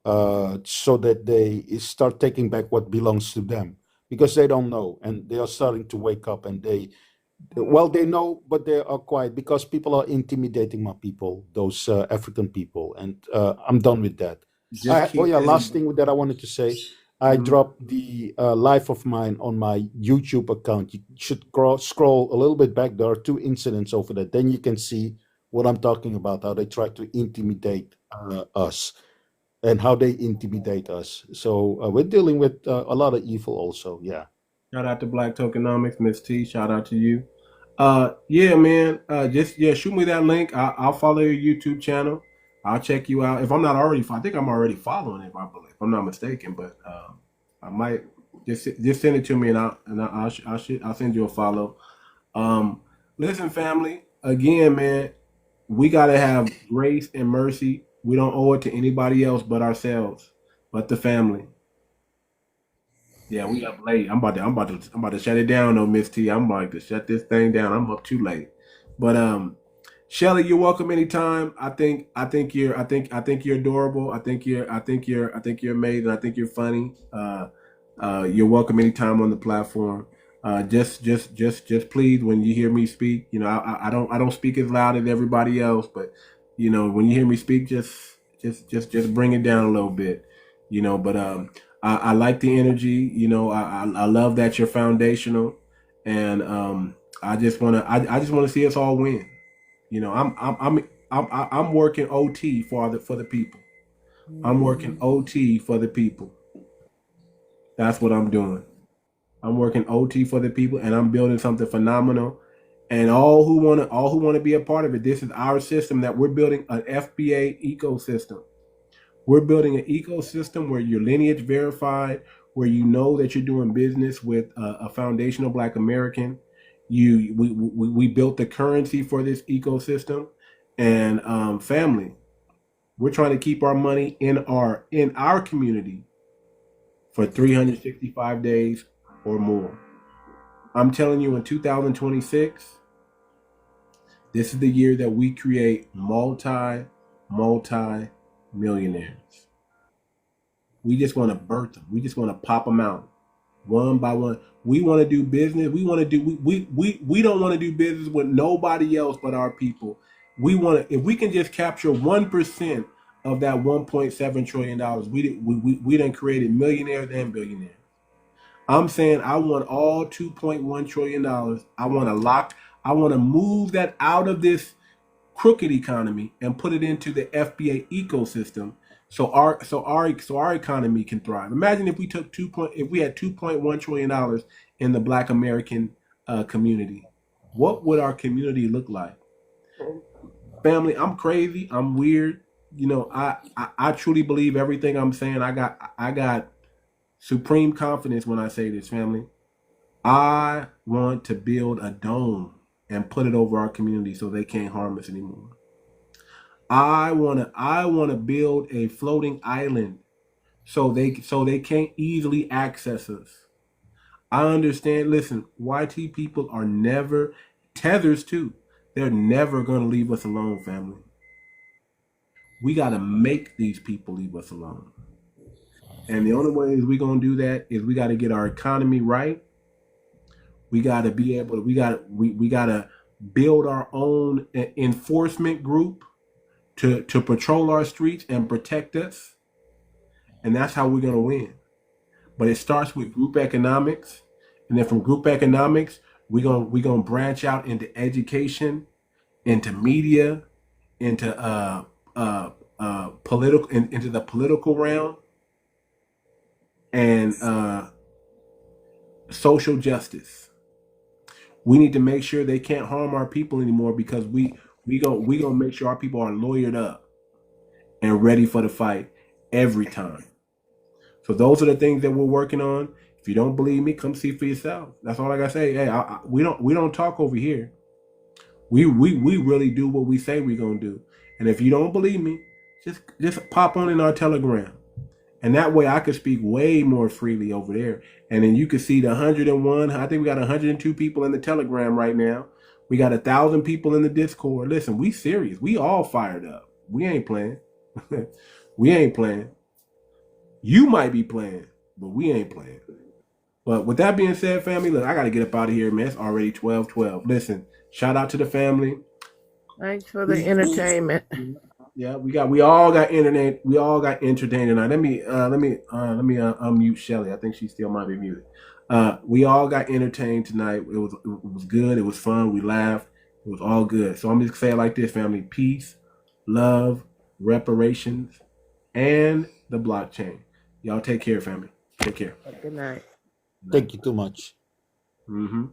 so that they start taking back what belongs to them, because they don't know, and they are starting to wake up, and they know, but they are quiet because people are intimidating my people, those African people, and I'm done with that. just keep last thing that I wanted to say. I dropped the life of mine on my YouTube account. You should scroll a little bit back. There are 2 incidents over there. Then you can see what I'm talking about, how they try to intimidate us and how they intimidate us. So we're dealing with a lot of evil also. Yeah. Shout out to Black Tokenomics, Miss T. Shout out to you. Yeah, man. Shoot me that link. I'll follow your YouTube channel. I'll check you out. If I'm not already, I think I'm already following it. If I'm not mistaken, but I might just send it to me, and I'll send you a follow. Listen, family. Again, man, we gotta have grace and mercy. We don't owe it to anybody else but ourselves, but the family. Yeah, we up late. I'm about to shut it down though, Miss T. I'm like to shut this thing down. I'm up too late. But Shelly, you're welcome anytime. I think you're adorable. I think you're amazing. I think you're funny. You're welcome anytime on the platform. Just please, when you hear me speak, you know, I don't speak as loud as everybody else, but you know, when you hear me speak, just bring it down a little bit, you know. But I like the energy, you know. I love that you're foundational, and I just wanna see us all win. You know, I'm working OT for the people. I'm working OT for the people. That's what I'm doing. I'm working OT for the people, and I'm building something phenomenal. And all who want to be a part of it, this is our system that we're building, an FBA ecosystem. We're building an ecosystem where you're lineage verified, where you know that you're doing business with a foundational Black American. We built the currency for this ecosystem, and family, we're trying to keep our money in our community for 365 days or more. I'm telling you, in 2026, this is the year that we create multi-millionaires. We just want to birth them. We just want to pop them out one by one. We want to do business. We want to do. We don't want to do business with nobody else but our people. We want to. If we can just capture 1% of that 1.7 trillion dollars, we done created millionaires and billionaires. I'm saying I want all 2.1 trillion dollars. I want to move that out of this crooked economy and put it into the FBA ecosystem, so our economy can thrive. Imagine if we had 2.1 trillion dollars in the Black American community. What would our community look like? Family, I'm crazy. I'm weird. You know, I truly believe everything I'm saying. I got supreme confidence when I say this, family. I want to build a dome and put it over our community so they can't harm us anymore. I want to build a floating island so they can't easily access us. I understand. Listen, YT people are never, tethers too. They're never going to leave us alone, family. We got to make these people leave us alone. And the only way we're going to do that is we got to get our economy right. We got to be able to, we got to build our own enforcement group to patrol our streets and protect us. And that's how we're going to win. But it starts with group economics. And then from group economics, we're going to branch out into education, into media, into into the political realm, and social justice. We need to make sure they can't harm our people anymore, because we gonna make sure our people are lawyered up and ready for the fight every time. So those are the things that we're working on. If you don't believe me, come see for yourself. That's all I gotta say. Hey, we don't talk over here. We really do what we say we're gonna do. And if you don't believe me, just pop on in our Telegram. And that way I could speak way more freely over there. And then you could see the 101. I think we got 102 people in the Telegram right now. We got 1,000 people in the Discord. Listen, we serious. We all fired up. We ain't playing. We ain't playing. You might be playing, but we ain't playing. But with that being said, family, look, I got to get up out of here, man. It's already 12:12. Listen, shout out to the family. Thanks for the entertainment. Yeah, we all got entertained tonight. Let me unmute Shelly. I think she still might be muted. We all got entertained tonight. It was good. It was fun. We laughed. It was all good. So I'm just gonna say it like this, family: peace, love, reparations, and the blockchain. Y'all take care, family. Take care. Good night. Thank you too much. Mm-hmm.